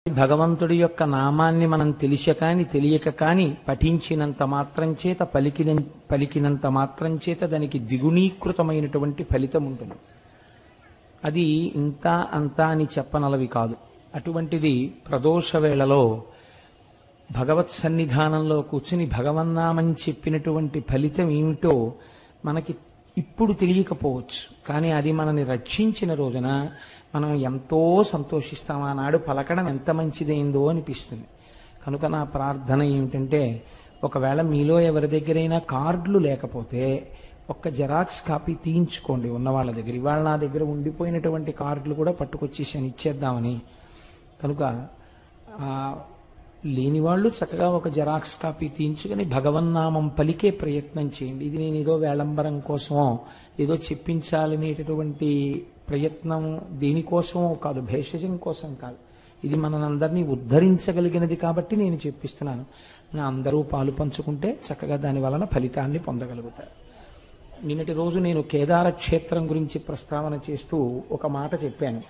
భగవంతుడి యొక్క నామాన్ని మనం తెలిసి కాని తెలియక కాని పఠించినంత మాత్రం చేత పలికినంత మాత్రం చేత దానికి ద్విగుణీకృతమైనటువంటి ఫలితం ఉంటుంది. అది ఇంత అంతా అని చెప్పనలవి కాదు. అటువంటిది ప్రదోష వేళలో భగవత్ సన్నిధానంలో కూర్చుని భగవన్నామం చెప్పినటువంటి ఫలితం ఏమిటో మనకి ఇప్పుడు తెలియకపోవచ్చు. కానీ అది మనని రక్షించిన రోజున మనం ఎంతో సంతోషిస్తాం. ఆనాడు పలకడం ఎంత మంచిదైందో అనిపిస్తుంది. కనుక నా ప్రార్థన ఏమిటంటే, ఒకవేళ మీలో ఎవరి దగ్గరైనా కార్డులు లేకపోతే ఒక్క జెరాక్స్ కాపీ తీయించుకోండి ఉన్న వాళ్ళ దగ్గర. ఇవాళ నా దగ్గర ఉండిపోయినటువంటి కార్డులు కూడా పట్టుకొచ్చేసాను ఇచ్చేద్దామని. కనుక లేని వాళ్ళు చక్కగా ఒక జెరాక్స్ కాపీ తీయించుకొని భగవన్నామం పలికే ప్రయత్నం చేయండి. ఇది నేను ఏదో వేళంబరం కోసమో ఏదో చెప్పించాలనేటటువంటి ప్రయత్నం దేనికోసమో కాదు, భేషజం కోసం కాదు. ఇది మనందరినీ ఉద్ధరించగలిగినది కాబట్టి నేను చెప్పిస్తున్నాను. నా అందరూ పాలు పంచుకుంటే చక్కగా దాని వలన ఫలితాన్ని పొందగలుగుతారు. నిన్నటి రోజు నేను కేదార క్షేత్రం గురించి ప్రస్తావన చేస్తూ ఒక మాట చెప్పాను.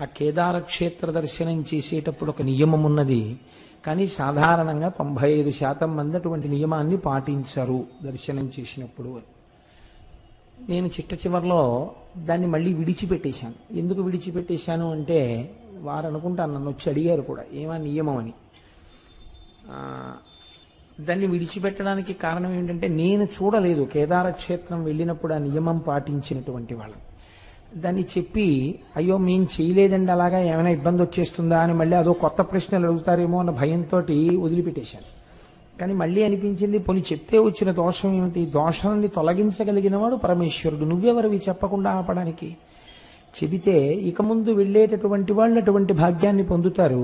ఆ కేదార క్షేత్ర దర్శనం చేసేటప్పుడు ఒక నియమం ఉన్నది. కానీ సాధారణంగా 95% మంది అటువంటి నియమాన్ని పాటించరు దర్శనం చేసినప్పుడు. నేను చిట్ట చివరిలో దాన్ని మళ్ళీ విడిచిపెట్టేశాను. ఎందుకు విడిచిపెట్టేశాను అంటే, వారు అనుకుంటాను నన్ను వచ్చి అడిగారు కూడా ఏమా నియమం అని. దాన్ని విడిచిపెట్టడానికి కారణం ఏంటంటే, నేను చూడలేదు కేదార క్షేత్రం వెళ్ళినప్పుడు ఆ నియమం పాటించినటువంటి వాళ్ళని. దాన్ని చెప్పి అయ్యో మేము చేయలేదండి అలాగా ఏమైనా ఇబ్బంది వచ్చేస్తుందా అని మళ్ళీ అదో కొత్త ప్రశ్నలు అడుగుతారేమో అన్న భయంతో వదిలిపెట్టేశాను. కానీ మళ్ళీ అనిపించింది, పోనీ చెప్తే వచ్చిన దోషం ఏమిటి? దోషాన్ని తొలగించగలిగిన వాడు పరమేశ్వరుడు. నువ్వెవరివి చెప్పకుండా ఆపడానికి? చెబితే ఇక ముందు వెళ్ళేటటువంటి వాళ్ళు అటువంటి భాగ్యాన్ని పొందుతారు.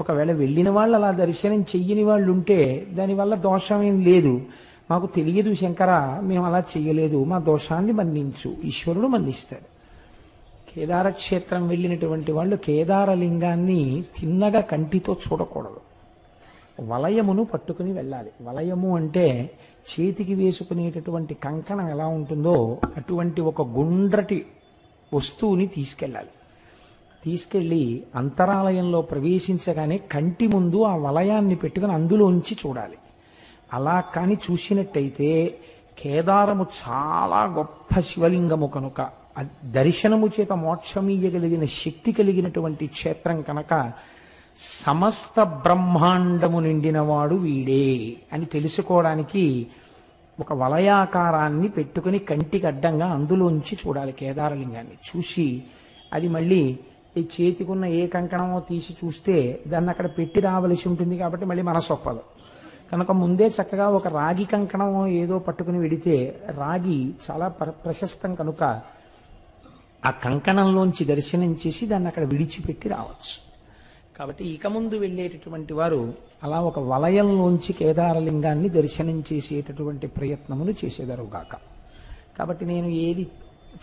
ఒకవేళ వెళ్ళిన వాళ్ళు అలా దర్శనం చెయ్యని వాళ్ళు ఉంటే దానివల్ల దోషం ఏం లేదు. మాకు తెలియదు శంకర, మేము అలా చెయ్యలేదు, మా దోషాన్ని మన్నించు, ఈశ్వరుడు మన్నిస్తాడు. కేదార క్షేత్రం వెళ్ళినటువంటి వాళ్ళు కేదారలింగాన్ని తిన్నగా కంటితో చూడకూడదు, వలయమును పట్టుకుని వెళ్ళాలి. వలయము అంటే చేతికి వేసుకునేటటువంటి కంకణం ఎలా ఉంటుందో అటువంటి ఒక గుండ్రటి వస్తువుని తీసుకెళ్ళాలి. తీసుకెళ్ళి అంతరాలయంలో ప్రవేశించగానే కంటి ముందు ఆ వలయాన్ని పెట్టుకుని అందులోంచి చూడాలి. అలా కాని చూసినట్టయితే కేదారము చాలా గొప్ప శివలింగము కనుక, దర్శనము చేత మోక్షమీయగలిగిన శక్తి కలిగినటువంటి క్షేత్రం కనుక సమస్త బ్రహ్మాండము నిండినవాడు వీడే అని తెలుసుకోవడానికి ఒక వలయాకారాన్ని పెట్టుకుని కంటికి అడ్డంగా అందులోంచి చూడాలి కేదారలింగాన్ని. చూసి అది మళ్ళీ ఈ చేతికున్న ఏ కంకణమో తీసి చూస్తే దాన్ని అక్కడ పెట్టి రావలసి ఉంటుంది కాబట్టి మళ్ళీ మనసు ఒప్పదు. కనుక ముందే చక్కగా ఒక రాగి కంకణమో ఏదో పట్టుకుని వెడితే, రాగి చాలా ప్రశస్తం కనుక ఆ కంకణంలోంచి దర్శనం చేసి దాన్ని అక్కడ విడిచిపెట్టి రావచ్చు. కాబట్టి ఇక ముందు వెళ్ళేటటువంటి వారు అలా ఒక వలయంలోంచి కేదారలింగాన్ని దర్శనం చేసేటటువంటి ప్రయత్నములు చేసేదరుగాక. కాబట్టి నేను ఏది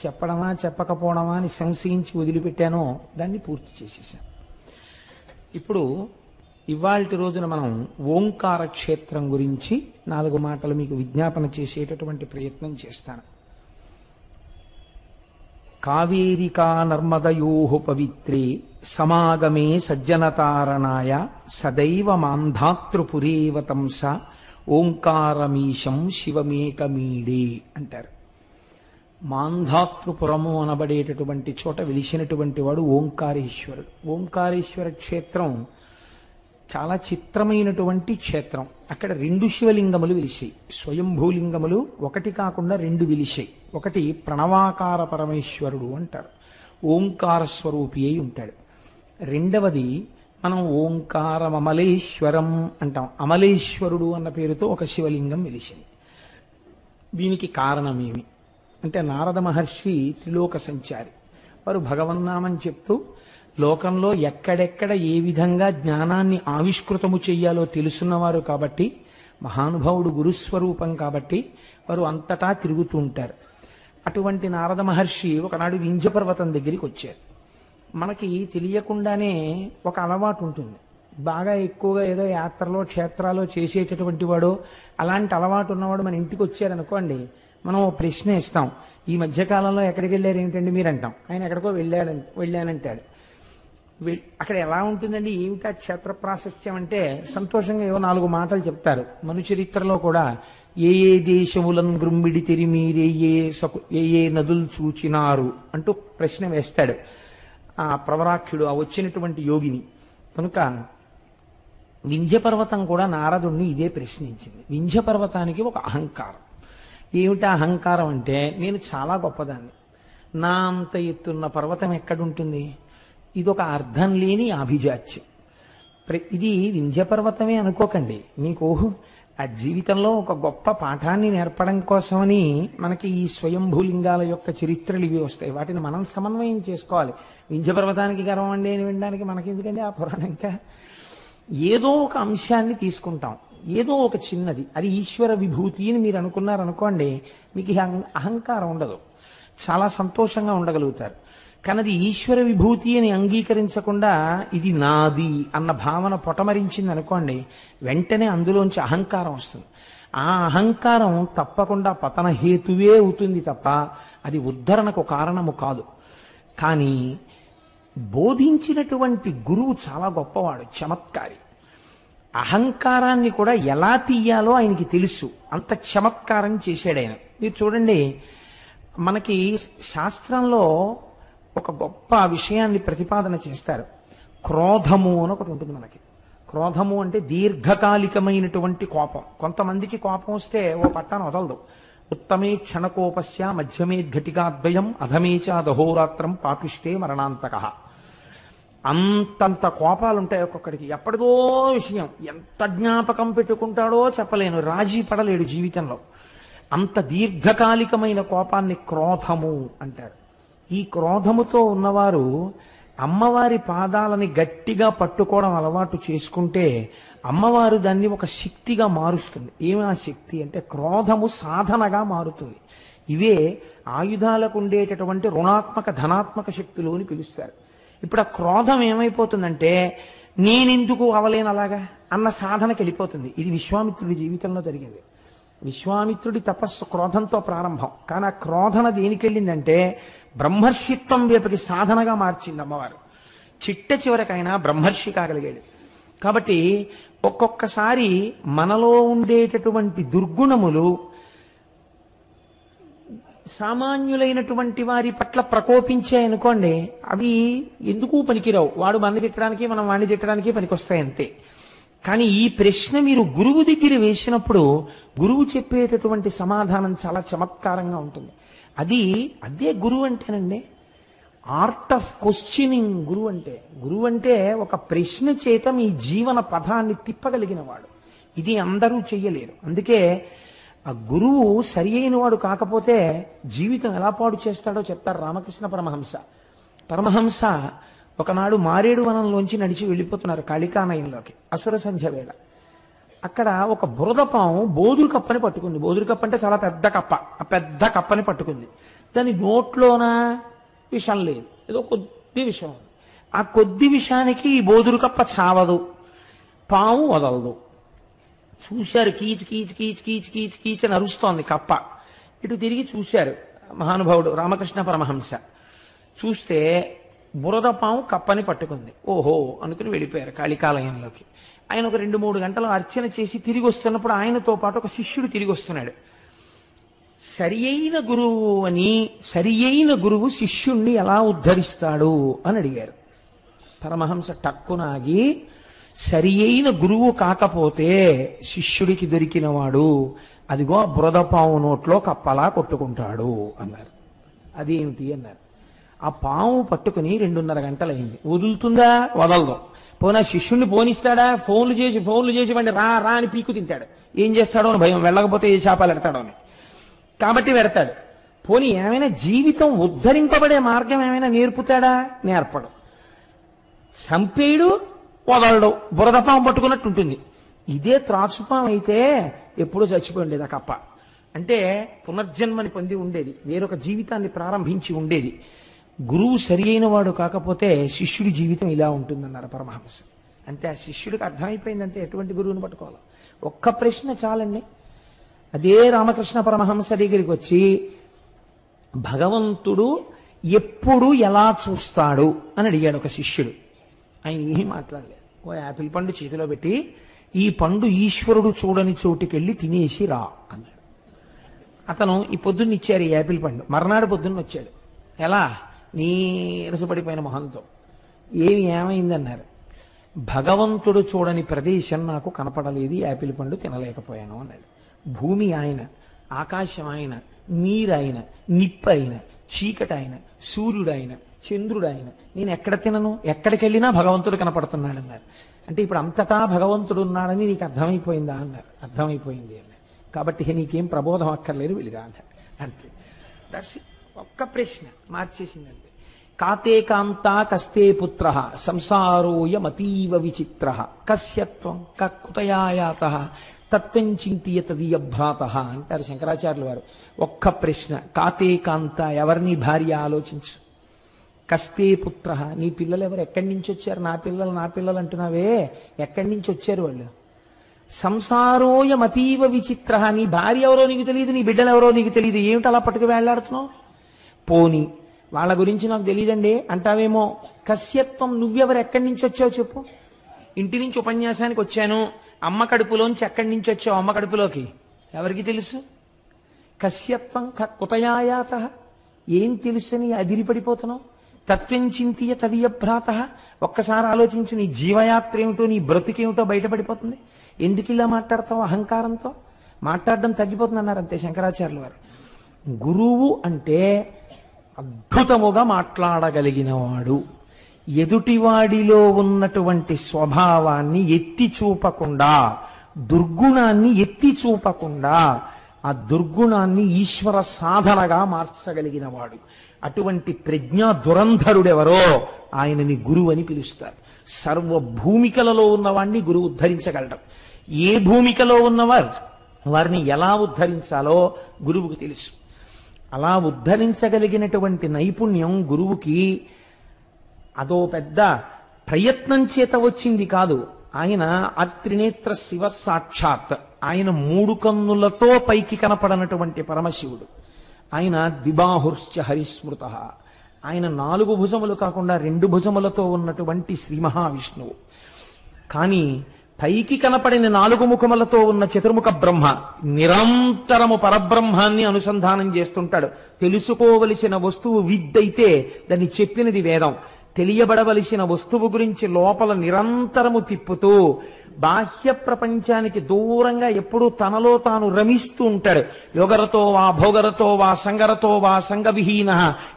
చెప్పడమా చెప్పకపోవడమా అని సంశయించి వదిలిపెట్టానో దాన్ని పూర్తి చేసేసాను. ఇప్పుడు ఇవాల్టి రోజున మనం ఓంకార క్షేత్రం గురించి 4 మాటలు మీకు విజ్ఞాపన చేసేటటువంటి ప్రయత్నం చేస్తాను. కావేరికా నర్మదయోః పవిత్రే సమాగమే సజ్జనతారణాయ సదైవ మాంధాతృపురేవ తంస ఓంకారమీశం శివమేకమీడే అంటారు. మాంధాతృపురము అనబడేటటువంటి చోట వెలిసినటువంటి వాడు ఓంకారేశ్వరుడు. ఓంకారేశ్వర క్షేత్రం చాలా చిత్రమైనటువంటి క్షేత్రం. అక్కడ 2 శివలింగములు వెలిసాయి. స్వయంభూలింగములు ఒకటి కాకుండా 2 వెలిసాయి. ఒకటి ప్రణవాకార పరమేశ్వరుడు అంటారు, ఓంకార స్వరూపి అయి ఉంటాడు. రెండవది మనం ఓంకారమమలేశ్వరం అంటాం. అమలేశ్వరుడు అన్న పేరుతో ఒక శివలింగం వెలిసింది. దీనికి కారణమేమి అంటే, నారద మహర్షి త్రిలోక సంచారి. వారు భగవన్నామని చెప్తూ లోకంలో ఎక్కడెక్కడ ఏ విధంగా జ్ఞానాన్ని ఆవిష్కృతము చెయ్యాలో తెలుసున్నవారు కాబట్టి, మహానుభావుడు గురుస్వరూపం కాబట్టి వారు అంతటా తిరుగుతూ ఉంటారు. అటువంటి నారద మహర్షి ఒకనాడు వింధ్యపర్వతం దగ్గరికి వచ్చారు. మనకి తెలియకుండానే ఒక అలవాటు ఉంటుంది. బాగా ఎక్కువగా ఏదో యాత్రలో క్షేత్రాల్లో చేసేటటువంటి వాడు, అలాంటి అలవాటు ఉన్నవాడు మన ఇంటికి వచ్చారనుకోండి, మనం ఓ ప్రశ్న ఇస్తాం, ఈ మధ్యకాలంలో ఎక్కడికి వెళ్ళారు ఏమిటండి మీరు అంటాం. ఆయన ఎక్కడికో వెళ్ళానంటాడు. అక్కడ ఎలా ఉంటుందండి, ఏమిటా క్షేత్ర ప్రాశస్త్యం అంటే సంతోషంగా ఏవో 4 మాటలు చెప్తారు. మను చరిత్రలో కూడా ఏ ఏ దేశములను గ్రుమ్మిడి తెరిమీరే ఏ నదులు చూచినారు అంటూ ప్రశ్న వేస్తాడు ఆ ప్రవరాఖ్యుడు, ఆ వచ్చినటువంటి యోగిని. కనుక వింధ్య పర్వతం కూడా నారదుణ్ణి ఇదే ప్రశ్నించింది. వింధ్య పర్వతానికి ఒక అహంకారం. ఏమిటా అహంకారం అంటే, నేను చాలా గొప్పదాన్ని, నా అంత ఎత్తున్న పర్వతం ఎక్కడుంటుంది, ఇదొక అర్థం లేని అభిజాత్యం. ఇది వింధ్య పర్వతమే అనుకోకండి, మీకు ఆ జీవితంలో ఒక గొప్ప పాఠాన్ని నేర్పడం కోసమని మనకి ఈ స్వయంభూలింగాల యొక్క చరిత్రలు ఇవి వస్తాయి. వాటిని మనం సమన్వయం చేసుకోవాలి. వింధ్య పర్వతానికి గర్వం అండి అని వినడానికి మనకి ఎందుకండి ఆ పురాణం. ఇంకా ఏదో ఒక అంశాన్ని తీసుకుంటాం, ఏదో ఒక చిన్నది, అది ఈశ్వర విభూతి అని మీరు అనుకున్నారనుకోండి, మీకు అహంకారం ఉండదు, చాలా సంతోషంగా ఉండగలుగుతారు. కానీ అది ఈశ్వర విభూతి అని అంగీకరించకుండా ఇది నాది అన్న భావన పొటమరించింది అనుకోండి, వెంటనే అందులోంచి అహంకారం వస్తుంది. ఆ అహంకారం తప్పకుండా పతన హేతువే అవుతుంది తప్ప అది ఉద్ధరణకు కారణము కాదు. కానీ బోధించినటువంటి గురువు చాలా గొప్పవాడు, చమత్కారి. అహంకారాన్ని కూడా ఎలా తీయాలో ఆయనకి తెలుసు, అంత చమత్కారం చేశాడు ఆయన. మీరు చూడండి, మనకి శాస్త్రంలో ఒక గొప్ప విషయాన్ని ప్రతిపాదన చేస్తారు. క్రోధము అని ఒకటి ఉంటుంది మనకి. క్రోధము అంటే దీర్ఘకాలికమైనటువంటి కోపం. కొంతమందికి కోపం వస్తే ఓ పట్టాను వదలదు. ఉత్తమే క్షణకోపస్య మధ్యమే ఘటికాద్వయం అధమేచ దహోరాత్రం పాపిష్టే మరణాంతక. అంతంత కోపాలుంటాయి ఒక్కొక్కడికి. ఎప్పటిదో విషయం ఎంత జ్ఞాపకం పెట్టుకుంటాడో చెప్పలేను, రాజీ పడలేడు జీవితంలో. అంత దీర్ఘకాలికమైన కోపాన్ని క్రోధము అంటారు. ఈ క్రోధముతో ఉన్నవారు అమ్మవారి పాదాలని గట్టిగా పట్టుకోవడం అలవాటు చేసుకుంటే అమ్మవారు దాన్ని ఒక శక్తిగా మారుస్తుంది. ఏమి ఆ శక్తి అంటే, క్రోధము సాధనగా మారుతుంది. ఇవే ఆయుధాలకు ఉండేటటువంటి రుణాత్మక ధనాత్మక శక్తులు అని పిలుస్తారు. ఇప్పుడు ఆ క్రోధం ఏమైపోతుందంటే, నేనెందుకు అవలేను అలాగా అన్న సాధనకి వెళ్ళిపోతుంది. ఇది విశ్వామిత్రుడి జీవితంలో జరిగింది. విశ్వామిత్రుడి తపస్సు క్రోధంతో ప్రారంభం, కానీ ఆ క్రోధన దేనికి వెళ్ళిందంటే బ్రహ్మర్షిత్వం వైపుకి సాధనగా మార్చింది అమ్మవారు. చిట్ట చివరికైనా బ్రహ్మర్షి కాగలిగాడు. కాబట్టి ఒక్కొక్కసారి మనలో ఉండేటటువంటి దుర్గుణములు సామాన్యులైనటువంటి వారి పట్ల ప్రకోపించాయనుకోండి, అవి ఎందుకు పనికిరావు. వాడు మనని తిట్టడానికి, మనం వాడిని తిట్టడానికి పనికొస్తాయి అంతే. కానీ ఈ ప్రశ్న మీరు గురువు దగ్గర వేసినప్పుడు గురువు చెప్పేటటువంటి సమాధానం చాలా చమత్కారంగా ఉంటుంది. అదే గురువు అంటేనండి, ఆర్ట్ ఆఫ్ క్వశ్చనింగ్ గురువు అంటే. గురువు అంటే ఒక ప్రశ్న చేత మీ జీవన పథాన్ని తిప్పగలిగిన వాడు. ఇది అందరూ చెయ్యలేరు. అందుకే ఆ గురువు సరి అయిన వాడు కాకపోతే జీవితం ఎలా పాడు చేస్తాడో చెప్తారు రామకృష్ణ పరమహంస. పరమహంస ఒకనాడు మారేడు వనంలోంచి నడిచి వెళ్ళిపోతున్నారు కాళికానయంలోకి, అసుర సంధ్య వేళ. అక్కడ ఒక బురదపాము బోదురు కప్పని పట్టుకుంది. బోదురు కప్ప అంటే చాలా పెద్ద కప్ప. ఆ పెద్ద కప్పని పట్టుకుంది. దాని నోట్లోన విషం లేదు, ఏదో కొద్ది విషం ఉంది. ఆ కొద్ది విషానికి ఈ బోదురు కప్ప చావదు, పాము వదలదు. చూశారు, కీచ్ కీచ్ కీచ్ కీచ్ కీచ్ కీచ్ అని అరుస్తోంది కప్ప. ఇటు తిరిగి చూశారు మహానుభావుడు రామకృష్ణ పరమహంస. చూస్తే బురద పాము కప్పని పట్టుకుంది. ఓహో అనుకుని వెళ్ళిపోయారు కాళికాలయంలోకి. ఆయన ఒక 2-3 గంటలు అర్చన చేసి తిరిగి వస్తున్నప్పుడు ఆయనతో పాటు ఒక శిష్యుడు తిరిగి వస్తున్నాడు. సరి అయిన గురువు శిష్యుణ్ణి ఎలా ఉద్ధరిస్తాడు అని అడిగారు. పరమహంస టక్కునాగి, సరి అయిన గురువు కాకపోతే శిష్యుడికి దొరికినవాడు అదిగో బురదపాము నోట్లో కప్పలా కొట్టుకుంటాడు అన్నారు. అదేమిటి అన్నారు. ఆ పాము పట్టుకుని 2:30 గంటలైంది. వదులుతుందా? వదలదు. పోనా శిష్యుణ్ణి పోనిస్తాడా? ఫోన్లు చేసి వాడిని రా రా అని పీకు తింటాడు. ఏం చేస్తాడో అని భయం, వెళ్ళకపోతే ఏ శాపాలు ఎడతాడో అని. కాబట్టి వెడతాడు. పోనీ ఏమైనా జీవితం ఉద్ధరింపబడే మార్గం ఏమైనా నేర్పుతాడా? నేర్పడు. సంపేయుడు, వదలడు, బురదపాము పట్టుకున్నట్టు ఉంటుంది. ఇదే త్రాచుపాం అయితే ఎప్పుడూ చచ్చిపోయి ఉండేది ఆ కప్ప. అంటే పునర్జన్మని పొంది ఉండేది, వేరొక జీవితాన్ని ప్రారంభించి ఉండేది. గురువు సరి అయిన వాడు కాకపోతే శిష్యుడి జీవితం ఇలా ఉంటుందన్నారు పరమహంస. అంటే ఆ శిష్యుడికి అర్థమైపోయిందంటే ఎటువంటి గురువుని పట్టుకోవాలి. ఒక్క ప్రశ్న చాలండి. అదే రామకృష్ణ పరమహంస దగ్గరికి వచ్చి, భగవంతుడు ఎప్పుడు ఎలా చూస్తాడు అని అడిగాడు ఒక శిష్యుడు. ఆయన ఏమీ మాట్లాడలేదు. ఓ యాపిల్ పండు చేతిలో పెట్టి, ఈ పండు ఈశ్వరుడు చూడని చోటుకెళ్ళి తినేసి రా అన్నాడు. అతను ఈ పొద్దున్న ఇచ్చారు ఈ యాపిల్ పండు. మర్నాడు పొద్దున్న వచ్చాడు. ఎలా? నీరసపడిపోయిన మొహంతో. ఏమైందన్నారు. భగవంతుడు చూడని ప్రదేశం నాకు కనపడలేదు, యాపిల్ పండు తినలేకపోయాను అన్నాడు. భూమి ఆయన, ఆకాశం ఆయన, నీరు ఆయన, నిప్పు ఆయన, చీకటి ఆయన, సూర్యుడు ఆయన, చంద్రుడు ఆయన, నేను ఎక్కడ తినను? ఎక్కడికి వెళ్ళినా భగవంతుడు కనపడుతున్నాడు అన్నారు. అంటే ఇప్పుడు అంతటా భగవంతుడు ఉన్నాడని నీకు అర్థమైపోయిందా అన్నారు. అర్థమైపోయింది అన్నారు. కాబట్టి నీకేం ప్రబోధం అక్కర్లేదు, వెళ్ళిరా అన్నారు. అంతే. దట్స్ ఒక్క ప్రశ్న మార్చేసిందంతే. కాతే కాంతా కస్తే పుత్ర సంసారోయమతీవ విచిత్ర కస్యత్వం కుతయాయాత తత్వం చింతియ తదీయభ్రాత అంటారు శంకరాచార్యుల వారు. ఒక్క ప్రశ్న. కాతే కాంత, ఎవరిని భార్య ఆలోచించు. కస్తే పుత్ర, నీ పిల్లలు ఎవరు? ఎక్కడి నుంచి వచ్చారు? నా పిల్లలు అంటున్నావే, ఎక్కడి నుంచి వచ్చారు వాళ్ళు? సంసారోయమతీవ విచిత్ర, నీ భార్య ఎవరో నీకు తెలియదు, నీ బిడ్డలు ఎవరో నీకు తెలియదు, ఏమిటి అలా పట్టుకు వేళ్లాడుతున్నావు? పోని వాళ్ళ గురించి నాకు తెలియదండి అంటావేమో. కస్యత్వం, నువ్వెవరు? ఎక్కడి నుంచి వచ్చావు చెప్పు. ఇంటి నుంచి ఉపన్యాసానికి వచ్చాను. అమ్మ కడుపులోంచి ఎక్కడి నుంచి వచ్చావు? అమ్మ కడుపులోకి ఎవరికి తెలుసు? కస్యత్వం కుతయాయాత, ఏం తెలుసని అదిరిపడిపోతున్నావు? తత్వం చింతియ తదీయభ్రాత, ఒక్కసారి ఆలోచించు. నీ జీవయాత్ర ఏమిటో, నీ బ్రతుకేమిటో బయటపడిపోతుంది. ఎందుకు ఇలా మాట్లాడతావు? అహంకారంతో మాట్లాడడం తగ్గిపోతుంది అన్నారు. అంతే శంకరాచార్యుల వారు. గురువు అంటే అద్భుతముగా మాట్లాడగలిగినవాడు. ఎదుటివాడిలో ఉన్నటువంటి స్వభావాన్ని ఎత్తి చూపకుండా, దుర్గుణాన్ని ఎత్తి చూపకుండా, ఆ దుర్గుణాన్ని ఈశ్వర సాధనగా మార్చగలిగినవాడు. అటువంటి ప్రజ్ఞా దురంధరుడెవరో ఆయనని గురువు అని పిలుస్తారు. సర్వ భూమికలలో ఉన్నవాడిని గురువు ఉద్ధరించగలడు. ఏ భూమికలో ఉన్నవారు వారిని ఎలా ఉద్ధరించాలో గురువుకు తెలుసు. అలా ఉద్ధరించగలిగినటువంటి నైపుణ్యం గురువుకి అదో పెద్ద ప్రయత్నం చేత వచ్చింది కాదు. ఆయన అత్రినేత్ర శివ సాక్షాత్, ఆయన మూడు కన్నులతో పైకి కనపడనటువంటి పరమశివుడు. ఆయన ద్విబాహుశ్చ హరిస్మృత, ఆయన 4 భుజములు కాకుండా 2 భుజములతో ఉన్నటువంటి శ్రీ మహావిష్ణువు. కానీ పైకి కనపడిన 4 ముఖములతో ఉన్న చతుర్ముఖ బ్రహ్మ నిరంతరము పరబ్రహ్మాన్ని అనుసంధానం చేస్తుంటాడు. తెలుసుకోవలసిన వస్తువు విద్దైతే దాన్ని చెప్పినది వేదం. తెలియబడవలసిన వస్తువు గురించి లోపల నిరంతరము తిప్పుతూ బాహ్య ప్రపంచానికి దూరంగా ఎప్పుడూ తనలో తాను రమిస్తూ ఉంటాడు. యోగరతో వా భోగరతో వా సంగరతో వా సంగవిహీన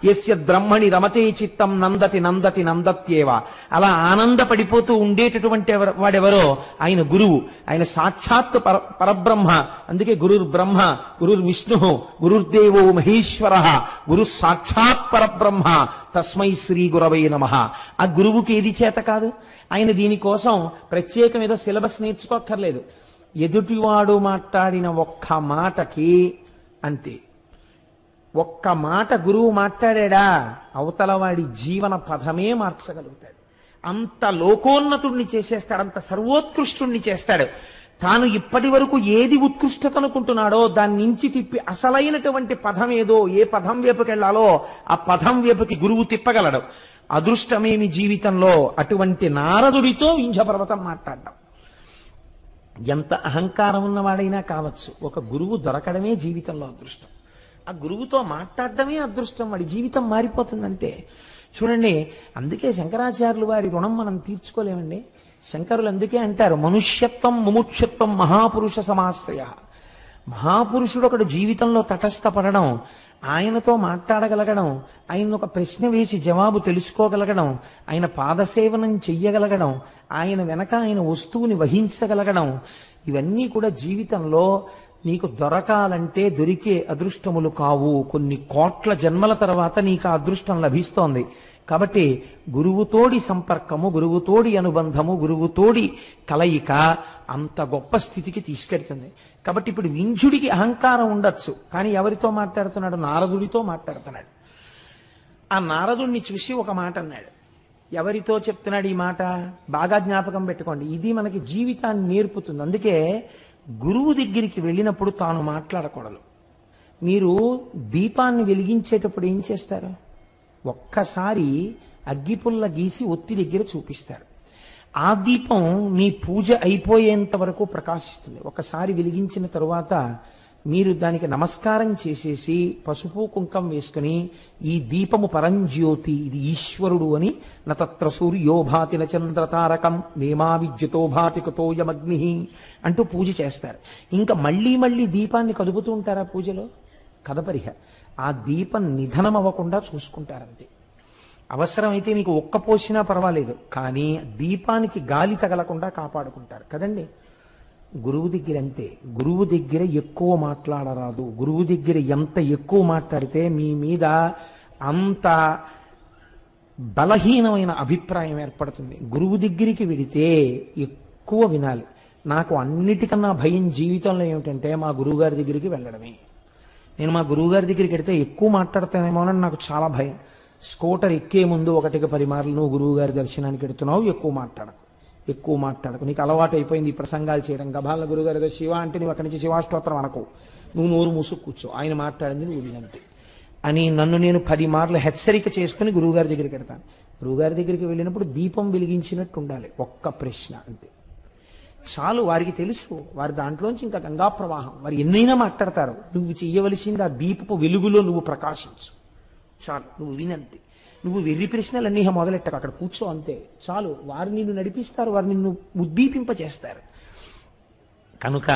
యస్య బ్రహ్మణి రమతే చిత్తం నందతి నందతి నందత్యేవ. అలా ఆనందపడిపోతూ ఉండేటటువంటి వాడెవరో ఆయన గురువు. ఆయన సాక్షాత్ పరబ్రహ్మ. అందుకే గురుర్ బ్రహ్మ, గురుర్ విష్ణు, గురుర్దేవో మహేశ్వర, గురు సాక్షాత్ పరబ్రహ్మ తస్మై శ్రీ గురవై నమః. ఆ గురువుకి ఏది చేత కాదు. ఆయన దీనికోసం ప్రత్యేకం ఏదో సిలబస్ నేర్చుకోక్కర్లేదు. ఎదుటివాడు మాట్లాడిన ఒక్క మాటకి అంతే. ఒక్క మాట గురువు మాట్లాడా అవతల వాడి జీవన పథమే మార్చగలుగుతాడు. అంత లోకోన్నతుడిని చేసేస్తాడు, అంత సర్వోత్కృష్టుణ్ణి చేస్తాడు. తాను ఇప్పటి వరకు ఏది ఉత్కృష్టత అనుకుంటున్నాడో దాని నుంచి తిప్పి అసలైనటువంటి పదం ఏదో, ఏ పదం వైపుకెళ్లాలో ఆ పదం వైపుకి గురువు తిప్పగలడు. అదృష్టమేమి జీవితంలో అటువంటి నారదుడితో వింధ్యపర్వతం మాట్లాడడం. ఎంత అహంకారం ఉన్నవాడైనా కావచ్చు, ఒక గురువు దొరకడమే జీవితంలో అదృష్టం. ఆ గురువుతో మాట్లాడడమే అదృష్టం. వాడి జీవితం మారిపోతుందంతే. చూడండి, అందుకే శంకరాచార్యులు వారి రుణం మనం తీర్చుకోలేమండి. శంకరులు అందుకే అంటారు, మనుష్యత్వం ముముక్షత్వం మహాపురుష సమాశ్రయ. మహాపురుషుడు ఒకడు జీవితంలో తటస్థపడడం, ఆయనతో మాట్లాడగలగడం, ఆయన ఒక ప్రశ్న వేసి జవాబు తెలుసుకోగలగడం, ఆయన పాదసేవనం చెయ్యగలగడం, ఆయన వెనక ఆయన వస్తువుని వహించగలగడం, ఇవన్నీ కూడా జీవితంలో నీకు దొరకాలంటే దొరికే అదృష్టములు కావు. కొన్ని కోట్ల జన్మల తర్వాత నీకు ఆ అదృష్టం లభిస్తోంది. కాబట్టి గురువుతోడి సంపర్కము, గురువుతోడి అనుబంధము, గురువుతోడి కలయిక అంత గొప్ప స్థితికి తీసుకెడుతుంది. కాబట్టి ఇప్పుడు వింధ్యుడికి అహంకారం ఉండొచ్చు, కానీ ఎవరితో మాట్లాడుతున్నాడు? నారదుడితో మాట్లాడుతున్నాడు. ఆ నారదుడిని చూసి ఒక మాట అన్నాడు. ఎవరితో చెప్తున్నాడు ఈ మాట? బాగా జ్ఞాపకం పెట్టుకోండి, ఇది మనకి జీవితాన్ని నేర్పుతుంది. అందుకే గురువు దగ్గరికి వెళ్ళినప్పుడు తాను మాట్లాడకూడదు. మీరు దీపాన్ని వెలిగించేటప్పుడు ఏం చేస్తారు? ఒక్కసారి అగ్గిపుల్ల గీసి ఒత్తి దగ్గర చూపిస్తారు. ఆ దీపం మీ పూజ అయిపోయేంత వరకు ప్రకాశిస్తుంది. ఒకసారి వెలిగించిన తరువాత మీరు దానికి నమస్కారం చేసేసి పసుపు కుంకం వేసుకుని ఈ దీపము పరంజ్యోతి, ఇది ఈశ్వరుడు అని, నతత్ర సూర్యో భాతి నచంద్రతారకం నేమా విద్యుతో భాతి కుతోయమగ్ని అంటూ పూజ చేస్తారు. ఇంకా మళ్ళీ మళ్ళీ దీపాన్ని కదుపుతూ ఉంటారా పూజలో? కదపరిహ. ఆ దీపం నిధనం అవ్వకుండా చూసుకుంటారంతే. అవసరమైతే మీకు ఒక్క పోసినా పర్వాలేదు, కానీ దీపానికి గాలి తగలకుండా కాపాడుకుంటారు కదండి. గురువు దగ్గర అంతే. గురువు దగ్గర ఎక్కువ మాట్లాడరాదు. గురువు దగ్గర ఎంత ఎక్కువ మాట్లాడితే మీ మీద అంత బలహీనమైన అభిప్రాయం ఏర్పడుతుంది. గురువు దగ్గరికి వెడితే ఎక్కువ వినాలి. నాకు అన్నిటికన్నా భయం జీవితంలో ఏమిటంటే మా గురువుగారి దగ్గరికి వెళ్ళడమే. నేను మా గురువుగారి దగ్గరికి వెడితే ఎక్కువ మాట్లాడతానేమోనని నాకు చాలా భయం. స్కూటర్ ఎక్కే ముందు 1-10 మార్లు నువ్వు గురువుగారి దర్శనానికి వెడుతున్నావు, ఎక్కువ మాట్లాడకు, నీకు అలవాటు అయిపోయింది ఈ ప్రసంగాలు చేయడం. గభాల గురుగారు ఏదో శివ అంటే నువ్వు అక్కడి నుంచి శివాష్టోత్రం అనకు, నువ్వు నోరు మూసుకు కూర్చో, ఆయన మాట్లాడింది నువ్వు వినంతే అని నన్ను నేను 10 మార్లు హెచ్చరిక చేసుకుని గురువుగారి దగ్గరికి వెడతాను. గురువుగారి దగ్గరికి వెళ్ళినప్పుడు దీపం వెలిగించినట్టు ఉండాలి. ఒక్క ప్రశ్న అంతే చాలు. వారికి తెలుసు, వారి దాంట్లోంచి ఇంకా గంగా ప్రవాహం, వారు ఎన్నైనా మాట్లాడతారు. నువ్వు చెయ్యవలసింది ఆ దీపపు వెలుగులో నువ్వు ప్రకాశించు చాలు. నువ్వు వినంతే. నువ్వు వెర్రి ప్రశ్నలు అన్నీ మొదలెట్టకు, అక్కడ కూర్చో అంతే చాలు. వారు నిన్ను నడిపిస్తారు, వారు నిన్ను ఉద్దీపింపచేస్తారు. కనుక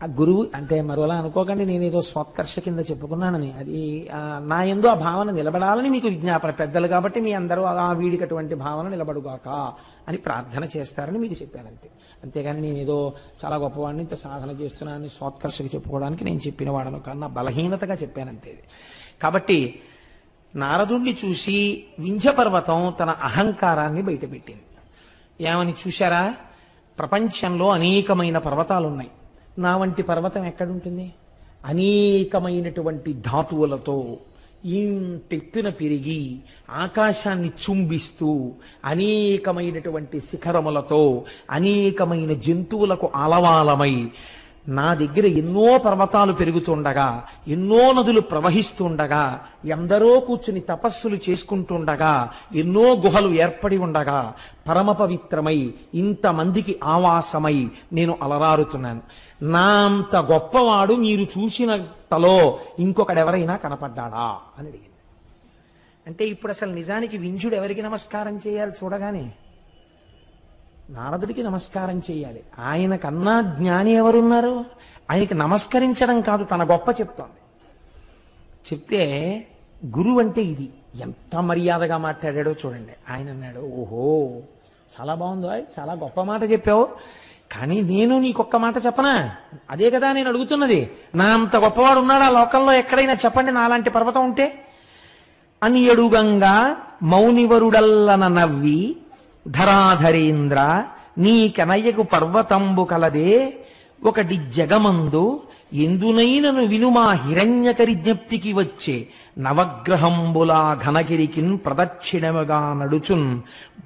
ఆ గురువు అంటే మరోలా అనుకోకండి, నేనేదో స్వోత్కర్ష కింద చెప్పుకున్నానని. అది నా యందు ఆ భావన నిలబడాలని మీకు విజ్ఞాపన. పెద్దలు కాబట్టి మీ అందరూ ఆ వీడికి అటువంటి భావన నిలబడుగాక అని ప్రార్థన చేస్తారని మీకు చెప్పానంతే. అంతేగాని నేనేదో చాలా గొప్పవాడిని, ఇంత సాధన చేస్తున్నానని స్వోత్కర్షకి చెప్పుకోవడానికి నేను చెప్పిన వాడను కన్నా బలహీనతగా చెప్పానంతే. కాబట్టి నారదుణ్ణి చూసి వింధ్యపర్వతం తన అహంకారాన్ని బయటపెట్టింది. ఏమని చూశారా? ప్రపంచంలో అనేకమైన పర్వతాలున్నాయి, నా వంటి పర్వతం ఎక్కడుంటుంది? అనేకమైనటువంటి ధాతువులతో ఇంతెత్తున పెరిగి ఆకాశాన్ని చుంబిస్తూ అనేకమైనటువంటి శిఖరములతో అనేకమైన జంతువులకు ఆలవాలమై నా దగ్గర ఎన్నో పర్వతాలు పెరుగుతుండగా, ఎన్నో నదులు ప్రవహిస్తుండగా, ఎందరో కూర్చుని తపస్సులు చేసుకుంటుండగా, ఎన్నో గుహలు ఏర్పడి ఉండగా, పరమ పవిత్రమై ఇంతమందికి ఆవాసమై నేను అలరారుతున్నాను. నా అంత గొప్పవాడు మీరు చూసినంతలో ఇంకొకడెవరైనా కనపడ్డాడా అని అడిగింది. అంటే ఇప్పుడు అసలు నిజానికి వింధ్యుడు ఎవరికి నమస్కారం చేయాలి? చూడగానే నారదుడికి నమస్కారం చేయాలి. ఆయన కన్నా జ్ఞాని ఎవరున్నారు? ఆయనకి నమస్కరించడం కాదు, తన గొప్ప చెప్తోంది. చెప్తే గురువు అంటే ఇది ఎంత మర్యాదగా మాట్లాడాడో చూడండి. ఆయన అన్నాడు, ఓహో చాలా బాగుందో, చాలా గొప్ప మాట చెప్పావు, కానీ నేను నీకొక్క మాట చెప్పనా? అదే కదా నేను అడుగుతున్నది. నా అంత గొప్పవాడు ఉన్నాడా లోకంలో ఎక్కడైనా? చెప్పండి నాలాంటి పర్వతం ఉంటే అని. ఎడుగంగా మౌనివరుడల్లన నవ్వి ధరాధరేంద్ర నీకెనయకు పర్వతంబు కలదే ఒకటి జగమందు ఎందునైనను వినుమా హిరణ్యకరి జ్ఞప్తికి వచ్చే నవగ్రహంబులా ఘనగిరికిన్ ప్రదక్షిణముగా నడుచున్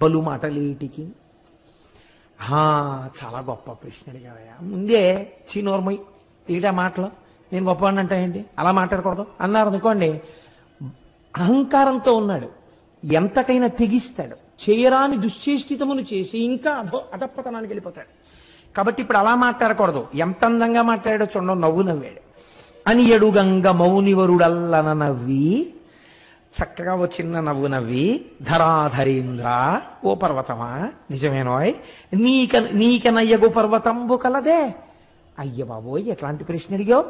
బలుమటలేటికి. చాలా గొప్ప ప్రశ్న అడిగావయ్యా. ముందే చీనోర్మయ్ ఏటా మాటలు, నేను గొప్పవాడిని అంటే ఏంటి, అలా మాట్లాడకూడదు అన్నారు అనుకోండి. అహంకారంతో ఉన్నాడు, ఎంతకైనా తెగిస్తాడు, చేయరాని దుశ్చేష్టితమును చేసి ఇంకా అధపతనానికి వెళ్ళిపోతాడు. కాబట్టి ఇప్పుడు అలా మాట్లాడకూడదు. ఎంత అందంగా మాట్లాడాడో చూడండి, నవ్వు నవ్వాడు. అని ఎడుగంగ మౌనివరుడల్లన నవ్వి, చక్కగా ఓ చిన్న నవ్వు నవ్వి, ధరాధరేంద్ర ఓ పర్వతమా నిజమేనోయ్ నీకెనయ్యగు పర్వతంబు కలదే. అయ్య బాబోయ్ ఎట్లాంటి ప్రశ్న అడిగావు?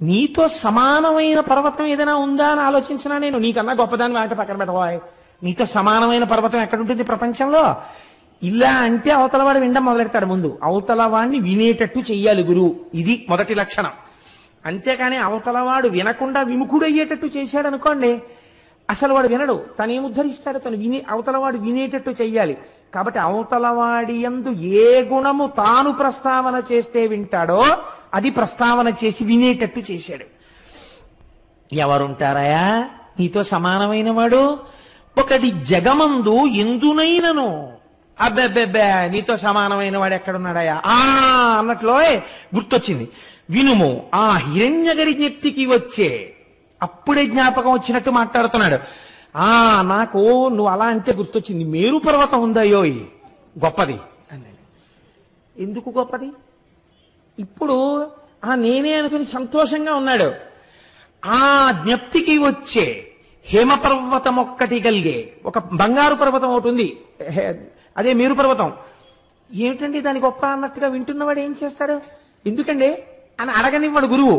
నీతో సమానమైన పర్వతం ఏదైనా ఉందా అని ఆలోచించినా నేను. నీకన్నా గొప్పదాన్ని వాటి పక్కన పెట్టబోయ్. నీతో సమానమైన పర్వతం ఎక్కడుంటుంది ప్రపంచంలో? ఇలా అంటే అవతలవాడు వినడం మొదలెడతాడు. ముందు అవతలవాడిని వినేటట్టు చెయ్యాలి గురువు, ఇది మొదటి లక్షణం. అంతేకాని అవతలవాడు వినకుండా విముఖుడయ్యేటట్టు చేశాడు అనుకోండి, అసలు వాడు వినడు. తను ఏముద్ధరిస్తాడు? తను అవతలవాడు వినేటట్టు చెయ్యాలి. కాబట్టి అవతలవాడి యందు ఏ గుణము తాను ప్రస్తావన చేస్తే వింటాడో అది ప్రస్తావన చేసి వినేటట్టు చేశాడు. ఎవరుంటారయా నీతో సమానమైన వాడు? ఒకటి జగమందు ఎందునైనను. అబ్బెబ్బెబ్బే నీతో సమానమైన వాడు ఎక్కడున్నాడయా అన్నట్లో గుర్తొచ్చింది. వినుము ఆ హిరణ్యగరి జ్ఞప్తికి వచ్చే, అప్పుడే జ్ఞాపకం వచ్చినట్టు మాట్లాడుతున్నాడు. నాకు నువ్వు అలా అంటే గుర్తొచ్చింది, మేరు పర్వతం ఉందయోయ్ గొప్పది అన్నాడు. ఎందుకు గొప్పది? ఇప్పుడు నేనే అనుకుని సంతోషంగా ఉన్నాడు. ఆ జ్ఞప్తికి వచ్చే హేమపర్వతం ఒక్కటి కలిగే ఒక బంగారు పర్వతం ఒకటి ఉంది, అదే మేరు పర్వతం. ఏమిటండి దాని గొప్ప అన్నట్టుగా వింటున్నవాడు ఏం చేస్తాడు? ఎందుకండి అని అడగనివ్వడు గురువు.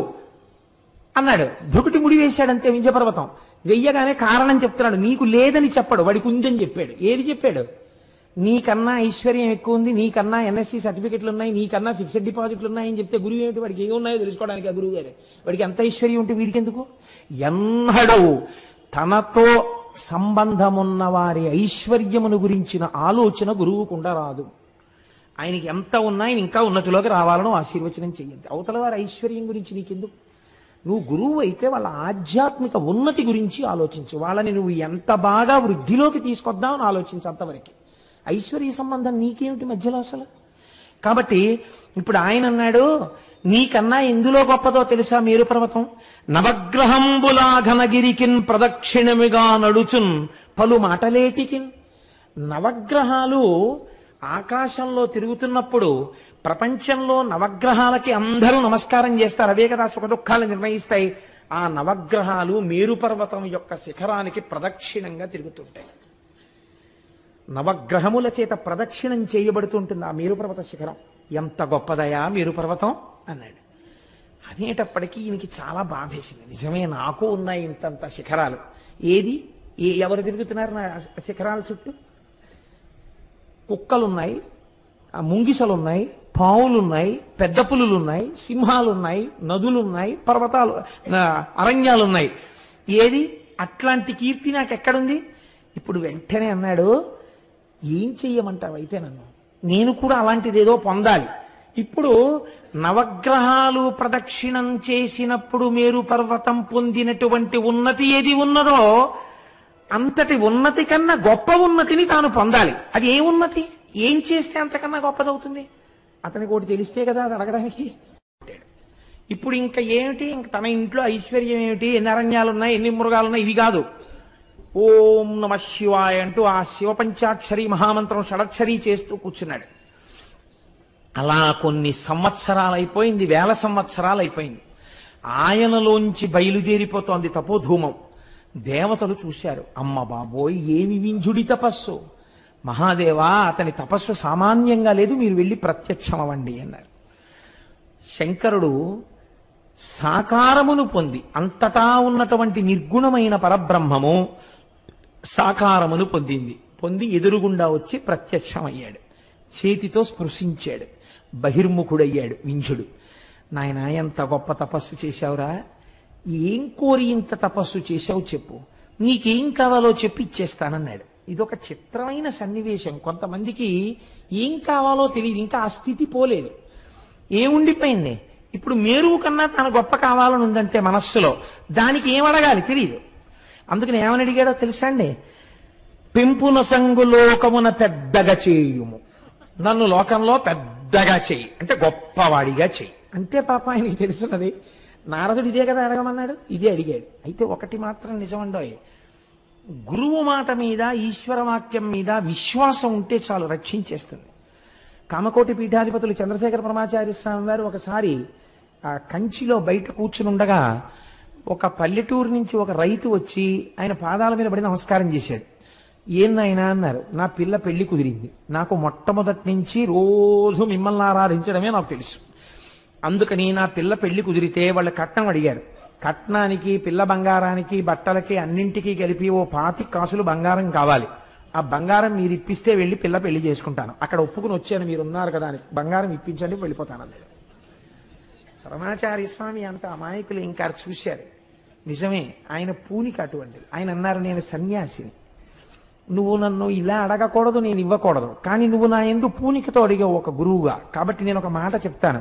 అన్నాడు, భృకుటి ముడి వేశాడంతే వింధ్యపర్వతం. వెయ్యగానే కారణం చెప్తున్నాడు. నీకు లేదని చెప్పడు, వాడికి ఉందని చెప్పాడు. ఏది చెప్పాడు? నీకన్నా ఐశ్వర్యం ఎక్కువ ఉంది, నీకన్నా ఎన్ఎస్సి సర్టిఫికెట్లు ఉన్నాయి, నీకన్నా ఫిక్స్డ్ డిపాజిట్లు ఉన్నాయని చెప్తే గురువు ఏమిటి? వాడికి ఏ ఉన్నాయో తెలుసుకోవడానికి ఆ గురువు గారు. వాడికి ఎంత ఐశ్వర్యం ఉంటే వీడికి ఎందుకు? ఎన్నడూ తనతో సంబంధమున్న వారి ఐశ్వర్యమును గురించిన ఆలోచన గురువుకుండా రాదు. ఆయనకి ఎంత ఉన్నా ఆయన ఇంకా ఉన్నతిలోకి రావాలను ఆశీర్వచనం చెయ్యండి. అవతల వారి ఐశ్వర్యం గురించి నీకెందుకు? నువ్వు గురువు అయితే వాళ్ళ ఆధ్యాత్మిక ఉన్నతి గురించి ఆలోచించు. వాళ్ళని నువ్వు ఎంత బాగా వృద్ధిలోకి తీసుకొద్దామని ఆలోచించు. అంతవరకు ఐశ్వర్య సంబంధం నీకేమిటి మధ్యలో అసలు? కాబట్టి ఇప్పుడు ఆయన అన్నాడు, నీకన్నా ఎందులో గొప్పదో తెలుసా మేరు పర్వతం? నవగ్రహంబులా ఘనగిరికిన్ ప్రదక్షిణమిగా నడుచున్ పలు మాటలేటికిన్. నవగ్రహాలు ఆకాశంలో తిరుగుతున్నప్పుడు ప్రపంచంలో నవగ్రహాలకి అందరూ నమస్కారం చేస్తారు. అవే కదా సుఖ దుఃఖాలు నిర్ణయిస్తాయి. ఆ నవగ్రహాలు మేరు పర్వతం యొక్క శిఖరానికి ప్రదక్షిణంగా తిరుగుతుంటాయి. నవగ్రహముల చేత ప్రదక్షిణం చేయబడుతుంటుంది ఆ మేరు పర్వత శిఖరం. ఎంత గొప్పదయా మేరు పర్వతం అన్నాడు. అనేటప్పటికీ ఈయనకి చాలా బాధేసింది. నిజమే, నాకు ఉన్నాయి ఇంతంత శిఖరాలు. ఏది ఎవరు తిరుగుతున్నారు నా శిఖరాల చుట్టూ? కుక్కలున్నాయి, ముంగిసలున్నాయి, పావులున్నాయి, పెద్ద పులులున్నాయి, సింహాలున్నాయి, నదులున్నాయి, పర్వతాలు, అరణ్యాలున్నాయి. ఏది అట్లాంటి కీర్తి నాకు ఎక్కడుంది? ఇప్పుడు వెంటనే అన్నాడు, ఏం చెయ్యమంటావు అయితే నన్ను? నేను కూడా అలాంటిదేదో పొందాలి. ఇప్పుడు నవగ్రహాలు ప్రదక్షిణం చేసినప్పుడు మేరు పర్వతం పొందినటువంటి ఉన్నతి ఏది ఉన్నదో అంతటి ఉన్నతి కన్నా గొప్ప ఉన్నతిని తాను పొందాలి. అది ఏ ఉన్నతి? ఏం చేస్తే అంతకన్నా గొప్పదవుతుంది? అతనికి ఒకటి తెలిస్తే కదా అది అడగడానికి. ఇప్పుడు ఇంకా ఏమిటి? ఇంక తన ఇంట్లో ఐశ్వర్యం ఏమిటి? ఎన్ని అరణ్యాలున్నాయి, ఎన్ని మృగాలున్నాయి, ఇవి కాదు. ఓం నమ శివాయ అంటూ ఆ శివపంచాక్షరి మహామంత్రం షడక్షరి చేస్తూ కూర్చున్నాడు. అలా కొన్ని సంవత్సరాలు అయిపోయింది, వేల సంవత్సరాలు అయిపోయింది. ఆయనలోంచి బయలుదేరిపోతోంది తపోధూమం. దేవతలు చూశారు. అమ్మ బాబోయ్, ఏమి వింజుడి తపస్సు! మహాదేవా, అతని తపస్సు సామాన్యంగా లేదు, మీరు వెళ్ళి ప్రత్యక్షమవ్వండి అన్నారు. శంకరుడు సాకారమును పొంది, అంతటా ఉన్నటువంటి నిర్గుణమైన పరబ్రహ్మము సాకారమును పొంది ఎదురుగుండా వచ్చి ప్రత్యక్షమయ్యాడు. చేతితో స్పృశించాడు. బహిర్ముఖుడయ్యాడు వింజుడు. నాయన, ఎంత గొప్ప తపస్సు చేశావురా! ఏం కోరి ఇంత తపస్సు చేశావు చెప్పు, నీకేం కావాలో చెప్పి ఇచ్చేస్తానన్నాడు. ఇదొక చిత్రమైన సన్నివేశం. కొంతమందికి ఏం కావాలో తెలియదు, ఇంకా ఆ స్థితి పోలేదు. ఏముండిపోయింది? ఇప్పుడు మేరువు కన్నా తన గొప్ప కావాలని ఉందంటే మనస్సులో, దానికి ఏం అడగాలి తెలియదు. అందుకని ఏమని అడిగాడో తెలుసా అండి? పెంపున సంగు లోకమున పెద్దగా చేయుము, నన్ను లోకంలో పెద్దగా చెయ్యి అంటే గొప్పవాడిగా చెయ్యి అంతే. పాప ఆయనకి తెలుసున్నది. నారదుడు ఇదే కదా అడగమన్నాడు, ఇదే అడిగాడు. అయితే ఒకటి మాత్రం నిజమండోయ్, గురువు మాట మీద, ఈశ్వర వాక్యం మీద విశ్వాసం ఉంటే చాలు, రక్షించేస్తుంది. కామకోటి పీఠాధిపతులు చంద్రశేఖర పరమాచార్య స్వామి వారు ఒకసారి ఆ కంచిలో బయట కూర్చుని ఉండగా ఒక పల్లెటూరు నుంచి ఒక రైతు వచ్చి ఆయన పాదాల మీద పడి నమస్కారం చేశాడు. ఏందైనా అన్నారు, నా పిల్ల పెళ్లి కుదిరింది, నాకు మొట్టమొదటి నుంచి రోజు మిమ్మల్ని ఆరాధించడమే నాకు తెలుసు, అందుకని నా పిల్ల పెళ్లి కుదిరితే వాళ్ళ కట్నం అడిగారు. కట్నానికి, పిల్ల బంగారానికి, బట్టలకి అన్నింటికీ కలిపి ఓ 25 కాసులు బంగారం కావాలి. ఆ బంగారం మీరు ఇప్పిస్తే వెళ్ళి పిల్ల పెళ్లి చేసుకుంటాను, అక్కడ ఒప్పుకుని వచ్చాను, మీరు ఉన్నారు కదా అని బంగారం ఇప్పించండి వెళ్ళిపోతానన్నాడు. పరమాచార్య స్వామి అంత అమాయకులు ఇంకా చూశారు. నిజమే, ఆయన పూనికి అటువంటిది. ఆయన అన్నారు, నేను సన్యాసిని, నువ్వు నన్ను ఇలా అడగకూడదు, నేను ఇవ్వకూడదు, కానీ నువ్వు నా యందు పూనికతో అడిగావు ఒక గురువుగా, కాబట్టి నేను ఒక మాట చెప్తాను.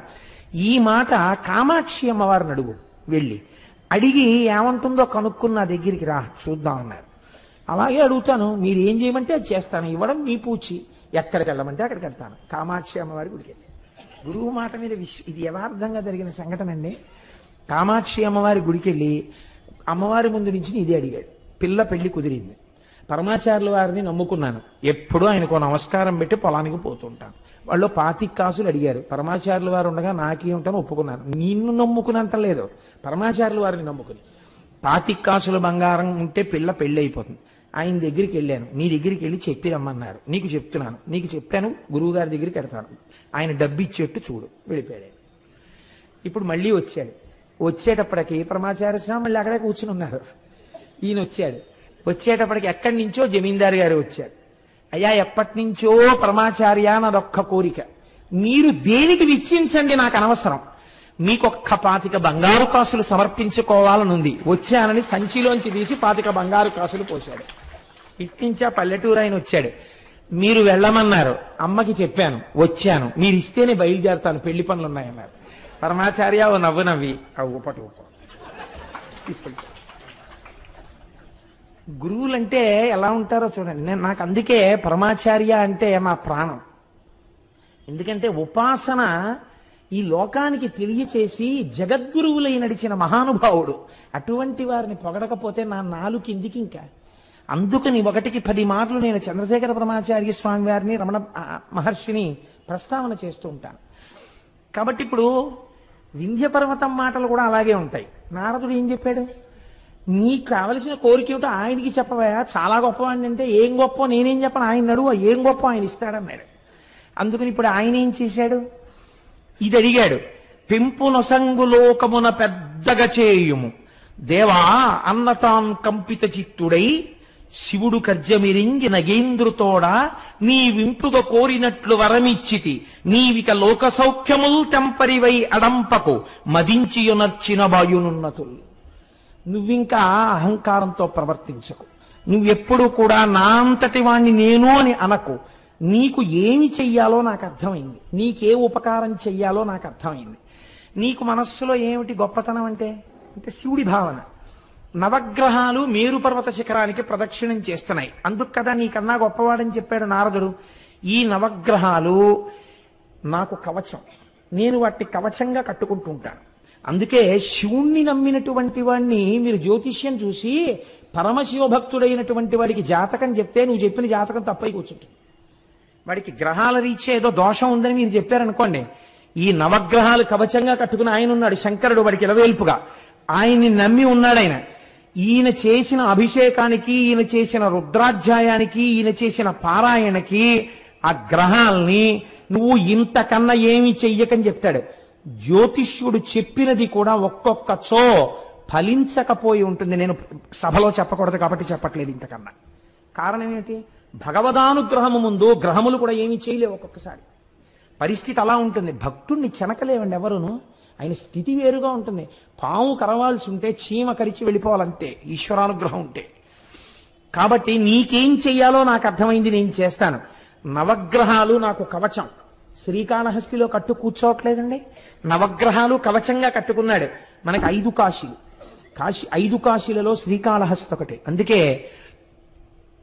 ఈ మాట కామాక్షి అమ్మవారిని అడుగు, వెళ్ళి అడిగి ఏమంటుందో కనుక్కున్న దగ్గరికి రా చూద్దాం అన్నారు. అలాగే అడుగుతాను, మీరు ఏం చేయమంటే అది చేస్తాను, ఇవ్వడం మీ పూచి, ఎక్కడికి వెళ్ళమంటే అక్కడికి వెళ్తాను. కామాక్షి అమ్మవారి గుడికి వెళ్ళి గురువు మాట మీద ఇది యథార్థంగా జరిగిన సంఘటన అండి. కామాక్షి అమ్మవారి గుడికి వెళ్ళి అమ్మవారి ముందు నుంచి ఇదే అడిగాడు. పిల్ల పెళ్లి కుదిరింది, పరమాచార్యుల వారిని నమ్ముకున్నాను, ఎప్పుడూ ఆయనకు నమస్కారం పెట్టి పొలానికి పోతుంటాను. వాళ్ళు 25 కాసులు అడిగారు, పరమాచార్యుల వారు ఉండగా నాకేమిటని ఒప్పుకున్నాను. నిన్ను నమ్ముకున్నంత లేదు, పరమాచార్యుల వారిని నమ్ముకుని. 25 కాసుల బంగారం ఉంటే పిల్ల పెళ్ళి అయిపోతుంది. ఆయన దగ్గరికి వెళ్ళాను, నీ దగ్గరికి వెళ్ళి చెప్పి రమ్మన్నారు, నీకు చెప్తున్నాను, నీకు చెప్పాను, గురువు గారి దగ్గరికి వెడతాను, ఆయన డబ్బు ఇచ్చేట్టు చూడు. వెళ్ళిపోయాడు. ఇప్పుడు మళ్ళీ వచ్చాడు. వచ్చేటప్పటికి పరమాచార్య స్వామి మళ్ళీ అక్కడే కూర్చుని ఉన్నారు. ఈయన వచ్చాడు. వచ్చేటప్పటికి ఎక్కడి నుంచో జమీందారు గారు వచ్చారు. అయ్యా, ఎప్పటి నుంచో పరమాచార్య నాదొక్క కోరిక, మీరు దేనికి విచ్చించండి, నాకు అనవసరం, మీకొక్క 25 బంగారు కాసులు సమర్పించుకోవాలనుంది, వచ్చానని సంచిలోంచి తీసి 25 బంగారు కాసులు పోశాడు. ఇట్టించా పల్లెటూరు ఆయన వచ్చాడు. మీరు వెళ్ళమన్నారు, అమ్మకి చెప్పాను, వచ్చాను, మీరు ఇస్తేనే బయలుదేరుతాను, పెళ్లి పనులు ఉన్నాయన్నారు. పరమాచార్య ఓ నవ్వు నవ్వి ఊపటి తీసుకెళ్తాను. గురువులంటే ఎలా ఉంటారో చూడండి. నాకు అందుకే పరమాచార్య అంటే మా ప్రాణం. ఎందుకంటే ఉపాసన ఈ లోకానికి తెలియచేసి జగద్గురువులై నడిచిన మహానుభావుడు. అటువంటి వారిని పొగడకపోతే నా నాలుగు కిందికి ఇంకా. అందుకని 1కి 10 మార్లు నేను చంద్రశేఖర పరమాచార్య స్వామి వారిని, రమణ మహర్షిని ప్రస్తావన చేస్తూ ఉంటాను. కాబట్టి ఇప్పుడు వింధ్య పర్వతం మాటలు కూడా అలాగే ఉంటాయి. నారదుడు ఏం చెప్పాడు? నీకు కావలసిన కోరిక ఏమిటో ఆయనకి చెప్పవయా, చాలా గొప్పవాడిని అంటే, ఏం గొప్ప నేనేం చెప్పను, ఆయన నడువు, ఏం గొప్ప ఆయన ఇస్తాడన్నాడు. అందుకని ఇప్పుడు ఆయన ఏం చేశాడు? ఇది అడిగాడు, పెంపు నొసంగు లోకమున పెద్దగా చేయుము దేవా అన్నతాన్ కంపిత చిత్తుడై శివుడు కర్జమిరింగి నగేంద్రుతోడా నీ వింపుగా కోరినట్లు వరమిచ్చితి, నీవిక లోక సౌఖ్యముల్ తెంపరివై అడంపకు మదించియునర్చిన వాయునున్నతులు. నువ్వింకా అహంకారంతో ప్రవర్తించకు, నువ్వెప్పుడు కూడా నా అంతటి వాణ్ణి నేను అని అనకు. నీకు ఏమి చెయ్యాలో నాకు అర్థమైంది, నీకే ఉపకారం చెయ్యాలో నాకు అర్థమైంది. నీకు మనస్సులో ఏమిటి గొప్పతనం అంటే శివుడి భావన. నవగ్రహాలు మేరు పర్వత శిఖరానికి ప్రదక్షిణం చేస్తున్నాయి, అందుకు కదా నీకన్నా గొప్పవాడని చెప్పాడు నారదుడు. ఈ నవగ్రహాలు నాకు కవచం, నేను వాటిని కవచంగా కట్టుకుంటూ ఉంటాను. అందుకే శివుణ్ణి నమ్మినటువంటి వాడిని మీరు జ్యోతిష్యం చూసి పరమశివభక్తుడైనటువంటి వాడికి జాతకం చెప్తే నువ్వు చెప్పిన జాతకం తప్పై కూర్చుంటుంది. వాడికి గ్రహాల రీత్యా ఏదో దోషం ఉందని మీరు చెప్పారనుకోండి, ఈ నవగ్రహాలు కవచంగా కట్టుకుని ఆయన ఉన్నాడు శంకరుడు, వాడికి ఇలవేల్పుగా ఆయన్ని నమ్మి ఉన్నాడు ఆయన. ఈయన చేసిన అభిషేకానికి, ఈయన చేసిన రుద్రాధ్యాయానికి, ఈయన చేసిన పారాయణకి ఆ గ్రహాల్ని నువ్వు ఇంతకన్నా ఏమి చెయ్యకని చెప్తాడు. జ్యోతిష్యుడు చెప్పినది కూడా ఒక్కొక్కచో ఫలించకపోయి ఉంటుంది. నేను సభలో చెప్పకూడదు కాబట్టి చెప్పట్లేదు ఇంతకన్నా. కారణం ఏమిటి? భగవదానుగ్రహము ముందు గ్రహములు కూడా ఏమీ చేయలేవు. ఒక్కొక్కసారి పరిస్థితి అలా ఉంటుంది. భక్తుణ్ణి చెనకలేవండి ఎవరును, ఆయన స్థితి వేరుగా ఉంటుంది. పాము కరవాల్సి ఉంటే చీమ కరిచి వెళ్ళిపోవాలంతే, ఈశ్వరానుగ్రహం ఉంటే. కాబట్టి నీకేం చెయ్యాలో నాకు అర్థమైంది, నేను చేస్తాను. నవగ్రహాలు నాకు కవచం. శ్రీకాళహస్తిలో కట్టు కూర్చోవట్లేదండి, నవగ్రహాలు కవచంగా కట్టుకున్నాడు. మనకి 5 కాశీలు, 5 కాశీలలో శ్రీకాళహస్తి ఒకటి. అందుకే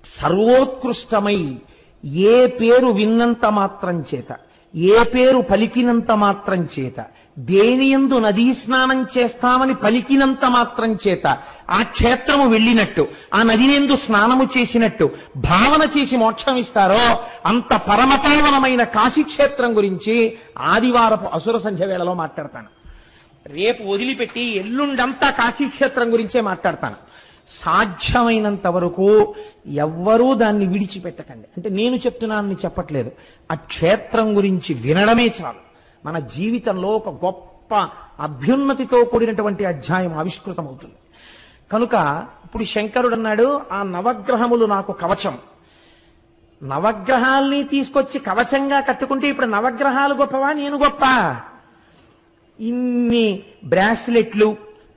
సర్వోత్కృష్టమై ఏ పేరు విన్నంత మాత్రం చేత, ఏ పేరు పలికినంత మాత్రం చేత, దేనియందు నదీ స్నానం చేస్తామని పలికినంత మాత్రం చేత ఆ క్షేత్రము వెళ్ళినట్టు, ఆ నదినందు స్నానము చేసినట్టు భావన చేసి మోక్షం ఇస్తారో అంత పరమపావనమైన కాశీక్షేత్రం గురించి ఆదివారపు అసుర సంధ్య వేళలో మాట్లాడతాను. రేపు వదిలిపెట్టి ఎల్లుండంతా కాశీక్షేత్రం గురించే మాట్లాడతాను. సాధ్యమైనంత వరకు ఎవ్వరూ దాన్ని విడిచిపెట్టకండి. అంటే నేను చెప్తున్నానని చెప్పట్లేదు, ఆ క్షేత్రం గురించి వినడమే చాలు. మన జీవితంలో ఒక గొప్ప అభ్యున్నతితో కూడినటువంటి అధ్యాయం ఆవిష్కృతం అవుతుంది. కనుక ఇప్పుడు శంకరుడు అన్నాడు, ఆ నవగ్రహములు నాకు కవచం. నవగ్రహాల్ని తీసుకొచ్చి కవచంగా కట్టుకుంటే ఇప్పుడు నవగ్రహాలు గొప్పవా, నేను గొప్ప? ఇన్ని బ్రాస్లెట్లు,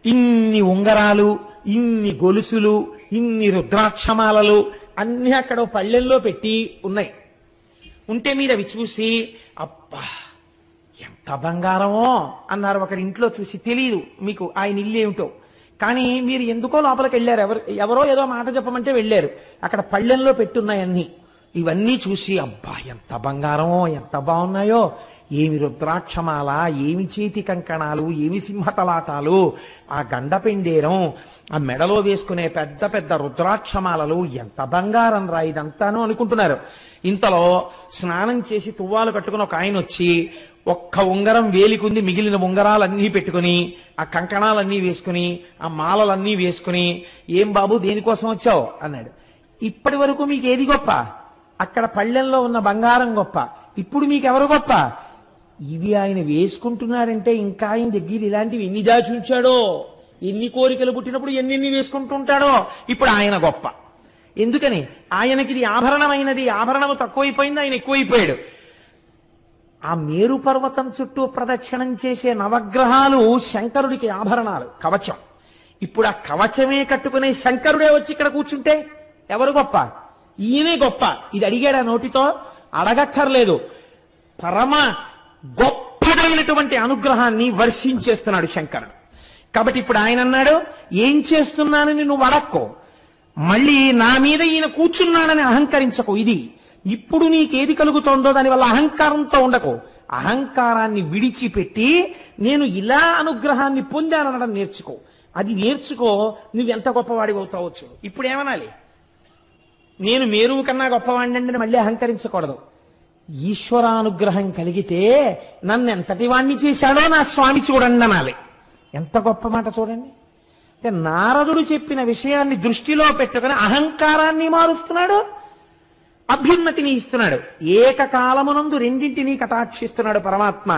ఇన్ని ఉంగరాలు, ఇన్ని గొలుసులు, ఇన్ని రుద్రాక్షమాలలు అన్ని అక్కడ పళ్ళెల్లో పెట్టి ఉన్నాయి. ఉంటే మీరు అవి చూసి అబ్బా ఎంత బంగారమో అన్నారు ఒకరి ఇంట్లో చూసి. తెలియదు మీకు ఆయన ఇల్లు ఏమిటో, కానీ మీరు ఎందుకో లోపలికి వెళ్ళారు, ఎవరో ఏదో మాట చెప్పమంటే వెళ్ళారు. అక్కడ పళ్ళెంలో పెట్టున్నాయి అన్ని. ఇవన్నీ చూసి అబ్బా ఎంత బంగారమో ఎంత బాగున్నాయో, ఏమి రుద్రాక్షమాల, ఏమి చేతి కంకణాలు, ఏమి సింహతలాటాలు, ఆ గండపెండేరం, ఆ మెడలో వేసుకునే పెద్ద పెద్ద రుద్రాక్షమాలలు, ఎంత బంగారం రా ఇదంతాను అనుకుంటున్నారు. ఇంతలో స్నానం చేసి తువ్వాలు కట్టుకుని ఒక ఆయన వచ్చి ఒక్క ఉంగరం వేలికుంది, మిగిలిన ఉంగరాలన్నీ పెట్టుకుని ఆ కంకణాలన్నీ వేసుకుని ఆ మాలలన్నీ వేసుకుని, ఏం బాబు దేనికోసం వచ్చావు అన్నాడు. ఇప్పటి వరకు మీకు ఏది గొప్ప? అక్కడ పళ్ళెంలో ఉన్న బంగారం గొప్ప. ఇప్పుడు మీకెవరు గొప్ప? ఇవి ఆయన వేసుకుంటున్నారంటే ఇంకా ఆయన దగ్గర ఇలాంటివి ఎన్ని దాచి ఉంచాడో, ఎన్ని కోరికలు పుట్టినప్పుడు ఎన్ని వేసుకుంటుంటాడో. ఇప్పుడు ఆయన గొప్ప. ఎందుకని? ఆయనకి ఇది ఆభరణమైనది, ఆభరణము తక్కువైపోయింది, ఆయన ఎక్కువైపోయాడు. ఆ మేరు పర్వతం చుట్టూ ప్రదక్షిణం చేసే నవగ్రహాలు శంకరుడికి ఆభరణాలు, కవచం. ఇప్పుడు ఆ కవచమే కట్టుకునే శంకరుడే వచ్చి ఇక్కడ కూర్చుంటే ఎవరు గొప్ప? ఈయనే గొప్ప. ఇది అడిగాడు ఆ నోటితో? అడగక్కర్లేదు. పరమ గొప్పదైనటువంటి అనుగ్రహాన్ని వర్షించేస్తున్నాడు శంకరుడు. కాబట్టి ఇప్పుడు ఆయన అన్నాడు, ఏం చేస్తున్నానని నువ్వు అడక్కో, మళ్ళీ నా మీద ఈయన కూర్చున్నాడని అహంకరించకు. ఇది ఇప్పుడు నీకేది కలుగుతోందో దానివల్ల అహంకారంతో ఉండకు. అహంకారాన్ని విడిచిపెట్టి నేను ఇలా అనుగ్రహాన్ని పొందాననడం నేర్చుకో. అది నేర్చుకో, నువ్వెంత గొప్పవాడి అవుతావచ్చు. ఇప్పుడు ఏమనాలి? నేను మేరువు కన్నా గొప్పవాడిని మళ్ళీ అహంకరించకూడదు. ఈశ్వరానుగ్రహం కలిగితే నన్ను ఎంతటి వాణ్ణి చేశాడో నా స్వామి చూడండి అనాలి. ఎంత గొప్ప మాట చూడండి. అంటే నారదుడు చెప్పిన విషయాన్ని దృష్టిలో పెట్టుకుని అహంకారాన్ని మారుస్తున్నాడు, అభ్యున్నతిని ఇస్తున్నాడు. ఏకకాలమునందు రెండింటినీ కటాక్షిస్తున్నాడు పరమాత్మ.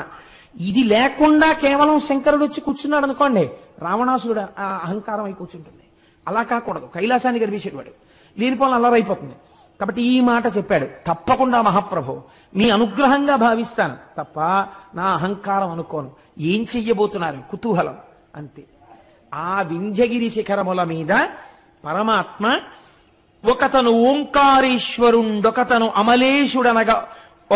ఇది లేకుండా కేవలం శంకరుడు వచ్చి కూర్చున్నాడు అనుకోండి, రావణాసురుడు ఆ అహంకారం అయి కూర్చుంటుంది. అలా కాకూడదు. కైలాసాన్ని గడిపేసేవాడు, లేని పనులు అల్లరైపోతుంది. కాబట్టి ఈ మాట చెప్పాడు. తప్పకుండా మహాప్రభు మీ అనుగ్రహంగా భావిస్తాను తప్ప నా అహంకారం అనుకోను. ఏం చెయ్యబోతున్నారు? కుతూహలం అంతే. ఆ వింధ్యగిరి శిఖరముల మీద పరమాత్మ ఒకతను ఓంకారేశ్వరుండొకతను అమలేశుడనగా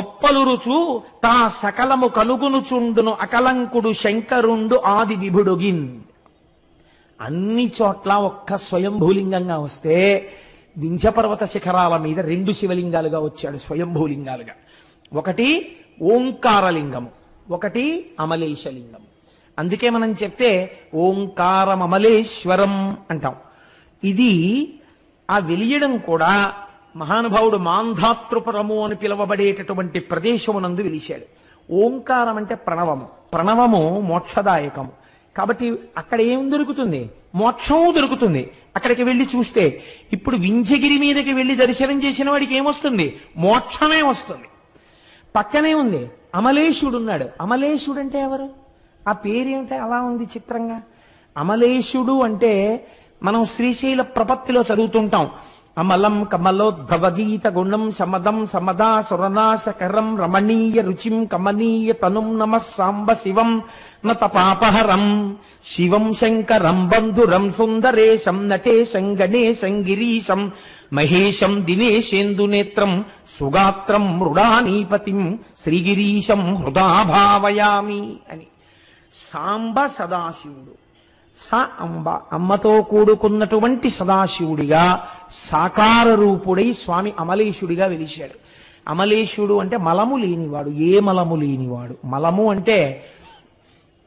ఒప్పలురుచు తా సకలము కలుగునుచుండును అకలంకుడు శంకరుండు ఆది విభుడుగిన్. అన్ని చోట్ల ఒక్క స్వయంభూలింగంగా వస్తే వింధ్యపర్వత శిఖరాల మీద 2 శివలింగాలుగా వచ్చాడు, స్వయంభూలింగాలుగా. ఒకటి ఓంకారలింగము, ఒకటి అమలేశలింగము. అందుకే మనం చెప్తే ఓంకారమమలేశ్వరం అంటాం. ఇది ఆ వెలియడం కూడా మహానుభావుడు మాంధాతృపురము అని పిలువబడేటటువంటి ప్రదేశమునందు వెలిశాడు. ఓంకారం అంటే ప్రణవము, ప్రణవము మోక్షదాయకము. కాబట్టి అక్కడ ఏం దొరుకుతుంది? మోక్షము దొరుకుతుంది. అక్కడికి వెళ్ళి చూస్తే ఇప్పుడు వింధ్యగిరి మీదకి వెళ్ళి దర్శనం చేసిన వాడికి ఏమొస్తుంది? మోక్షమే వస్తుంది. పక్కనే ఉంది అమలేశుడు ఉన్నాడు. అమలేశుడు అంటే ఎవరు? ఆ పేరేమిటో అలా ఉంది చిత్రంగా. అమలేశుడు అంటే మనం శ్రీశైల ప్రపత్తిలో చదువుతుంటాం. అమలం కమలోద్భవగీత గుణం సమదం సమదా సురనాశకరం రమణీయ రుచిం కమనీయ తనుం నమః సాంబ శివం నతపాపహరం శివం శంకరం బంధురం సుందరేశం నటేశం గణేశం గిరీశం మహేశం దినేశేందునేత్రం సుగాత్రం మృడానీపతిం శ్రీగిరీశం హృదా భావయామి అని. సాంబ సదాశివుడు, అంబ అమ్మతో కూడుకున్నటువంటి సదాశివుడిగా సాకార రూపుడై స్వామి అమలేశుడిగా వెలిశాడు. అమలేశుడు అంటే మలము లేనివాడు, ఏ మలము లేనివాడు. మలము అంటే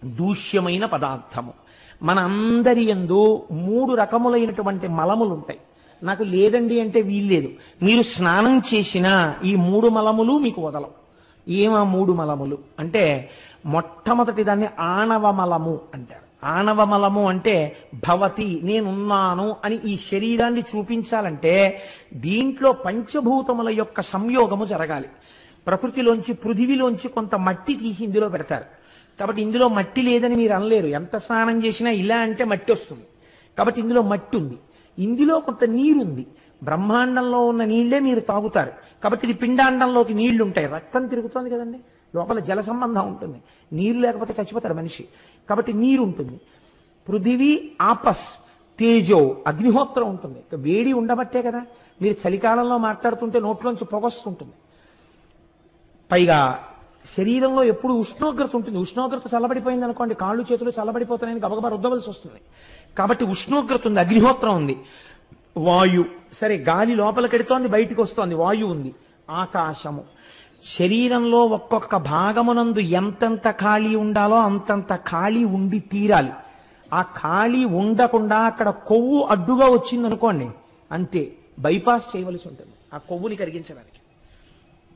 దూష్యమైన పదార్థము. మన అందరి యందు 3 రకములైనటువంటి మలములు ఉంటాయి. నాకు లేదండి అంటే వీల్లేదు. మీరు స్నానం చేసినా ఈ 3 మలములు మీకు వదలవు. ఏమా 3 మలములు అంటే, మొట్టమొదటి దాన్ని ఆణవమలము అంటారు. ఆణవమలము అంటే భవతి, నేనున్నాను అని ఈ శరీరాన్ని చూపించాలంటే దీంట్లో పంచభూతముల యొక్క సంయోగము జరగాలి. ప్రకృతిలోంచి పృథివిలోంచి కొంత మట్టి తీసి ఇందులో పెడతారు. కాబట్టి ఇందులో మట్టి లేదని మీరు అనలేరు. ఎంత స్నానం చేసినా ఇలా అంటే మట్టి వస్తుంది. కాబట్టి ఇందులో మట్టి ఉంది, ఇందులో కొంత నీరుంది. బ్రహ్మాండంలో ఉన్న నీళ్లే మీరు తాగుతారు. కాబట్టి ఇది పిండాండంలోకి నీళ్లు ఉంటాయి. రక్తం తిరుగుతోంది కదండి, లోపల జల సంబంధం ఉంటుంది. నీరు లేకపోతే చచ్చిపోతాడు మనిషి. కాబట్టి నీరు ఉంటుంది. పృథివీ ఆపస్, తేజో అగ్నిహోత్రం ఉంటుంది. వేడి ఉండబట్టే కదా మీరు చలికాలంలో మాట్లాడుతుంటే నోట్లోంచి పొగొస్తుంటుంది. పైగా శరీరంలో ఎప్పుడు ఉష్ణోగ్రత ఉంటుంది. ఉష్ణోగ్రత చల్లబడిపోయింది అనుకోండి, కాళ్ళు చేతులు చల్లబడిపోతాయని గబగబా రుద్దవలసి వస్తుంది. కాబట్టి ఉష్ణోగ్రత ఉంది, అగ్నిహోత్రం ఉంది. వాయు, సరే గాలి లోపలికెడుతోంది, బయటికి వస్తోంది, వాయు ఉంది. ఆకాశము. శరీరంలో ఒక్కొక్క భాగమునందు ఎంతెంత ఖాళీ ఉండాలో అంతంత ఖాళీ ఉండి తీరాలి. ఆ ఖాళీ ఉండకుండా అక్కడ కొవ్వు అడ్డుగా వచ్చిందనుకోండి, అంతే, బైపాస్ చేయవలసి ఉంటుంది ఆ కొవ్వుని కరిగించడానికి.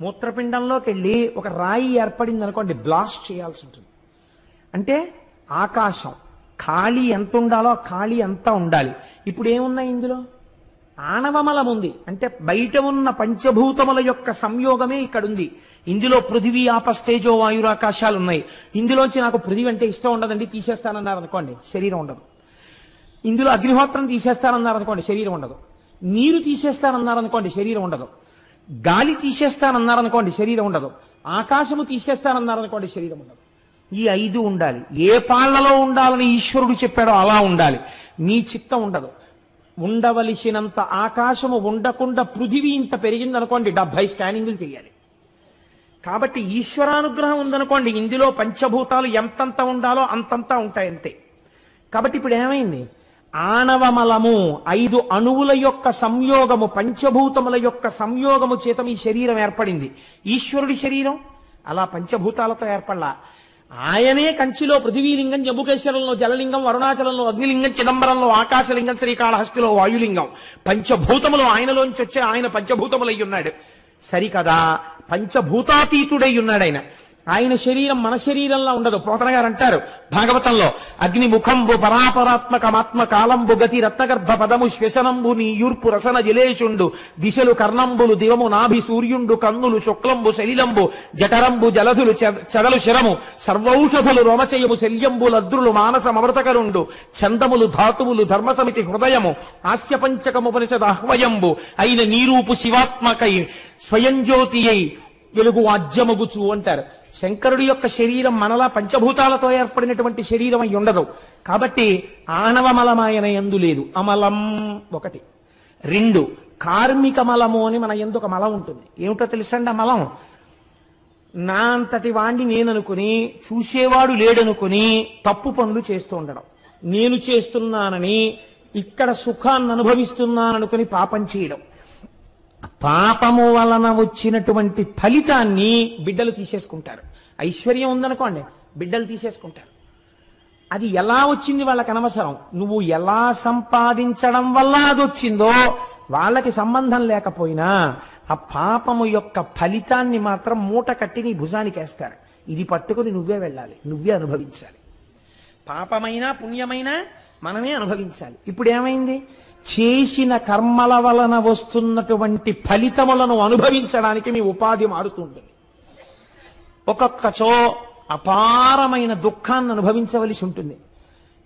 మూత్రపిండంలోకి వెళ్ళి ఒక రాయి ఏర్పడింది అనుకోండి, బ్లాస్ట్ చేయాల్సి ఉంటుంది. అంటే ఆకాశం ఖాళీ ఎంత ఉండాలో ఖాళీ అంతా ఉండాలి. ఇప్పుడు ఏమున్నాయి ఇందులో? ఆణవమలం ఉంది. అంటే బయట ఉన్న పంచభూతముల యొక్క సంయోగమే ఇక్కడ ఉంది. ఇందులో పృథివీ ఆపస్తేజో వాయురాకాశాలు ఉన్నాయి. ఇందులోంచి నాకు పృథివీ అంటే ఇష్టం ఉండదండి, తీసేస్తానన్నారు అనుకోండి, శరీరం ఉండదు. ఇందులో అగ్నిహోత్రం తీసేస్తానన్నారు అనుకోండి, శరీరం ఉండదు. నీరు తీసేస్తానన్నారు అనుకోండి, శరీరం ఉండదు. గాలి తీసేస్తానన్నారనుకోండి, శరీరం ఉండదు. ఆకాశము తీసేస్తానన్నారనుకోండి, శరీరం ఉండదు. ఈ 5 ఉండాలి. ఏ పాళ్లలో ఉండాలని ఈశ్వరుడు చెప్పాడో అలా ఉండాలి. మీ చిత్తం ఉండదు. ఉండవలసినంత ఆకాశము ఉండకుండా పృథివీ ఇంత పెరిగిందనుకోండి, 70 స్కానింగ్లు చేయాలి. కాబట్టి ఈశ్వరానుగ్రహం ఉందనుకోండి, ఇందులో పంచభూతాలు ఎంతంత ఉండాలో అంతంతా ఉంటాయి, అంతే. కాబట్టి ఇప్పుడు ఏమైంది? ఆణవమలము 5 అణువుల యొక్క సంయోగము, పంచభూతముల యొక్క సంయోగము చేత ఈ శరీరం ఏర్పడింది. ఈశ్వరుడి శరీరం అలా పంచభూతాలతో ఏర్పడలా. ఆయనే కంచిలో పృథివీలింగం, జంబుకేశ్వరంలో జలలింగం, అరుణాచలంలో అగ్నిలింగం, చిదంబరంలో ఆకాశలింగం, శ్రీకాళహస్తిలో వాయులింగం. పంచభూతములు ఆయనలోంచి వచ్చే ఆయన పంచభూతములై ఉన్నాడు. సరికదా, పంచభూతాతీతుడై ఉన్నాడు ఆయన. ఆయన శరీరం మన శరీరంలో ఉండదు. పోతన గారు అంటారు భాగవతంలో, అగ్నిముఖంబు పరాపరాత్మకమాత్మ కాలంబు గతి రత్నగర్భ పదము శ్వసనంబు నీ యూర్పు రసన జలేషుండు దిశలు కర్ణంబులు దివము నాభి సూర్యుండు కన్నులు శుక్లంబు శలిలంబు జఠరంబు జలధులు చదలు శరము సర్వౌషధులు రోమచయము శల్యంబు లద్రులు మానసమృతకరుండు చందములు ధాతువులు ధర్మసమితి హృదయము హాస్య పంచకము పరిషదాహ్వయంబు అయిన నీరూపు శివాత్మకై స్వయం జ్యోతి అయి వెలుగు వాద్యమగుచు అంటారు. శంకరుడి యొక్క శరీరం మనలా పంచభూతాలతో ఏర్పడినటువంటి శరీరం అయి ఉండదు. కాబట్టి ఆణవమలమాయన యందు లేదు. అమలం 1. 2 కార్మిక మలము అని మన యందు ఒక మలం ఉంటుంది. ఏమిటో తెలుసండి ఆ మలం? నా అంతటి వాణ్ణి నేననుకుని, చూసేవాడు లేడనుకుని తప్పు పనులు చేస్తూ ఉండడం. నేను చేస్తున్నానని, ఇక్కడ సుఖాన్ని అనుభవిస్తున్నాననుకుని పాపం చేయడం. పాపము వలన వచ్చినటువంటి ఫలితాన్ని బిడ్డలు తీసేసుకుంటారు. ఐశ్వర్యం ఉందనుకోండి, బిడ్డలు తీసేసుకుంటారు. అది ఎలా వచ్చింది వాళ్ళకి అనవసరం. నువ్వు ఎలా సంపాదించడం వల్ల అది వచ్చిందో వాళ్ళకి సంబంధం లేకపోయినా ఆ పాపము యొక్క ఫలితాన్ని మాత్రం మూట కట్టి నీ భుజానికి వేస్తారు. ఇది పట్టుకుని నువ్వే వెళ్ళాలి, నువ్వే అనుభవించాలి. పాపమైనా పుణ్యమైనా మనమే అనుభవించాలి. ఇప్పుడు ఏమైంది? చేసిన కర్మల వలన వస్తున్నటువంటి ఫలితములను అనుభవించడానికి మీ ఉపాధి మారుతుంటుంది. ఒక్కొక్కచో అపారమైన దుఃఖాన్ని అనుభవించవలసి ఉంటుంది.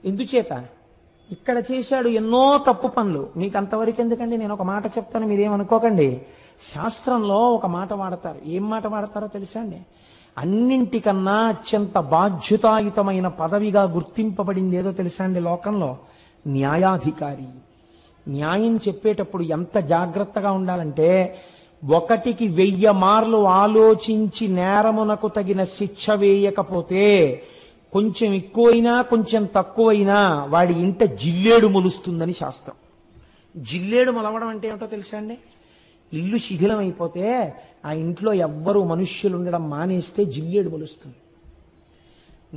ఎందుచేత? ఇక్కడ చేశాడు ఎన్నో తప్పు పనులు. మీకు అంతవరకు ఎందుకండి? నేను ఒక మాట చెప్తాను, మీరేమనుకోకండి. శాస్త్రంలో ఒక మాట వాడతారు. ఏం మాట వాడతారో తెలుసా అండి? అన్నింటికన్నా అత్యంత బాధ్యతాయుతమైన పదవిగా గుర్తింపబడింది ఏదో తెలుసా అండి లోకంలో? న్యాయాధికారి. న్యాయం చెప్పేటప్పుడు ఎంత జాగ్రత్తగా ఉండాలంటే, 1కి 1000 మార్లు ఆలోచించి నేరమునకు తగిన శిక్ష వేయకపోతే కొంచెం ఎక్కువైనా కొంచెం తక్కువైనా వాడి ఇంట జిల్లేడు మొలుస్తుందని శాస్త్రం. జిల్లేడు మొలవడం అంటే ఏమిటో తెలుసా అండి? ఇల్లు శిథిలం అయిపోతే ఆ ఇంట్లో ఎవ్వరూ మనుష్యులు ఉండడం మానేస్తే జిల్లేడు మొలుస్తుంది.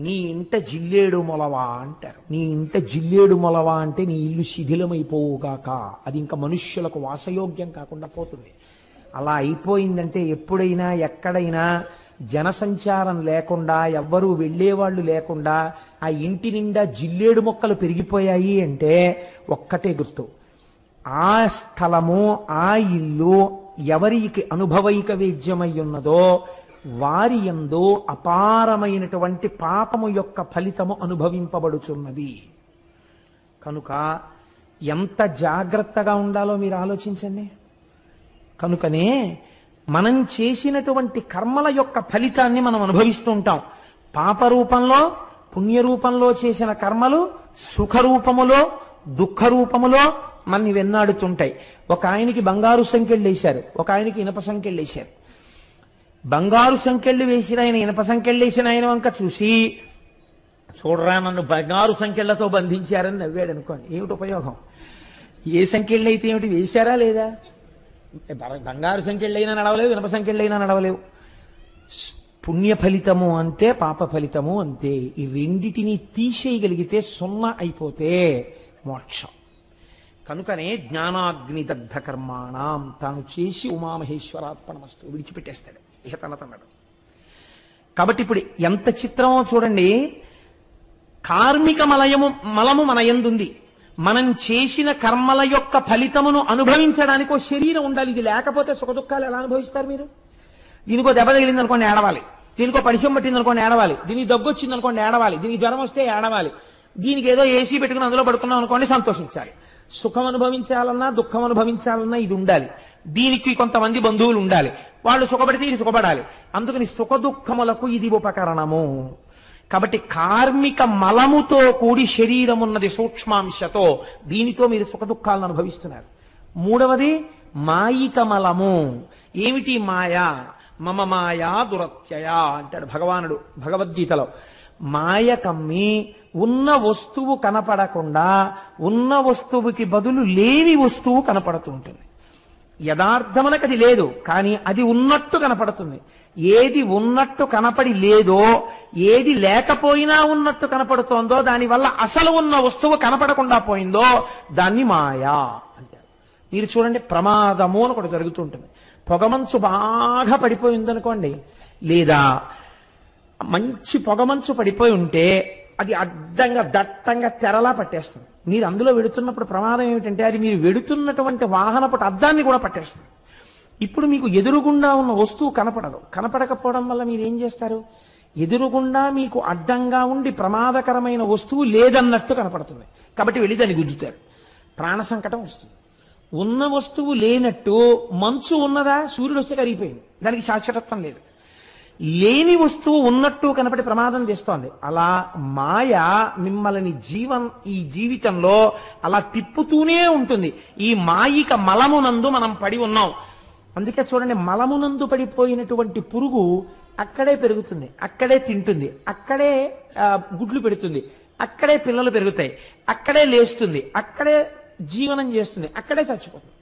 నీ ఇంట జిల్లేడు మొలవా అంటారు. నీ ఇంట జిల్లేడు మొలవా అంటే నీ ఇల్లు శిథిలమైపోవుగాక, అది ఇంకా మనుష్యులకు వాసయోగ్యం కాకుండా పోతుంది. అలా అయిపోయిందంటే ఎప్పుడైనా ఎక్కడైనా జనసంచారం లేకుండా, ఎవ్వరూ వెళ్ళేవాళ్ళు లేకుండా ఆ ఇంటి నిండా జిల్లేడు మొక్కలు పెరిగిపోయాయి అంటే ఒక్కటే గుర్తు, ఆ స్థలము ఆ ఇల్లు ఎవరికి అనుభవైక వేద్యమై ఉన్నదో వారి యందు అపారమైనటువంటి పాపము యొక్క ఫలితము అనుభవింపబడుచున్నది. కనుక ఎంత జాగ్రత్తగా ఉండాలో మీరు ఆలోచించండి. కనుకనే మనం చేసినటువంటి కర్మల యొక్క ఫలితాన్ని మనం అనుభవిస్తూ ఉంటాం. పాప రూపంలో, పుణ్య రూపంలో చేసిన కర్మలు సుఖ రూపములో, దుఃఖ రూపములో మనని వెన్నాడుతుంటాయి. ఒక ఆయనకి బంగారు సంకెళ్ళు వేశారు, ఒక ఆయనకి ఇనప సంకెళ్ళు వేశారు. బంగారు సంకెళ్ళు వేసిన ఆయన ఇనప సంకెళ్ళు వేసిన ఆయన వంక చూసి, చూడరా నన్ను బంగారు సంకెళ్లతో బంధించారని నవ్వాడు అనుకోండి, ఏమిటి ఉపయోగం? ఏ సంఖ్యలు అయితే ఏమిటి, వేశారా లేదా? బంగారు సంఖ్యలైనా నడవలేవు, ఇనప సంఖ్యలైనా నడవలేవు. పుణ్య ఫలితము అంతే, పాప ఫలితము అంతే. ఈ రెండిటిని తీసేయగలిగితే సున్నా అయిపోతే మోక్షం. కనుకనే జ్ఞానాగ్ని దగ్ధ కర్మాణం తాను చేసి ఉమామహేశ్వరార్పణమస్తు విడిచిపెట్టేస్తాడు, ఇహ తనతన్నాడు. కాబట్టి ఇప్పుడు ఎంత చిత్రమో చూడండి. కార్మిక మలము మన యందుంది. మనం చేసిన కర్మల యొక్క ఫలితమును అనుభవించడానికి ఓ శరీరం ఉండాలి. ఇది లేకపోతే సుఖదుఖాలు ఎలా అనుభవిస్తారు మీరు? దీనికో దెబ్బ తగిలింది అనుకోండి ఏడవాలి, దీనికో పరిచయం పట్టింది అనుకోండి ఏడవాలి, దీనికి దగ్గు వచ్చింది అనుకోండి ఏడవాలి, దీనికి జ్వరం వస్తే ఏడవాలి, దీనికి ఏదో ఏసీ పెట్టుకుని అందులో పడుకున్నాం అనుకోండి సంతోషించాలి. సుఖం అనుభవించాలన్నా దుఃఖం అనుభవించాలన్నా ఇది ఉండాలి. దీనికి కొంతమంది బంధువులు ఉండాలి, వాళ్ళు సుఖపడితే ఇది సుఖపడాలి. అందుకని సుఖ దుఃఖములకు ఇది ఉపకరణము. కాబట్టి కార్మిక మలముతో కూడి శరీరం ఉన్నది సూక్ష్మాంశతో, దీనితో మీరు సుఖ దుఃఖాలను అనుభవిస్తున్నారు. మూడవది మాయిక మలము. ఏమిటి మాయా? మమ మాయా దురత్యయ అంటాడు భగవానుడు భగవద్గీతలో. మాయ కమ్మి ఉన్న వస్తువు కనపడకుండా ఉన్న వస్తువుకి బదులు లేని వస్తువు కనపడుతుంటుంది. యథార్థమునకు అది లేదు, కానీ అది ఉన్నట్టు కనపడుతుంది. ఏది ఉన్నట్టు కనపడి లేదో, ఏది లేకపోయినా ఉన్నట్టు కనపడుతోందో, దానివల్ల అసలు ఉన్న వస్తువు కనపడకుండా పోయిందో దాన్ని మాయా అంటారు. మీరు చూడండి, ప్రమాదము అని ఒకటి జరుగుతుంటుంది. పొగమంచు బాగా పడిపోయిందనుకోండి, లేదా మంచి పొగమంచు పడిపోయి ఉంటే అది అడ్డంగా దట్టంగా తెరలా పట్టేస్తుంది. మీరు అందులో వెడుతున్నప్పుడు ప్రమాదం ఏమిటంటే అది మీరు వెడుతున్నటువంటి వాహనపు అద్దాన్ని కూడా పట్టేస్తుంది. ఇప్పుడు మీకు ఎదురుగుండా ఉన్న వస్తువు కనపడదు. కనపడకపోవడం వల్ల మీరు ఏం చేస్తారు? ఎదురుగుండా మీకు అడ్డంగా ఉండి ప్రమాదకరమైన వస్తువు లేదన్నట్టు కనపడుతుంది, కాబట్టి వెళ్ళి దాన్ని గుద్దుతారు. ప్రాణ సంకటం వస్తుంది. ఉన్న వస్తువు లేనట్టు మంచు ఉన్నదా? సూర్యుడు వస్తే కరిగిపోయింది, దానికి శాశ్వతత్వం లేదు. లేని వస్తువు ఉన్నట్టు కనపడి ప్రమాదం చేస్తోంది. అలా మాయ మిమ్మల్ని ఈ జీవితంలో అలా తిప్పుతూనే ఉంటుంది. ఈ మాయిక మలమునందు మనం పడి ఉన్నాం. అందుకే చూడండి, మలమునందు పడిపోయినటువంటి పురుగు అక్కడే పెరుగుతుంది, అక్కడే తింటుంది, అక్కడే గుడ్లు పెడుతుంది, అక్కడే పిల్లలు పెరుగుతాయి, అక్కడే లేస్తుంది, అక్కడే జీవనం చేస్తుంది, అక్కడే చచ్చిపోతుంది.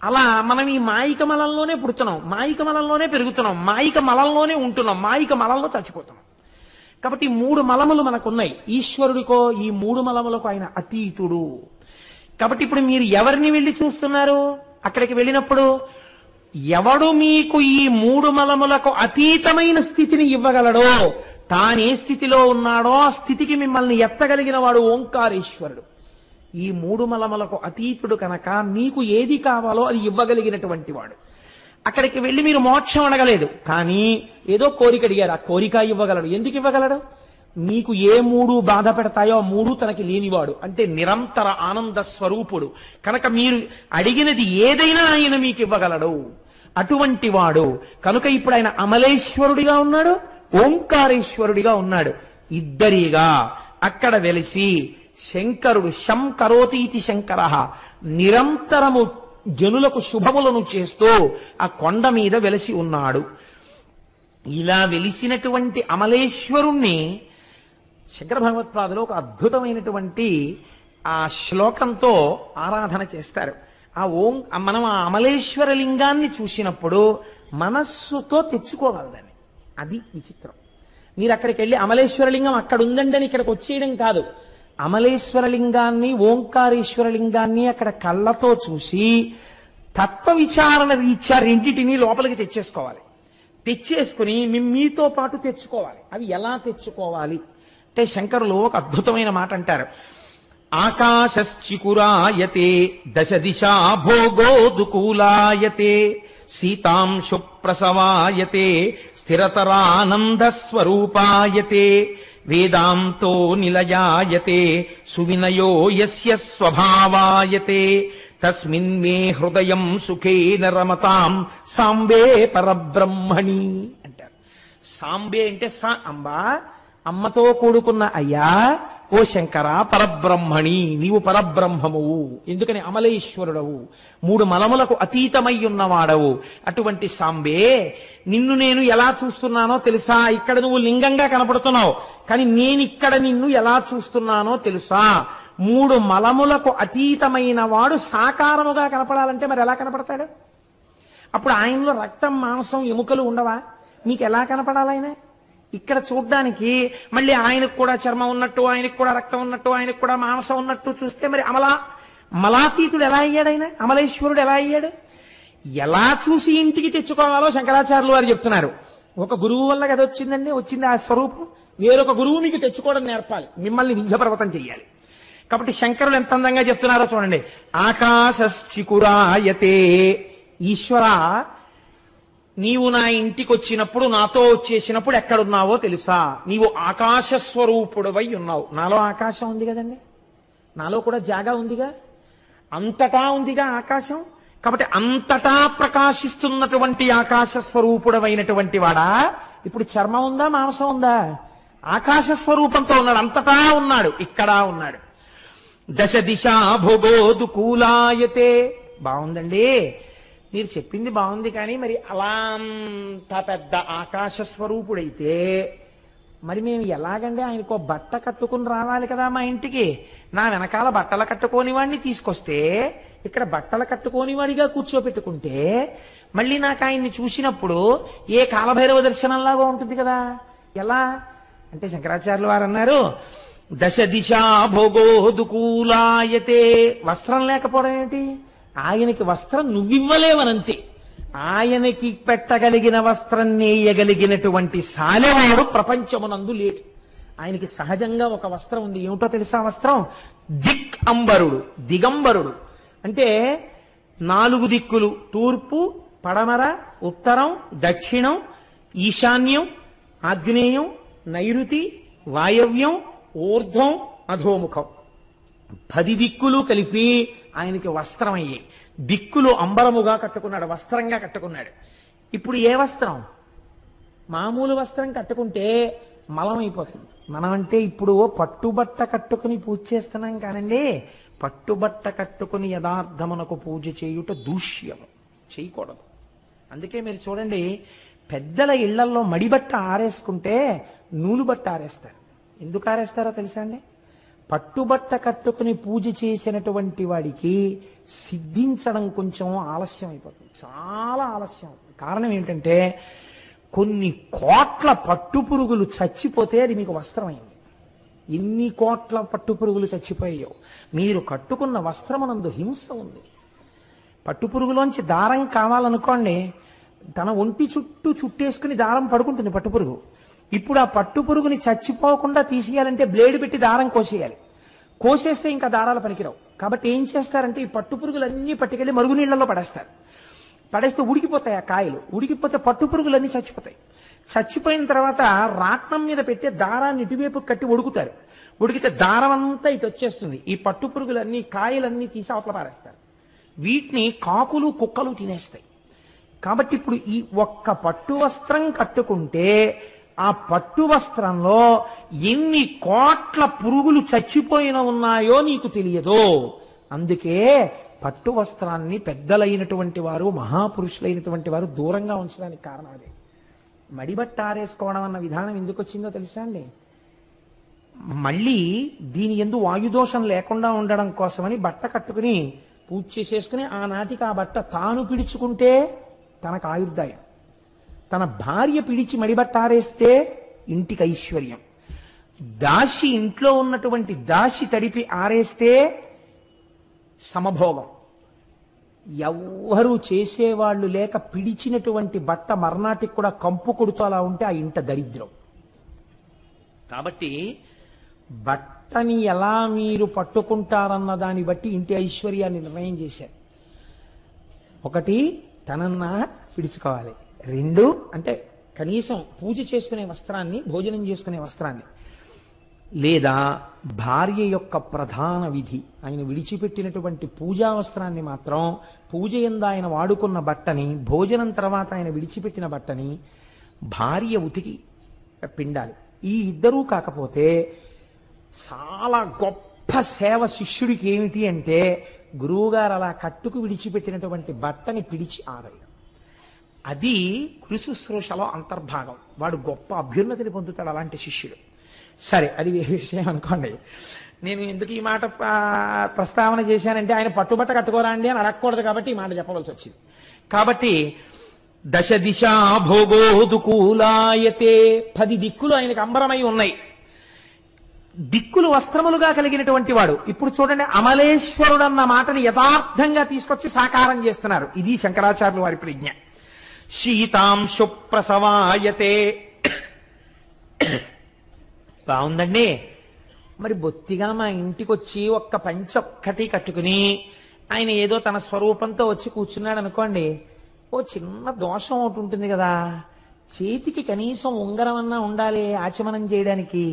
అలా మనం ఈ మాయిక మలంలోనే పుడుతున్నాం, మాయిక మలంలోనే పెరుగుతున్నాం, మాయిక మలంలోనే ఉంటున్నాం, మాయిక మలంలో చచ్చిపోతున్నాం. కాబట్టి 3 మలములు మనకున్నాయి. ఈశ్వరుడికో ఈ 3 మలములకు ఆయన అతీతుడు. కాబట్టి ఇప్పుడు మీరు ఎవరిని వెళ్ళి చూస్తున్నారు? అక్కడికి వెళ్ళినప్పుడు ఎవడు మీకు ఈ 3 మలములకు అతీతమైన స్థితిని ఇవ్వగలడో, తానే స్థితిలో ఉన్నాడో ఆ స్థితికి మిమ్మల్ని ఎత్తగలిగిన వాడు ఓంకారేశ్వరుడు. ఈ 3 మలములకు అతీతుడు కనుక మీకు ఏది కావాలో అది ఇవ్వగలిగినటువంటి వాడు. అక్కడికి వెళ్ళి మీరు మోక్షం అడగలేదు, కానీ ఏదో కోరిక అడిగారు, ఆ కోరిక ఇవ్వగలడు. ఎందుకు ఇవ్వగలడు? మీకు ఏ 3 బాధ పెడతాయో ఆ 3 తనకి లేనివాడు, అంటే నిరంతర ఆనంద స్వరూపుడు కనుక మీరు అడిగినది ఏదైనా ఆయన మీకు ఇవ్వగలడు. అటువంటి వాడు కనుక ఇప్పుడు ఆయన అమలేశ్వరుడిగా ఉన్నాడు, ఓంకారేశ్వరుడిగా ఉన్నాడు. ఇద్దరిగా అక్కడ వెలిసి శంకరుడు శంకరోతీతి శంకర నిరంతరము జనులకు శుభములను చేస్తూ ఆ కొండ మీద వెలిసి ఉన్నాడు. ఇలా వెలిసినటువంటి అమలేశ్వరుణ్ణి శంకర భగవత్పాదులు ఒక అద్భుతమైనటువంటి ఆ శ్లోకంతో ఆరాధన చేస్తారు. మనం ఆ అమలేశ్వర లింగాన్ని చూసినప్పుడు మనస్సుతో తెచ్చుకోవాలి దాన్ని. అది విచిత్రం. మీరు అక్కడికి వెళ్ళి అమలేశ్వర లింగం అక్కడ ఉందండి అని ఇక్కడికి వచ్చేయడం కాదు. అమలేశ్వర లింగాన్ని ఓంకారేశ్వర లింగాన్ని అక్కడ కళ్ళతో చూసి తత్వ విచారణ రీత్యా రెండిటిని లోపలికి తెచ్చేసుకోవాలి. తెచ్చేసుకుని మీతో పాటు తెచ్చుకోవాలి. అవి ఎలా తెచ్చుకోవాలి అంటే శంకరులు ఒక అద్భుతమైన మాట అంటారు. ఆకాశశ్చికురాయతే దశ దిశా భోగోదుకూలాయతే సీతాంశు ప్రసవాయతే స్థిరతరానంద స్వరూపాయతే వేదాంతో నిలయాయతే సువినయో యస్య స్వభావాయతే తస్మిన్ మే హృదయం సుఖేన రమతాం సాంబే పరబ్రహ్మణి అంటారు. సాంబే అంటే అంబా, అమ్మతో కూడుకున్న అయ్యా, ఓ శంకర పరబ్రహ్మణి, నీవు పరబ్రహ్మమువు. ఎందుకని అమలేశ్వరుడవు, 3 మలములకు అతీతమై ఉన్నవాడవు. అటువంటి సాంబే, నిన్ను నేను ఎలా చూస్తున్నానో తెలుసా? ఇక్కడ నువ్వు లింగంగా కనపడుతున్నావు, కానీ నేనిక్కడ నిన్ను ఎలా చూస్తున్నానో తెలుసా? 3 మలములకు అతీతమైన వాడు సాకారముగా కనపడాలంటే మరి ఎలా కనపడతాడు? అప్పుడు ఆయనలో రక్తం, మాంసం, ఎముకలు ఉండవా? మీకు ఎలా కనపడాలి ఆయన? ఇక్కడ చూడ్డానికి మళ్ళీ ఆయనకు కూడా చర్మం ఉన్నట్టు, ఆయనకు కూడా రక్తం ఉన్నట్టు, ఆయనకు కూడా మాంసం ఉన్నట్టు చూస్తే మరి మలాతీతుడు ఎలా అయ్యాడు? ఆయన అమలేశ్వరుడు ఎలా అయ్యాడు? ఎలా చూసి ఇంటికి తెచ్చుకోవాలో శంకరాచార్యులు వారు చెప్తున్నారు. ఒక గురువు వల్ల కదా వచ్చింది ఆ స్వరూపం. వేరొక గురువు మీకు తెచ్చుకోవడం నేర్పాలి, మిమ్మల్ని వింధ్యపర్వతం చెయ్యాలి. కాబట్టి శంకరులు ఎంత అందంగా చెప్తున్నారో చూడండి. ఆకాశశ్చికురాయతే, ఈశ్వర నీవు నా ఇంటికి వచ్చినప్పుడు, నాతో వచ్చేసినప్పుడు ఎక్కడున్నావో తెలుసా? నీవు ఆకాశ స్వరూపుడవై ఉన్నావు. నాలో ఆకాశం ఉంది కదండి, నాలో కూడా జాగా ఉందిగా, అంతటా ఉందిగా ఆకాశం. కాబట్టి అంతటా ప్రకాశిస్తున్నటువంటి ఆకాశ స్వరూపుడమైనటువంటి వాడా, ఇప్పుడు చర్మం ఉందా, మాంసం ఉందా? ఆకాశ స్వరూపంతో ఉన్నాడు, అంతటా ఉన్నాడు, ఇక్కడ ఉన్నాడు. దశ దిశా భోగోదుకూలాయతే. బాగుందండి, మీరు చెప్పింది బాగుంది, కానీ మరి అలా అంత పెద్ద ఆకాశ స్వరూపుడైతే మరి మేము ఎలాగండి? ఆయనకో బట్ట కట్టుకుని రావాలి కదా మా ఇంటికి. నా వెనకాల బట్టలు కట్టుకోని వాడిని తీసుకొస్తే, ఇక్కడ బట్టలు కట్టుకోని వాడిగా కూర్చోపెట్టుకుంటే మళ్ళీ నాకు ఆయన్ని చూసినప్పుడు ఏ కాలభైరవ దర్శనంలాగా ఉంటుంది కదా. ఎలా అంటే శంకరాచార్యులు వారు అన్నారు, దశ దిశా భోగోదుకూలాయతే. వస్త్రం లేకపోవడం ఏంటి? ఆయనకి వస్త్రం నువ్వివ్వలేవనంతే. ఆయనకి పెట్టగలిగిన వస్త్రం నేయగలిగినటువంటి సాలెవాడు ప్రపంచమునందు లేడు. ఆయనకి సహజంగా ఒక వస్త్రం ఉంది. ఏమిటో తెలుసా వస్త్రం? దిక్ అంబరుడు, దిగంబరుడు. అంటే 4 దిక్కులు, తూర్పు, పడమర, ఉత్తరం, దక్షిణం, ఈశాన్యం, ఆగ్నేయం, నైరుతి, వాయవ్యం, ఊర్ధ్వం, అధోముఖం, 10 దిక్కులు కలిపి ఆయనకి వస్త్రం అయ్యాయి. దిక్కులు అంబరముగా కట్టుకున్నాడు, వస్త్రంగా కట్టుకున్నాడు. ఇప్పుడు ఏ వస్త్రం? మామూలు వస్త్రం కట్టుకుంటే మలం అయిపోతుంది. మనం అంటే ఇప్పుడు పట్టుబట్ట కట్టుకుని పూజ చేస్తున్నాం కానండి, పట్టుబట్ట కట్టుకుని యథార్థమునకు పూజ చేయుట దూష్యము, చేయకూడదు. అందుకే మీరు చూడండి, పెద్దల ఇళ్లల్లో మడిబట్ట ఆరేసుకుంటే నూలు బట్ట ఆరేస్తారు. ఎందుకు ఆరేస్తారో తెలుసా అండి? పట్టుబట్ట కట్టుకుని పూజ చేసినటువంటి వాడికి సిద్ధించడం కొంచెం ఆలస్యం అయిపోతుంది, చాలా ఆలస్యం. కారణం ఏంటంటే కొన్ని కోట్ల పట్టుపురుగులు చచ్చిపోతే అది మీకు వస్త్రమైంది. ఎన్ని కోట్ల పట్టుపురుగులు చచ్చిపోయాయో. మీరు కట్టుకున్న వస్త్రమునందు హింస ఉంది. పట్టుపురుగులోంచి దారం కావాలనుకోండి, తన ఒంటి చుట్టూ చుట్టేసుకుని దారం పడుకుంటుంది పట్టుపురుగు. ఇప్పుడు ఆ పట్టుపురుగుని చచ్చిపోకుండా తీసేయాలంటే బ్లేడ్ పెట్టి దారం కోసేయాలి. కోసేస్తే ఇంకా దారాలు పనికిరావు. కాబట్టి ఏం చేస్తారంటే ఈ పట్టుపురుగులన్నీ పట్టుకెళ్ళి మరుగునీళ్లలో పడేస్తారు. పడేస్తే ఉడికిపోతాయి ఆ కాయలు. ఉడికిపోతే పట్టుపురుగులన్నీ చచ్చిపోతాయి. చచ్చిపోయిన తర్వాత రాట్నం మీద పెట్టి దారాన్ని ఇటువైపు కట్టి ఉడుకుతారు. ఉడికితే దారం అంతా ఇటు వచ్చేస్తుంది. ఈ పట్టుపురుగులన్నీ, కాయలన్నీ తీసి అవతల పారేస్తారు. వీటిని కాకులు, కుక్కలు తినేస్తాయి. కాబట్టి ఇప్పుడు ఈ ఒక్క పట్టు వస్త్రం కట్టుకుంటే ఆ పట్టు వస్త్రంలో ఎన్ని కోట్ల పురుగులు చచ్చిపోయిన ఉన్నాయో నీకు తెలియదు. అందుకే పట్టు వస్త్రాన్ని పెద్దలైనటువంటి వారు, మహాపురుషులైనటువంటి వారు దూరంగా ఉంచడానికి కారణం అదే. మడిబట్ట ఆరేసుకోవడం అన్న విధానం ఎందుకు వచ్చిందో తెలుసా అండి? మళ్ళీ దీని యందు వాయుదోషం లేకుండా ఉండడం కోసమని బట్ట కట్టుకుని పూజ చేసేసుకుని ఆనాటికి ఆ బట్ట తాను పిడుచుకుంటే తనకు ఆయుర్దాయం, తన భార్య పిడిచి మడిబట్ట ఆరేస్తే ఇంటికి ఐశ్వర్యం, దాసి ఇంట్లో ఉన్నటువంటి దాసి తడిపి ఆరేస్తే సమభోగం. ఎవ్వరూ చేసేవాళ్లు లేక పిడిచినటువంటి బట్ట మర్నాటికి కూడా కంపు కొడుతూ అలా ఉంటే ఆ ఇంట దరిద్రం. కాబట్టి బట్టని ఎలా మీరు పట్టుకుంటారన్న దాన్ని బట్టి ఇంటి ఐశ్వర్యాన్ని నిర్ణయం చేశారు. 1 తనన్నా పిడుచుకోవాలి, 2 అంటే కనీసం పూజ చేసుకునే వస్త్రాన్ని, భోజనం చేసుకునే వస్త్రాన్ని, లేదా భార్య యొక్క ప్రధాన విధి ఆయన విడిచిపెట్టినటువంటి పూజా వస్త్రాన్ని మాత్రం, పూజ యందు ఆయన వాడుకున్న బట్టని, భోజనం తర్వాత ఆయన విడిచిపెట్టిన బట్టని భార్య ఉతికి పిండాలి. ఈ ఇద్దరూ కాకపోతే చాలా గొప్ప సేవ శిష్యుడికి ఏమిటి అంటే గురువుగారు అలా కట్టుకు విడిచిపెట్టినటువంటి బట్టని పిడిచి ఆరేయడం. అది గురు శుశ్రూషలో అంతర్భాగం. వాడు గొప్ప అభ్యున్నతిని పొందుతాడు అలాంటి శిష్యుడు. సరే, అది వేరే విషయం అనుకోండి. నేను ఎందుకు ఈ మాట ప్రస్తావన చేశానంటే ఆయన పట్టుబట్ట కట్టుకోరా అండి అని అడగకూడదు కాబట్టి ఈ మాట చెప్పవలసి వచ్చింది. కాబట్టి దశ దిశా భోగోదుకూలాయతే, 10 దిక్కులు ఆయనకు అంబరమై ఉన్నాయి. దిక్కులు వస్త్రములుగా కలిగినటువంటి వాడు. ఇప్పుడు చూడండి, అమలేశ్వరుడు అన్న మాటని యథార్థంగా తీసుకొచ్చి సాకారం చేస్తున్నారు. ఇది శంకరాచార్యులు వారి ప్రజ్ఞ. శీతాంశు ప్రసవాయతే. బాగుందండి. మరి బొత్తిగా మా ఇంటికి వచ్చి ఒక్క పంచొక్కటి కట్టుకుని ఆయన ఏదో తన స్వరూపంతో వచ్చి కూర్చున్నాడు అనుకోండి, ఓ చిన్న దోషం ఒకటి ఉంటుంది కదా. చేతికి కనీసం ఉంగరం అన్నా ఉండాలి ఆచమనం చేయడానికి.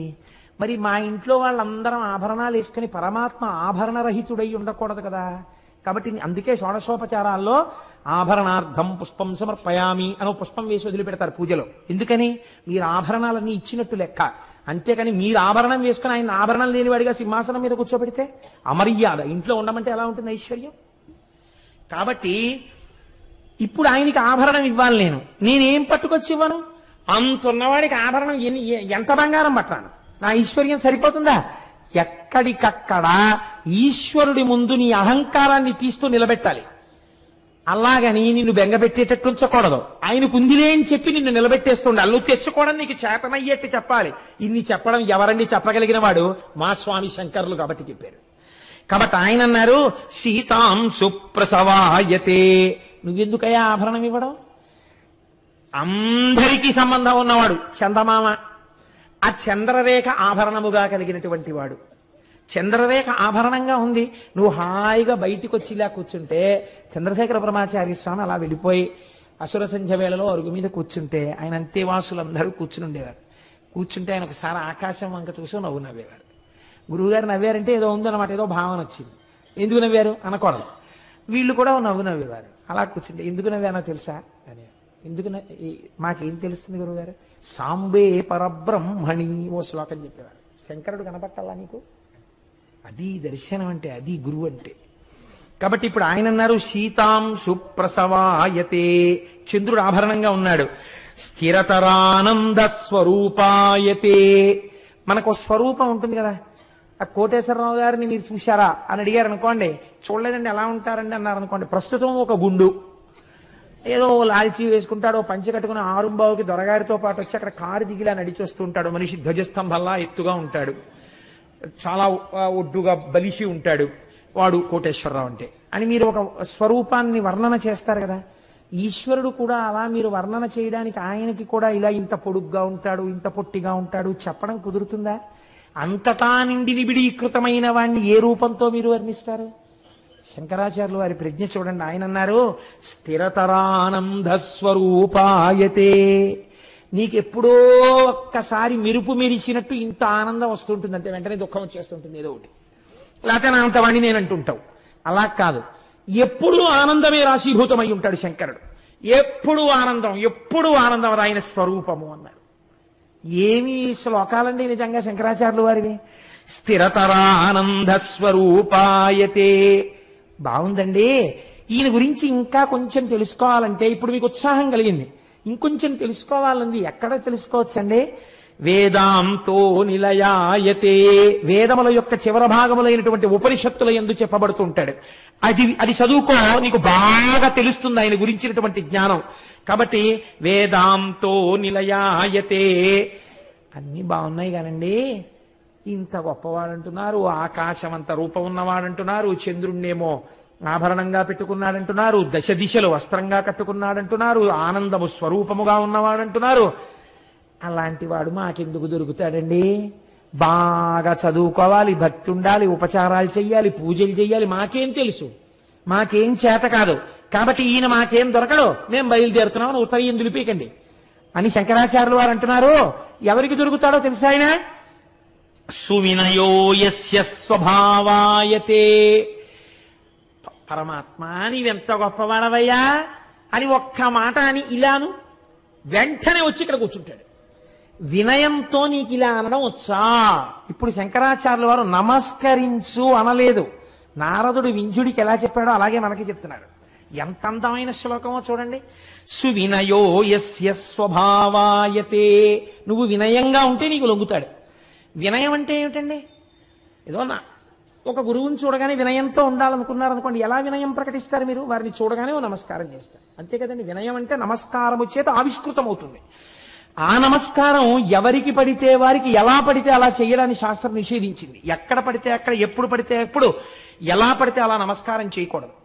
మరి మా ఇంట్లో వాళ్ళందరం ఆభరణాలు వేసుకుని పరమాత్మ ఆభరణరహితుడై ఉండకూడదు కదా. కాబట్టి అందుకే షోడశోపచారాల్లో ఆభరణార్థం పుష్పం సమర్పయామి అని పుష్పం వేసి వదిలిపెడతారు పూజలో. ఎందుకని? మీరు ఆభరణాలన్నీ ఇచ్చినట్టు లెక్క. అంతేకాని మీరు ఆభరణం వేసుకుని ఆయన ఆభరణం లేనివాడిగా సింహాసనం మీద కూర్చోబెడితే అమర్యాద. ఇంట్లో ఉండమంటే ఎలా ఉంటుంది ఐశ్వర్యం? కాబట్టి ఇప్పుడు ఆయనకి ఆభరణం ఇవ్వాలి. నేనేం పట్టుకొచ్చి ఇవ్వను? అంతున్నవాడికి ఆభరణం ఎంత బంగారం పట్టాను? నా ఐశ్వర్యం సరిపోతుందా? ఎక్కడికక్కడ ఈశ్వరుడి ముందు నీ అహంకారాన్ని తీస్తూ నిలబెట్టాలి. అలాగని నిన్ను బెంగపెట్టేటట్టు ఉంచకూడదు. ఆయనకు ఉందిలే అని చెప్పి నిన్ను నిలబెట్టేస్తుండాలి. నువ్వు తెచ్చుకోవడం నీకు చేతనయ్యేట్టు చెప్పాలి. ఇన్ని చెప్పడం ఎవరండి చెప్పగలిగిన వాడు? మా స్వామి శంకరులు కాబట్టి చెప్పారు. కాబట్టి ఆయన అన్నారు సీతాంశు ప్రసవాయతే. నువ్వెందుకయ్యా ఆభరణం ఇవ్వడం? అందరికీ సంబంధం ఉన్నవాడు చందమామ. ఆ చంద్రరేఖ ఆభరణముగా కలిగినటువంటి వాడు. చంద్రరేఖ ఆభరణంగా ఉంది. నువ్వు హాయిగా బయటికి వచ్చి ఇలా కూర్చుంటే చంద్రశేఖర బ్రహ్మచారి స్వామి అలా వెళ్ళిపోయి అసుర సంధ్య వేళలో అరుగు మీద కూర్చుంటే ఆయన అంతేవాసులందరూ కూర్చుని ఉండేవారు. కూర్చుంటే ఆయన ఒకసారి ఆకాశం వంక చూసి నవ్వు నవ్వేవారు. గురువుగారు నవ్వారంటే ఏదో ఉందన్నమాట, ఏదో భావన వచ్చింది. ఎందుకు నవ్వారు అనకూడదు. వీళ్ళు కూడా నవ్వు నవ్వేవారు. అలా కూర్చుంటే ఎందుకు నవ్వానో తెలుసా అని. ఎందుకు మాకేం తెలుస్తుంది గురువుగారు? సాంబే పరబ్రహ్మణి ఓ శ్లోకం చెప్పేవారు. శంకరుడు కనపట్టాలా నీకు? అది దర్శనం అంటే, అది గురువు అంటే. కాబట్టి ఇప్పుడు ఆయన అన్నారు సీతాంశు ప్రసవాయతే. చంద్రుడు ఆభరణంగా ఉన్నాడు. స్థిరతరానంద స్వరూపాయతే. మనకు స్వరూపం ఉంటుంది కదా. ఆ కోటేశ్వరరావు గారిని మీరు చూశారా అని అడిగారు అనుకోండి. చూడలేదండి, ఎలా ఉంటారండి అన్నారు అనుకోండి. ప్రస్తుతం ఒక గుండు, ఏదో లాల్చీ వేసుకుంటాడు, పంచె కట్టుకుని ఆరుంబావుకి దొరగారితో పాటు వచ్చి అక్కడ కారు దిగిలా నడిచొస్తుంటాడు. మనిషి ధ్వజస్తంభంలా ఎత్తుగా ఉంటాడు, చాలా ఒడ్డుగా బలిసి ఉంటాడు. వాడు కోటేశ్వరరావు అంటే అని మీరు ఒక స్వరూపాన్ని వర్ణన చేస్తారు కదా. ఈశ్వరుడు కూడా అలా మీరు వర్ణన చేయడానికి ఆయనకి కూడా ఇలా ఇంత పొడుగ్గా ఉంటాడు, ఇంత పొట్టిగా ఉంటాడు చెప్పడం కుదురుతుందా? అంతటా నిండి నిబిడీకృతమైన వాణ్ణి ఏ రూపంతో మీరు వర్ణిస్తారు? శంకరాచార్యులు వారి ప్రజ్ఞ చూడండి. ఆయన అన్నారు స్థిరతరానంద స్వరూపాయతే. నీకెప్పుడో ఒక్కసారి మెరుపు మెరిసినట్టు ఇంత ఆనందం వస్తుంటుంది, అంతే వెంటనే దుఃఖం వచ్చేస్తుంటుంది ఏదో ఒకటి. లేకపోతే నా అంతవాణి నేను అంటుంటావు. అలా కాదు, ఎప్పుడూ ఆనందమే రాశీభూతమై ఉంటాడు శంకరుడు. ఎప్పుడు ఆనందం, ఎప్పుడు ఆనందం, అది ఆయన స్వరూపము అన్నారు. ఏమి శ్లోకాలండి నిజంగా శంకరాచార్యులు వారివి. స్థిరతరానంద స్వరూపాయతే. బాగుందండి. ఈయన గురించి ఇంకా కొంచెం తెలుసుకోవాలంటే ఇప్పుడు మీకు ఉత్సాహం కలిగింది. ఇంకొంచెం తెలుసుకోవాలంది. ఎక్కడ తెలుసుకోవచ్చండి? వేదాంతో నిలయాయతే. వేదముల యొక్క చివర భాగములైనటువంటి ఉపనిషత్తుల యందు చెప్పబడుతుంటాడు. అది చదువుకో, నీకు బాగా తెలుస్తుంది ఆయన గురించినటువంటి జ్ఞానం. కాబట్టి వేదాంతో నిలయాయతే. అన్ని బాగున్నాయి కానండి, ఇంత గొప్పవాడంటున్నారు, ఆకాశం అంత రూపం ఉన్నవాడంటున్నారు, చంద్రుణ్ణేమో ఆభరణంగా పెట్టుకున్నాడంటున్నారు, దశ దిశలు వస్త్రంగా కట్టుకున్నాడంటున్నారు, ఆనందము స్వరూపముగా ఉన్నవాడంటున్నారు. అలాంటి వాడు మాకెందుకు దొరుకుతాడండి? బాగా చదువుకోవాలి, భక్తి ఉండాలి, ఉపచారాలు చెయ్యాలి, పూజలు చెయ్యాలి. మాకేం తెలుసు? మాకేం చేత కాదు. కాబట్టి ఈయన మాకేం దొరకడు, మేము బయలుదేరుతున్నామని ఉత్తరీయం దులిపీకండి అని శంకరాచార్యులు వారు అంటున్నారు. ఎవరికి దొరుకుతాడో తెలుసా ఆయన? సువినయో యస్య స్వభావాయతే. పరమాత్మ నీవెంత గొప్పవాడవయ్యా అని ఒక్క మాట అని ఇలాను వెంటనే వచ్చి ఇక్కడ కూర్చుంటాడు. వినయంతో నీకు ఇలా అనడం వచ్చా? ఇప్పుడు శంకరాచార్యుల వారు నమస్కరించు అనలేదు. నారదుడు వింజుడికి ఎలా చెప్పాడో అలాగే మనకి చెప్తున్నారు. ఎంత అందమైన శ్లోకమో చూడండి. సువినయో యస్య స్వభావాయతే. నువ్వు వినయంగా ఉంటే నీకు లొంగుతాడు. వినయం అంటే ఏమిటండి? ఏదో ఒక గురువుని చూడగానే వినయంతో ఉండాలనుకున్నారనుకోండి, ఎలా వినయం ప్రకటిస్తారు మీరు? వారిని చూడగానే ఓ నమస్కారం చేస్తారు, అంతే కదండి. వినయం అంటే నమస్కారము చేత ఆవిష్కృతం అవుతుంది. ఆ నమస్కారం ఎవరికి పడితే వారికి, ఎలా పడితే అలా చేయడాన్ని శాస్త్రం నిషేధించింది. ఎక్కడ పడితే అక్కడ, ఎప్పుడు పడితే ఎప్పుడు, ఎలా పడితే అలా నమస్కారం చేయకూడదు.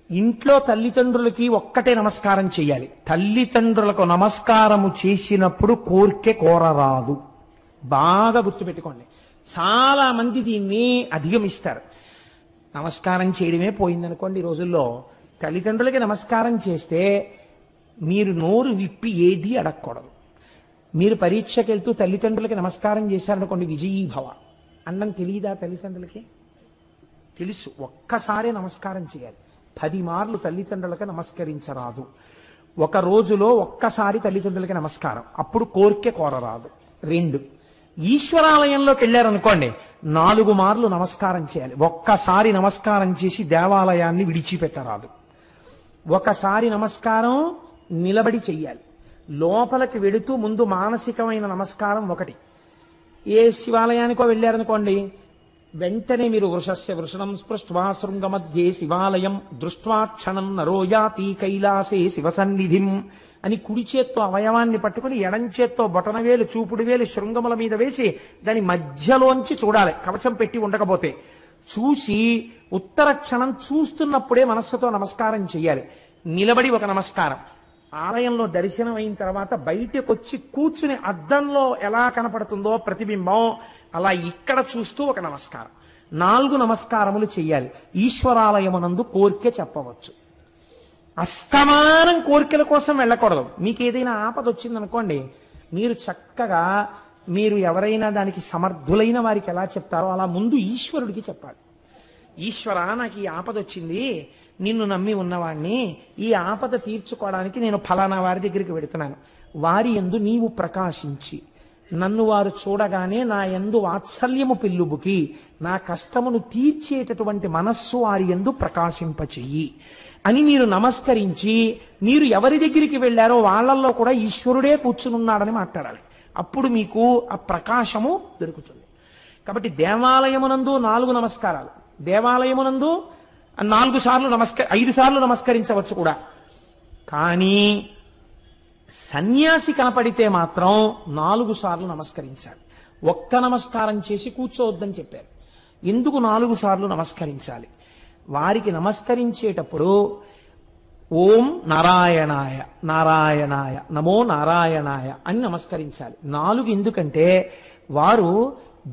ఇంట్లో తల్లిదండ్రులకి ఒక్కటే నమస్కారం చేయాలి. తల్లిదండ్రులకు నమస్కారము చేసినప్పుడు కోరిక కోరరాదు. బాగా గుర్తుపెట్టుకోండి. చాలా మంది దీన్ని అధిగమిస్తారు. నమస్కారం చేయడమే పోయిందనుకోండి. ఈ రోజుల్లో తల్లిదండ్రులకి నమస్కారం చేస్తే మీరు నోరు విప్పి ఏది అడగకూడదు. మీరు పరీక్షకి వెళ్తూ తల్లిదండ్రులకి నమస్కారం చేశారనుకోండి, విజయీభవ అన్నం తెలియదా? తల్లిదండ్రులకి తెలుసు. ఒక్కసారి నమస్కారం చేయాలి. 10 మార్లు తల్లిదండ్రులకి నమస్కరించరాదు. ఒక రోజులో ఒక్కసారి తల్లిదండ్రులకి నమస్కారం, అప్పుడు కోరిక కోరరాదు. 2, ఈశ్వరాలయంలోకి వెళ్ళారనుకోండి, 4 మార్లు నమస్కారం చేయాలి. ఒక్కసారి నమస్కారం చేసి దేవాలయాన్ని విడిచిపెట్టరాదు. ఒకసారి నమస్కారం నిలబడి చెయ్యాలి. లోపలికి వెడుతూ ముందు మానసికమైన నమస్కారం ఒకటి. ఏ శివాలయానికో వెళ్ళారనుకోండి, వెంటనే మీరు వృషస్య వృషణం స్పృష్ట్వా శృంగమధ్యే శివాలయం దృష్ట్వా క్షణం నరోయాతి కైలాసే శివసన్నిధిం అని కుడి చేత్తో అవయవాన్ని పట్టుకుని ఎడం చేత్తో బొటనవేలు చూపుడు వేలు శృంగముల మీద వేసి దాని మధ్యలోంచి చూడాలి, కవచం పెట్టి ఉండకపోతే. చూసి ఉత్తర క్షణం చూస్తున్నప్పుడే మనస్సుతో నమస్కారం చెయ్యాలి. నిలబడి ఒక నమస్కారం. ఆలయంలో దర్శనం అయిన తర్వాత బయటకు వచ్చి కూర్చుని అద్దంలో ఎలా కనపడుతుందో ప్రతిబింబం, అలా ఇక్కడ చూస్తూ ఒక నమస్కారం. 4 నమస్కారములు చెయ్యాలి. ఈశ్వరాలయమునందు కోరిక చెప్పవచ్చు. అస్తమానం కోరికల కోసం వెళ్ళకూడదు. మీకు ఏదైనా ఆపద వచ్చిందనుకోండి, మీరు చక్కగా మీరు ఎవరైనా దానికి సమర్థులైన వారికి ఎలా చెప్తారో అలా ముందు ఈశ్వరుడికి చెప్పాలి. ఈశ్వరా, నాకు ఈ ఆపద వచ్చింది, నిన్ను నమ్మి ఉన్నవాణ్ణి, ఈ ఆపద తీర్చుకోవడానికి నేను ఫలానా వారి దగ్గరికి వెడుతున్నాను. వారి యందు నీవు ప్రకాశించి నన్ను వారు చూడగానే నా యందు వాత్సల్యము పెళ్ళుబుకి నా కష్టమును తీర్చేటటువంటి మనస్సు వారి యందు ప్రకాశింపచెయ్యి అని మీరు నమస్కరించి, మీరు ఎవరి దగ్గరికి వెళ్ళారో వాళ్ళల్లో కూడా ఈశ్వరుడే కూర్చునున్నాడని మాట్లాడాలి. అప్పుడు మీకు ఆ ప్రకాశము దొరుకుతుంది. కాబట్టి దేవాలయమునందు 4 నమస్కారాలు, దేవాలయమునందు 4 సార్లు 5 సార్లు నమస్కరించవచ్చు కూడా. కానీ సన్యాసి కనపడితే మాత్రం 4 సార్లు నమస్కరించాలి. ఒక్క నమస్కారం చేసి కూర్చోవద్దని చెప్పారు. ఎందుకు 4 సార్లు నమస్కరించాలి? వారికి నమస్కరించేటప్పుడు ఓం నారాయణాయ నారాయణాయ నమో నారాయణాయ అని నమస్కరించాలి. 4 ఎందుకంటే వారు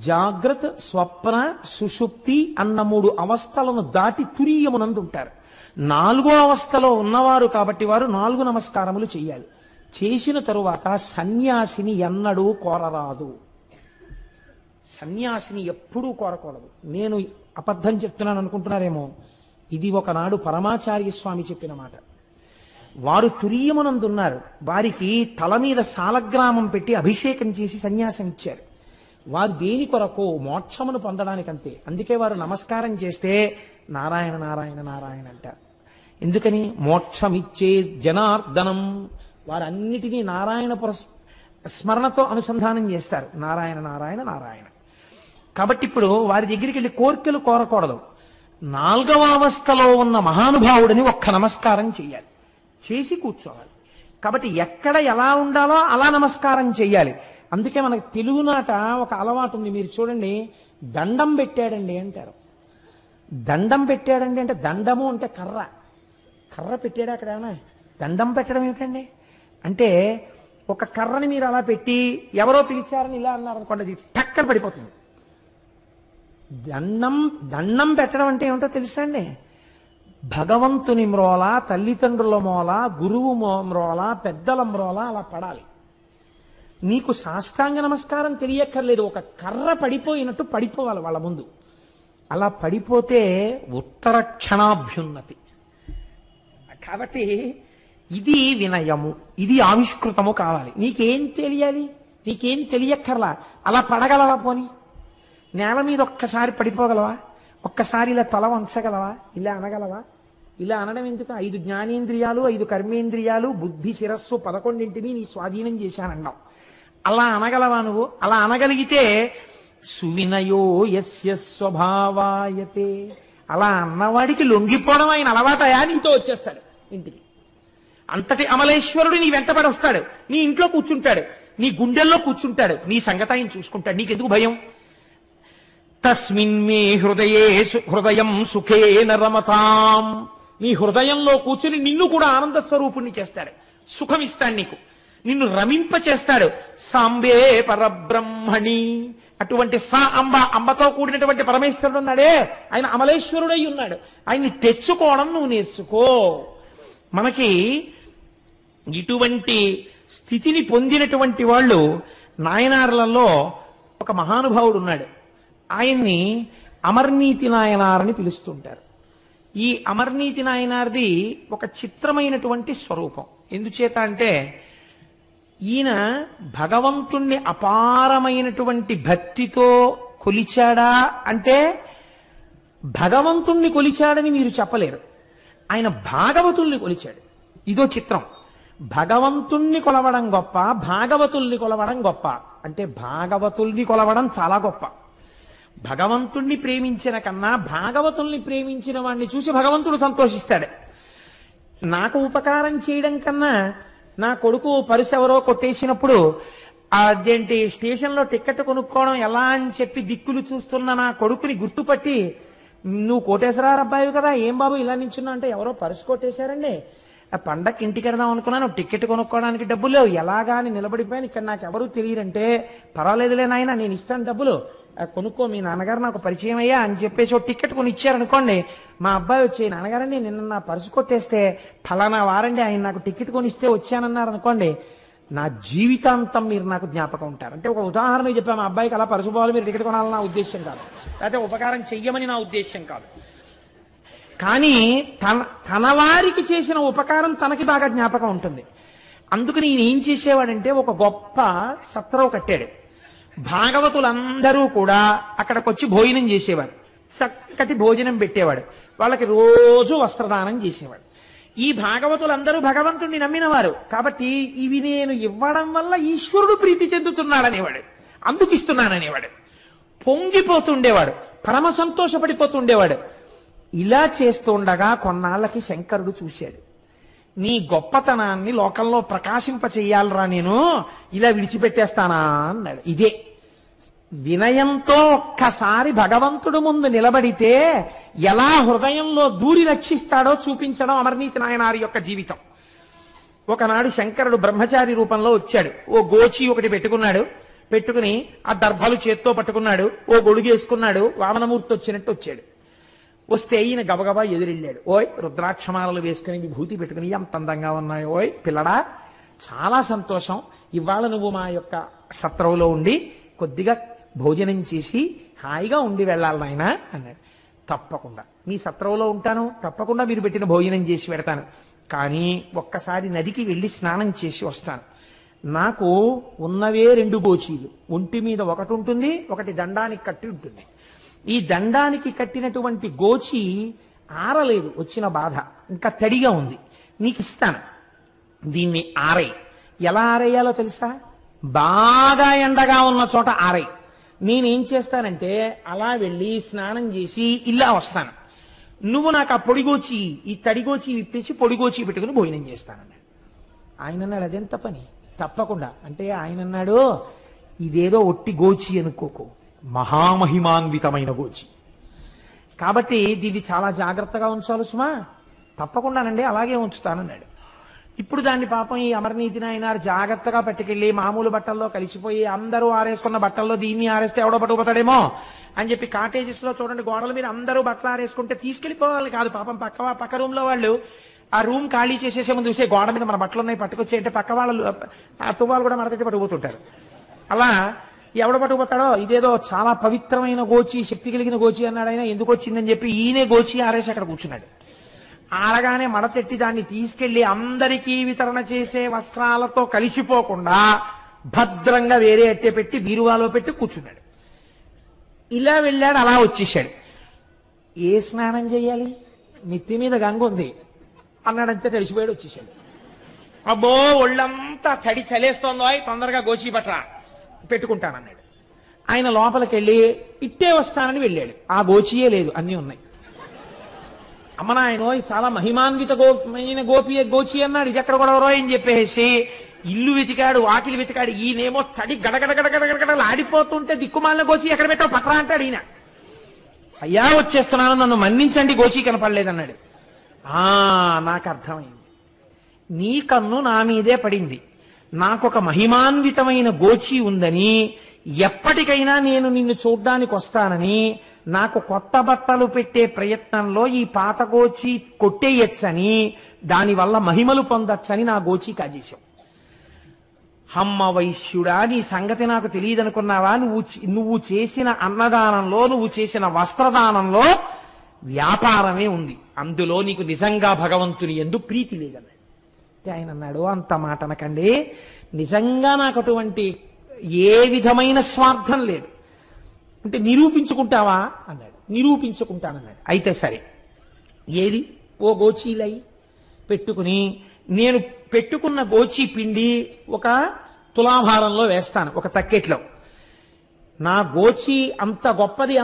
జాగ్రత్త స్వప్న సుషుప్తి అన్న 3 అవస్థలను దాటి తురీయమునందు ఉంటారు. 4వ అవస్థలో ఉన్నవారు కాబట్టి వారు 4 నమస్కారములు చెయ్యాలి. చేసిన తరువాత సన్యాసిని ఎన్నడూ కోరరాదు. సన్యాసిని ఎప్పుడూ కోరకూడదు. నేను అబద్ధం చెప్తున్నాను అనుకుంటున్నారేమో, ఇది ఒకనాడు పరమాచార్య స్వామి చెప్పిన మాట. వారు తురీయమునందున్నారు. వారికి తల మీద సాలగ్రామం పెట్టి అభిషేకం చేసి సన్యాసం ఇచ్చారు. వారు దేని కొరకు? మోక్షమును పొందడానికంతే. అందుకే వారు నమస్కారం చేస్తే నారాయణ నారాయణ నారాయణ అంటారు. ఎందుకని? మోక్షమిచ్చే జనార్దనం. వారన్నిటినీ నారాయణ స్మరణతో అనుసంధానం చేస్తారు. నారాయణ నారాయణ నారాయణ. కాబట్టి ఇప్పుడు వారి దగ్గరికి వెళ్ళి కోర్కెలు కోరకూడదు. 4వ అవస్థలో ఉన్న మహానుభావుడిని ఒక్క నమస్కారం చేయాలి, చేసి కూర్చోవాలి. కాబట్టి ఎక్కడ ఎలా ఉండాలో అలా నమస్కారం చెయ్యాలి. అందుకే మనకు తెలుగునాట ఒక అలవాటు ఉంది. మీరు చూడండి, దండం పెట్టాడండి అంటారు. దండం పెట్టాడండి అంటే దండము అంటే కర్ర, కర్ర పెట్టాడు అక్కడ. ఏమన్నా దండం పెట్టడం ఏమిటండి అంటే, ఒక కర్రని మీరు అలా పెట్టి ఎవరో పిలిచారని ఇలా అన్నారనుకోండి, అది టక్కన పడిపోతుంది. దండం పెట్టడం అంటే ఏమిటో తెలుసా అండి? భగవంతుని మ్రోల, తల్లిదండ్రుల మోల, గురువు మ్రోల, పెద్దల మ్రోల అలా పడాలి. నీకు సాష్టాంగ నమస్కారం తెలియక్కర్లేదు. ఒక కర్ర పడిపోయినట్టు పడిపోవాలి వాళ్ళ ముందు. అలా పడిపోతే ఉత్తర క్షణాభ్యున్నతి. కాబట్టి ఇది వినయము, ఇది ఆవిష్కృతము కావాలి. నీకేం తెలియాలి? నీకేం తెలియక్కర్లా. అలా పడగలవా? పోని నేల మీద ఒక్కసారి పడిపోగలవా? ఒక్కసారి ఇలా తల వంచగలవా? ఇలా అనగలవా? ఇలా అనడం ఎందుకు? 5 జ్ఞానేంద్రియాలు, 5 కర్మేంద్రియాలు, బుద్ధి, శిరస్సు 11ని నీ స్వాధీనం చేశానన్నావు. అలా అనగలవా నువ్వు? అలా అనగలిగితే సువినయో యస్య స్వభావాయతే, అలా అన్నవాడికి లొంగిపోవడం ఆయన అలవాటయా? నీతో వచ్చేస్తాడు ఇంటికి. అంతటి అమలేశ్వరుడు నీ వెంటబడి వస్తాడు, నీ ఇంట్లో కూర్చుంటాడు, నీ గుండెల్లో కూర్చుంటాడు, నీ సంగతి ఆయన చూసుకుంటాడు. నీకెందుకు భయం? తస్మిన్ మే హృదయం సుఖేన రమతాం, నీ హృదయంలో కూర్చుని నిన్ను కూడా ఆనంద స్వరూపుణ్ణి చేస్తాడు, సుఖమిస్తాడు నీకు, నిన్ను రమింప చేస్తాడు. సాంబే పరబ్రహ్మణి, అటువంటి సా అంబ, అంబతో కూడినటువంటి పరమేశ్వరుడు ఉన్నాడే, ఆయన అమలేశ్వరుడై ఉన్నాడు. ఆయన్ని తెచ్చుకోవడం నువ్వు నేర్చుకో. మనకి ఇటువంటి స్థితిని పొందినటువంటి వాళ్ళు నాయనార్లలో ఒక మహానుభావుడు ఉన్నాడు. ఆయన్ని అమర్నీతి నాయనారని పిలుస్తుంటారు. ఈ అమర్నీతి నాయనార్ది ఒక చిత్రమైనటువంటి స్వరూపం. ఎందుచేత అంటే ఈయన భగవంతుణ్ణి అపారమైనటువంటి భక్తితో కొలిచాడా అంటే భగవంతుణ్ణి కొలిచాడని మీరు చెప్పలేరు. ఆయన భాగవతుల్ని కొలిచాడు. ఇదో చిత్రం. భగవంతుణ్ణి కొలవడం గొప్ప, భాగవతుల్ని కొలవడం గొప్ప. అంటే భాగవతుల్ని కొలవడం చాలా గొప్ప. భగవంతుణ్ణి ప్రేమించిన కన్నా భాగవతుల్ని ప్రేమించిన వాడిని చూసి భగవంతుడు సంతోషిస్తాడు. నాకు ఉపకారం చేయడం కన్నా నా కొడుకు పరుసు ఎవరో కొట్టేసినప్పుడు అదేంటి స్టేషన్లో టికెట్ కొనుక్కోవడం ఎలా అని చెప్పి దిక్కులు చూస్తున్న నా కొడుకుని గుర్తుపట్టి, నువ్వు కోటేశ్వరరావు అబ్బాయి కదా, ఏం బాబు ఇలా నించున్నా అంటే, ఎవరో పరుసు కొట్టేశారండి, ఆ పండక్కి ఇంటికి వెడదాం అనుకున్నాను, టికెట్ కొనుక్కోవడానికి డబ్బులు లేవు, ఎలాగా అని నిలబడిపోయాను, ఇక్కడ నాకు ఎవరు తెలియరంటే, పర్వాలేదులే నాయన నేను ఇస్తాను డబ్బులు, కొనుక్కో, మీ నాన్నగారు నాకు పరిచయం అయ్యా అని చెప్పేసి ఒక టికెట్ కొని ఇచ్చారనుకోండి. మా అబ్బాయి వచ్చి, నాన్నగారండి నిన్న నా పరుసు కొట్టేస్తే ఫలానా వారండి ఆయన నాకు టికెట్ కొనిస్తే వచ్చానన్నారు అనుకోండి, నా జీవితాంతం మీరు నాకు జ్ఞాపకం ఉంటారు. అంటే ఒక ఉదాహరణ చెప్పాను, మా అబ్బాయికి అలా పరుసు పోవాలి, మీరు టికెట్ కొనాలని నా ఉద్దేశం కాదు, లేకపోతే ఉపకారం చెయ్యమని నా ఉద్దేశం కాదు. కానీ తన వారికి చేసిన ఉపకారం తనకి బాగా జ్ఞాపకం ఉంటుంది. అందుకని ఈయన ఏం చేసేవాడంటే ఒక గొప్ప సత్రం కట్టాడు. భాగవతులందరూ కూడా అక్కడికి వచ్చి భోజనం చేసేవారు. చక్కటి భోజనం పెట్టేవాడు. వాళ్ళకి రోజు వస్త్రదానం చేసేవాడు. ఈ భాగవతులందరూ భగవంతుణ్ణి నమ్మినవారు కాబట్టి ఇవి నేను ఇవ్వడం వల్ల ఈశ్వరుడు ప్రీతి చెందుతున్నాడనేవాడు, అందుకు ఇస్తున్నాననేవాడు. పొంగిపోతుండేవాడు, పరమ సంతోషపడిపోతుండేవాడు. ఇలా చేస్తుండగా కొన్నాళ్ళకి శంకరుడు చూశాడు, నీ గొప్పతనాన్ని లోకంలో ప్రకాశింప చెయ్యాలరా, నేను ఇలా విడిచిపెట్టేస్తానా అన్నాడు. ఇదే వినయంతో ఒక్కసారి భగవంతుడు ముందు నిలబడితే ఎలా హృదయంలో దూరి రక్షిస్తాడో చూపించడం అమర్నీతి నాయనారి యొక్క జీవితం. ఒకనాడు శంకరుడు బ్రహ్మచారి రూపంలో వచ్చాడు. ఓ గోచి ఒకటి పెట్టుకున్నాడు, పెట్టుకుని ఆ దర్భలు చేత్తో పట్టుకున్నాడు, ఓ గొడుగేసుకున్నాడు, వామనమూర్తి వచ్చినట్టు వచ్చాడు. వస్తే ఈయన గబగబా ఎదురెళ్ళాడు. ఓయ్ రుద్రాక్షమాలలు వేసుకుని విభూతి పెట్టుకుని ఎంత అందంగా ఉన్నాయో, ఓయ్ పిల్లడా చాలా సంతోషం, ఇవాళ నువ్వు మా యొక్క సత్రంలో ఉండి కొద్దిగా భోజనం చేసి హాయిగా ఉండి వెళ్ళాలి నాయనా అన్నాడు. తప్పకుండా మీ సత్రంలో ఉంటాను, తప్పకుండా మీరు పెట్టిన భోజనం చేసి పెడతాను, కానీ ఒక్కసారి నదికి వెళ్ళి స్నానం చేసి వస్తాను. నాకు ఉన్నవే 2 గోచీలు, ఒంటి మీద ఒకటి ఉంటుంది, ఒకటి దండానికి కట్టి ఉంటుంది. ఈ దండానికి కట్టినటువంటి గోచి ఆరలేదు, వచ్చిన బాధ ఇంకా తడిగా ఉంది, నీకు ఇస్తాను, దీన్ని ఆరై. ఎలా ఆరేయాలో తెలుసా? బాగా ఎండగా ఉన్న చోట ఆరై. నేనేం చేస్తానంటే అలా వెళ్ళి స్నానం చేసి ఇలా వస్తాను, నువ్వు నాకు ఆ పొడిగోచి ఈ తడిగోచి విప్పేసి పొడిగోచి పెట్టుకుని భోజనం చేస్తానన్నాడు. ఆయన అన్నాడు, అదెంత పని, తప్పకుండా. అంటే ఆయన అన్నాడు, ఇదేదో ఒట్టి గోచి అనుకోకు, మహామహిమాన్వితమైన గోచి, కాబట్టి దీన్ని చాలా జాగ్రత్తగా ఉంచాలి సుమా. తప్పకుండానండి, అలాగే ఉంచుతానన్నాడు. ఇప్పుడు దాన్ని పాపం ఈ అమర్నీతి నాయనారు జాగ్రత్తగా పట్టుకెళ్ళి మామూలు బట్టల్లో కలిసిపోయి అందరూ ఆరేసుకున్న బట్టల్లో దీన్ని ఆరేస్తే ఎవడో పట్టుకుపోతాడేమో అని చెప్పి కాటేజెస్ లో చూడండి, గోడల మీద అందరూ బట్టలు ఆరేసుకుంటే తీసుకెళ్లిపోవాలి కాదు, పాపం పక్క రూమ్ లో వాళ్ళు ఆ రూమ్ ఖాళీ చేసేసే ముందు చూసే గోడ మీద మన బట్టలు ఉన్నాయి పట్టుకొచ్చే అంటే పక్క వాళ్ళు ఆ తువ్వాలు కూడా మడతట్టి పట్టుకుపోతుంటారు. అలా ఎవడ పట్టుకుపోతాడో, ఇదేదో చాలా పవిత్రమైన గోచి, శక్తి కలిగిన గోచి అన్నాడు ఆయన. ఎందుకు వచ్చిందని చెప్పి ఈయనే గోచి ఆరేసి అక్కడ కూర్చున్నాడు. ఆడగానే మడతెట్టి దాన్ని తీసుకెళ్లి అందరికీ వితరణ చేసే వస్త్రాలతో కలిసిపోకుండా భద్రంగా వేరే అట్టే పెట్టి బీరువాలో పెట్టి కూర్చున్నాడు. ఇలా వెళ్ళాడు, అలా వచ్చేసాడు. ఏ స్నానం చేయాలి, నెత్తి మీద గంగ ఉంది అన్నాడంతే, తెలిసిపోయాడు, వచ్చేసాడు. అబ్బో ఒళ్ళంతా తడి చలేస్తోందో, తొందరగా గోచి పట్రా పెట్టుకుంటానన్నాడు. ఆయన లోపలికి వెళ్ళి ఇట్టే వస్తానని వెళ్ళాడు. ఆ గోచియే లేదు, అన్నీ ఉన్నాయి. అమ్మ ఆయన చాలా మహిమాన్విత గోచి అన్నాడు, ఇది ఎక్కడ కూడా అని చెప్పేసి ఇల్లు వెతికాడు, వాకిలి వెతికాడు. ఈయనేమో తడి గడగడగడగడగడలు ఆడిపోతుంటే దిక్కుమాలిన గోచి ఎక్కడ పెట్టావు పట్రా అంటాడు ఈయన. అయ్యా వచ్చేస్తున్నాను, నన్ను మన్నించండి, గోచి కనపడలేదన్నాడు. నాకు అర్థమైంది, నీ కన్ను నా మీదే పడింది. నాకొక మహిమాన్వితమైన గోచి ఉందని, ఎప్పటికైనా నేను నిన్ను చూడ్డానికి వస్తానని, నాకు కొత్త బట్టలు పెట్టే ప్రయత్నంలో ఈ పాత గోచి కొట్టేయచ్చని, దానివల్ల మహిమలు పొందొచ్చని నా గోచి కాజేశావు. అమ్మ వైశ్యుడా, నీ సంగతి నాకు తెలియదనుకున్నావా? నువ్వు చేసిన అన్నదానంలో, నువ్వు చేసిన వస్త్రదానంలో వ్యాపారమే ఉంది, అందులో నీకు నిజంగా భగవంతుని యందు ప్రీతి లేదన్నాడు. ఆయన అన్నాడు, అంత మాట అనకండి, నిజంగా నాకు అటువంటి ఏ విధమైన స్వార్థం లేదు. అంటే నిరూపించుకుంటావా అన్నాడు. నిరూపించుకుంటానన్నాడు. అయితే సరే, ఏది ఓ గోచీలై పెట్టుకుని, నేను పెట్టుకున్న గోచి పిండి ఒక తులాభారంలో వేస్తాను, ఒక తక్కెట్లో. నా గోచి అంత గొప్పది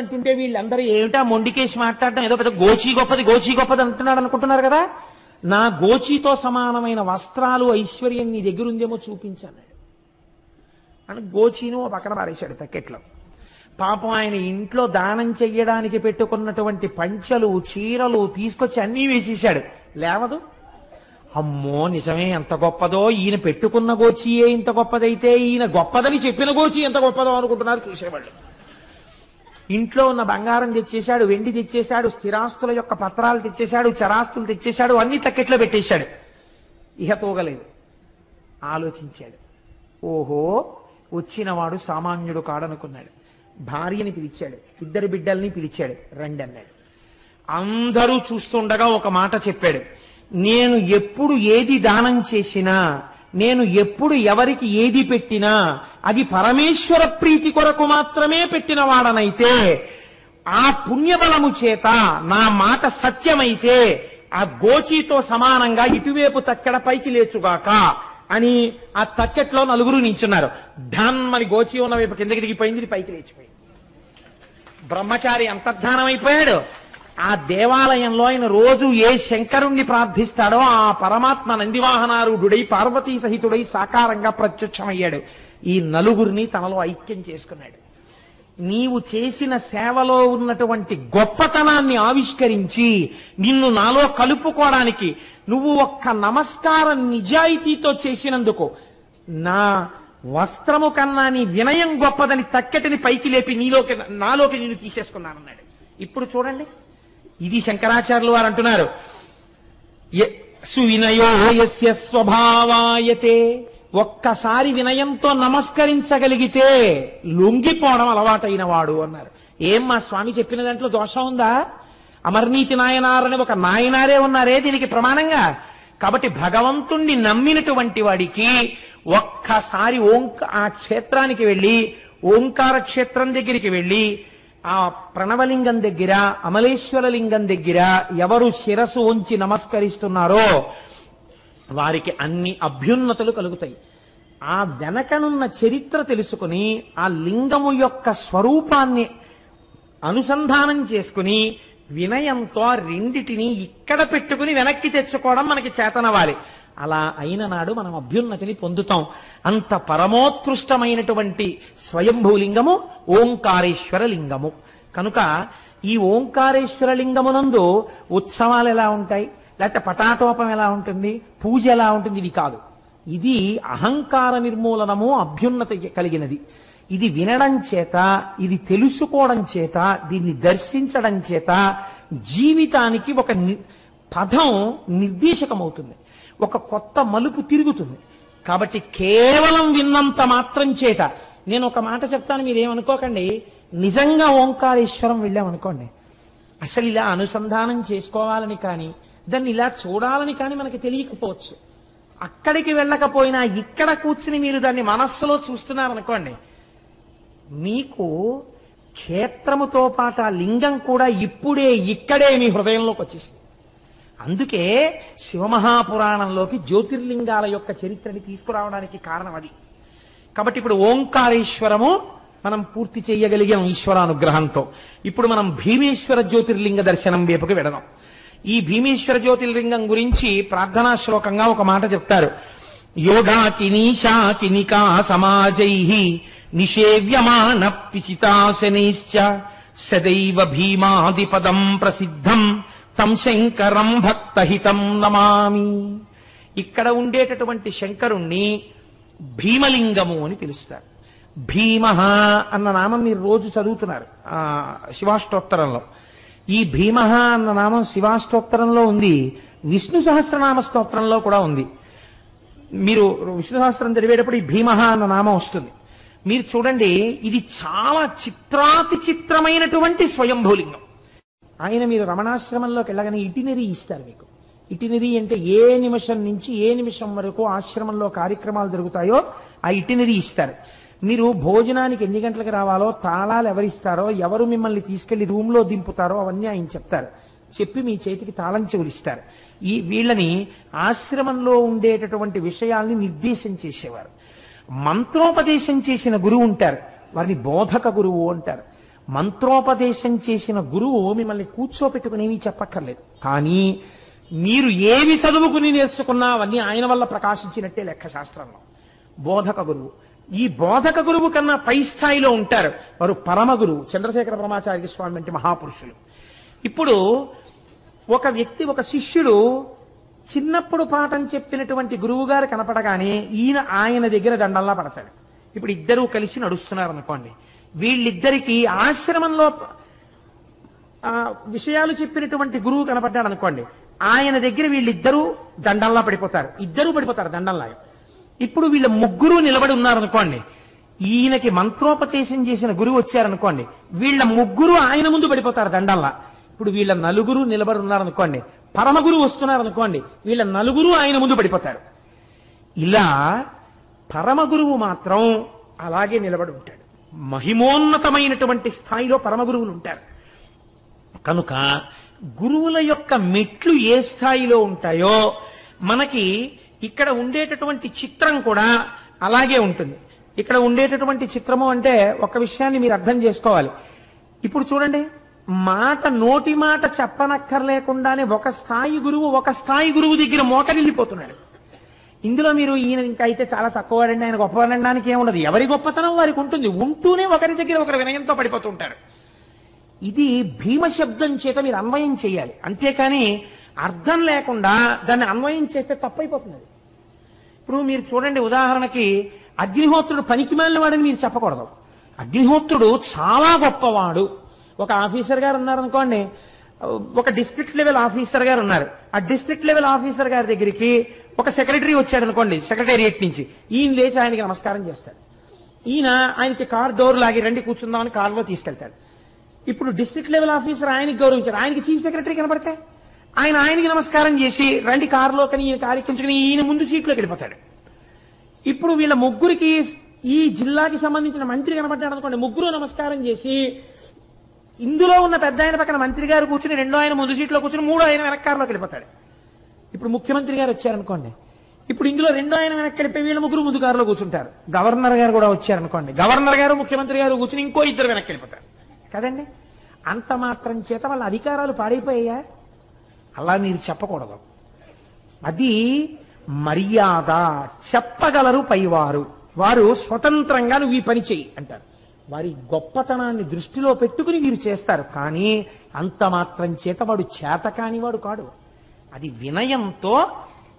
అంటుంటే వీళ్ళందరూ ఏమిటా మొండికేసి మాట్లాడటం, ఏదో పెద్ద గోచి గొప్పది అంటున్నాడు అనుకుంటున్నారు కదా. నా గోచితో సమానమైన వస్త్రాలు, ఐశ్వర్యం నీ దగ్గర ఉందేమో చూపించన్నాడు అని గోచిను పక్కన పారేశాడు తక్కెట్లో. పాపం ఆయన ఇంట్లో దానం చెయ్యడానికి పెట్టుకున్నటువంటి పంచలు, చీరలు తీసుకొచ్చి అన్నీ వేసేశాడు, లేవదు. అమ్మో నిజమే, ఎంత గొప్పదో, ఈయన పెట్టుకున్న గోచియే ఇంత గొప్పదైతే ఈయన గొప్పదని చెప్పిన గోచి ఎంత గొప్పదో అనుకుంటున్నారు చూసేవాళ్ళు. ఇంట్లో ఉన్న బంగారం తెచ్చేశాడు, వెండి తెచ్చేశాడు, స్థిరాస్తుల యొక్క పత్రాలు తెచ్చేశాడు, చరాస్తులు తెచ్చేశాడు, అన్ని తక్కెట్లో పెట్టేశాడు. ఇహ తోగలేదు. ఆలోచించాడు, ఓహో వచ్చినవాడు సామాన్యుడు కాడనుకున్నాడు. భార్యని పిలిచాడు, ఇద్దరు బిడ్డల్ని పిలిచాడు, రండి అన్నాడు. అందరూ చూస్తుండగా ఒక మాట చెప్పాడు, నేను ఎప్పుడు ఏది దానం చేసినా, నేను ఎప్పుడు ఎవరికి ఏది పెట్టినా అది పరమేశ్వర ప్రీతి కొరకు మాత్రమే పెట్టిన వాడనైతే, ఆ పుణ్యబలము చేత నా మాట సత్యమైతే ఆ గోచితో సమానంగా ఇటువైపు తక్కెడ పైకి లేచుగాక అని ఆ తక్కెట్లో నలుగురు నించున్నారు. ధన్మని గోచి ఉన్న వైపు కిందకి దిగిపోయింది, ఇది పైకి లేచిపోయింది. బ్రహ్మచారి అంతర్ధానం అయిపోయాడు. ఆ దేవాలయంలో ఆయన రోజు ఏ శంకరుణ్ణి ప్రార్థిస్తాడో ఆ పరమాత్మ నందివాహనారూఢుడై పార్వతీ సహితుడై సాకారంగా ప్రత్యక్షమయ్యాడు. ఈ నలుగురిని తనలో ఐక్యం చేసుకున్నాడు. నీవు చేసిన సేవలో ఉన్నటువంటి గొప్పతనాన్ని ఆవిష్కరించి నిన్ను నాలో కలుపుకోవడానికి నువ్వు ఒక్క నమస్కారం నిజాయితీతో చేసినందుకు నా వస్త్రము కన్నా నీ వినయం గొప్పదని తక్కెటిని పైకి లేపి నాలోకి నేను తీసేసుకున్నానన్నాడు. ఇప్పుడు చూడండి, ఇది శంకరాచార్యులు వారు అంటున్నారు, సువినయో యస్య స్వభావాయతే, ఒక్కసారి వినయంతో నమస్కరించగలిగితే లొంగిపోవడం అలవాటైన వాడు అన్నారు. ఏం మా స్వామి చెప్పిన దాంట్లో దోషం ఉందా? అమర్నీతి నాయనారని ఒక నాయనారే ఉన్నారే దీనికి ప్రమాణంగా. కాబట్టి భగవంతుణ్ణి నమ్మినటువంటి వాడికి ఒక్కసారి ఆ క్షేత్రానికి వెళ్ళి, ఓంకార క్షేత్రం దగ్గరికి వెళ్ళి, ఆ ప్రణవలింగం దగ్గర, అమలేశ్వర లింగం దగ్గర ఎవరు శిరసు ఉంచి నమస్కరిస్తున్నారో వారికి అన్ని అభ్యున్నతులు కలుగుతాయి. ఆ వెనకనున్న చరిత్ర తెలుసుకుని ఆ లింగము యొక్క స్వరూపాన్ని అనుసంధానం చేసుకుని వినయంతో రెండిటిని ఇక్కడ పెట్టుకుని వెనక్కి తెచ్చుకోవడం మనకి చేతనవాలి. అలా అయిన నాడు మనం అభ్యున్నతిని పొందుతాం. అంత పరమోత్కృష్టమైనటువంటి స్వయంభూలింగము ఓంకారేశ్వర లింగము. కనుక ఈ ఓంకారేశ్వర లింగమునందు ఉత్సవాలు ఎలా ఉంటాయి, లేకపోతే పటాటోపం ఎలా ఉంటుంది, పూజ ఎలా ఉంటుంది, ఇది కాదు. ఇది అహంకార నిర్మూలనము, అభ్యున్నతి కలిగినది. ఇది వినడం చేత, ఇది తెలుసుకోవడం చేత, దీన్ని దర్శించడం చేత జీవితానికి ఒక పదం నిర్దేశకమవుతుంది, ఒక కొత్త మలుపు తిరుగుతుంది. కాబట్టి కేవలం విన్నంత మాత్రం చేత, నేను ఒక మాట చెప్తాను, మీరేమనుకోకండి, నిజంగా ఓంకారేశ్వరం వెళ్ళామనుకోండి, అసలు ఇలా అనుసంధానం చేసుకోవాలని కానీ, దాన్ని ఇలా చూడాలని కానీ మనకి తెలియకపోవచ్చు. అక్కడికి వెళ్ళకపోయినా ఇక్కడ కూర్చుని మీరు దాన్ని మనస్సులో చూస్తున్నారనుకోండి, మీకు క్షేత్రముతో పాటు ఆ లింగం కూడా ఇప్పుడే ఇక్కడే మీ హృదయంలోకి వచ్చేసింది. అందుకే శివమహాపురాణంలోకి జ్యోతిర్లింగాల యొక్క చరిత్రని తీసుకురావడానికి కారణం అది. కాబట్టి ఇప్పుడు ఓంకారేశ్వరము మనం పూర్తి చేయగలిగాం ఈశ్వరానుగ్రహంతో. ఇప్పుడు మనం భీమేశ్వర జ్యోతిర్లింగ దర్శనం వైపుకి వెడదాం. ఈ భీమేశ్వర జ్యోతిర్లింగం గురించి ప్రార్థనా శ్లోకంగా ఒక మాట చెప్తారు. యోగాకినీశా కినికా సమాజైః నిషేవ్యమాన పిచితాశనైశ్చ సదైవ భీమాదిపదం ప్రసిద్ధం తం శంకరం భక్తహితం నమామి. ఇక్కడ ఉండేటటువంటి శంకరుణ్ణి భీమలింగము అని పిలుస్తారు. భీమ అన్న నామం మీరు రోజు చదువుతున్నారు శివాష్టోత్తరంలో. ఈ భీమ అన్న నామం శివాష్టోత్తరంలో ఉంది, విష్ణు సహస్రనామ స్తోత్రంలో కూడా ఉంది. మీరు విష్ణు సహస్రం చదివేటప్పుడు ఈ భీమ అన్న నామం వస్తుంది. మీరు చూడండి, ఇది చాలా చిత్రాతి చిత్రమైనటువంటి స్వయంభూలింగం. ఆయన మీరు రమణాశ్రమంలోకి వెళ్ళగానే ఇటినరీ ఇస్తారు మీకు. ఇటినరీ అంటే ఏ నిమిషం నుంచి ఏ నిమిషం వరకు ఆశ్రమంలో కార్యక్రమాలు జరుగుతాయో ఆ ఇటినరీ ఇస్తారు. మీరు భోజనానికి ఎన్ని గంటలకు రావాలో, తాళాలు ఎవరిస్తారో, ఎవరు మిమ్మల్ని తీసుకెళ్లి రూమ్లో దింపుతారో అవన్నీ ఆయన చెప్తారు. చెప్పి మీ చేతికి తాళం చెవులు ఇస్తారు. వీళ్ళని ఆశ్రమంలో ఉండేటటువంటి విషయాల్ని నిర్దేశం చేసేవారు. మంత్రోపదేశం చేసిన గురువు ఉంటారు, వారిని బోధక గురువు అంటారు. మంత్రోపదేశం చేసిన గురువు మిమ్మల్ని కూర్చోపెట్టుకునేవి చెప్పక్కర్లేదు, కానీ మీరు ఏవి చదువుకుని నేర్చుకున్నా అవన్నీ ఆయన వల్ల ప్రకాశించినట్టే లెక్క శాస్త్రంలో. బోధక గురువు. ఈ బోధక గురువు కన్నా పై స్థాయిలో ఉంటారు వారు పరమ గురువు, చంద్రశేఖర బ్రహ్మచార్య స్వామి వంటి మహాపురుషులు. ఇప్పుడు ఒక వ్యక్తి, ఒక శిష్యుడు చిన్నప్పుడు పాఠం చెప్పినటువంటి గురువు గారు కనపడగానే ఆయన దగ్గర దండల్లా పడతాడు. ఇప్పుడు ఇద్దరూ కలిసి నడుస్తున్నారు అనుకోండి, వీళ్ళిద్దరికీ ఆశ్రమంలో విషయాలు చెప్పినటువంటి గురువు కనపడ్డాడు అనుకోండి, ఆయన దగ్గర వీళ్ళిద్దరూ దండల్లా పడిపోతారు, ఇద్దరూ పడిపోతారు దండల్లాగా. ఇప్పుడు వీళ్ళ ముగ్గురు నిలబడి ఉన్నారనుకోండి, ఈయనకి మంత్రోపదేశం చేసిన గురువు వచ్చారనుకోండి, వీళ్ళ ముగ్గురు ఆయన ముందు పడిపోతారు దండల్లా. ఇప్పుడు వీళ్ళ నలుగురు నిలబడి ఉన్నారనుకోండి, పరమ గురువు వస్తున్నారనుకోండి, వీళ్ళ నలుగురు ఆయన ముందు పడిపోతారు. ఇలా పరమ గురువు మాత్రం అలాగే నిలబడి ఉంటాడు. మహిమోన్నతమైనటువంటి స్థాయిలో పరమ గురువులు ఉంటారు. కనుక గురువుల యొక్క మెట్లు ఏ స్థాయిలో ఉంటాయో మనకి ఇక్కడ ఉండేటటువంటి చిత్రం కూడా అలాగే ఉంటుంది. ఇక్కడ ఉండేటటువంటి చిత్రము అంటే ఒక విషయాన్ని మీరు అర్థం చేసుకోవాలి. ఇప్పుడు చూడండి, నోటి మాట చెప్పనక్కర్లేకుండానే ఒక స్థాయి గురువు దగ్గర మోకరిల్లిపోతున్నాడు. ఇందులో మీరు ఈయన ఇంకా అయితే చాలా తక్కువవాడండి, ఆయన గొప్పవాడడానికి ఏముండదు. ఎవరి గొప్పతనం వారికి ఉంటుంది, ఉంటూనే ఒకరి దగ్గర ఒకరి వినయంతో పడిపోతుంటారు. ఇది భీమశబ్దం చేత మీరు అన్వయం చేయాలి, అంతేకాని అర్థం లేకుండా దాన్ని అన్వయం చేస్తే తప్పైపోతుంది. ఇప్పుడు మీరు చూడండి, ఉదాహరణకి అగ్నిహోత్రుడు పనికిమాలిన వాడని మీరు చెప్పకూడదు. అగ్నిహోత్రుడు చాలా గొప్పవాడు. ఒక ఆఫీసర్ గారు ఉన్నారనుకోండి, ఒక డిస్ట్రిక్ట్ లెవెల్ ఆఫీసర్ గారు ఉన్నారు. ఆ డిస్ట్రిక్ట్ లెవెల్ ఆఫీసర్ గారి దగ్గరికి ఒక సెక్రటరీ వచ్చాడు అనుకోండి, సెక్రటేరియట్ నుంచి. ఈయన లేచి ఆయనకి నమస్కారం చేస్తాడు. ఆయనకి కార్ డోర్ లాగి రండి కూర్చుందామని కారులో తీసుకెళ్తాడు. ఇప్పుడు డిస్ట్రిక్ట్ లెవెల్ ఆఫీసర్ ఆయనకి గౌరవించాడు, ఆయనకి చీఫ్ సెక్రటరీ కనబడితే ఆయనకి నమస్కారం చేసి రండి కారులో కని ఈయన కార్యక్రమించుకుని ఈయన ముందు సీట్లోకి వెళ్ళిపోతాడు. ఇప్పుడు వీళ్ళ ముగ్గురికి ఈ జిల్లాకి సంబంధించిన మంత్రి కనబడ్డాడు అనుకోండి, ముగ్గురు నమస్కారం చేసి ఇందులో ఉన్న పెద్ద ఆయన పక్కన మంత్రి గారు కూర్చుని రెండో ఆయన ముందు సీట్లో కూర్చుని మూడో ఆయన వెనక కారులోకి వెళ్ళిపోతాడు. ఇప్పుడు ముఖ్యమంత్రి గారు వచ్చారనుకోండి, ఇప్పుడు ఇందులో రెండో ఆయన వెనక్కి వెళ్ళిపోయి వీళ్ళ ముగ్గురు ముందు కారులో కూర్చుంటారు. గవర్నర్ గారు కూడా వచ్చారనుకోండి, గవర్నర్ గారు ముఖ్యమంత్రి గారు కూర్చుని ఇంకో ఇద్దరు వెనక్కి వెళ్ళిపోతారు కదండి. అంత మాత్రం చేత వాళ్ళ అధికారాలు పాడైపోయాయా? అలా మీరు చెప్పకూడదు. అది మర్యాద. చెప్పగలరు పైవారు, వారు స్వతంత్రంగా నువ్వు ఈ పని చెయ్యి అంటారు. వారి గొప్పతనాన్ని దృష్టిలో పెట్టుకుని వీరు చేస్తారు, కానీ అంత మాత్రం చేత వాడు చేతకానివాడు కాడు. అది వినయంతో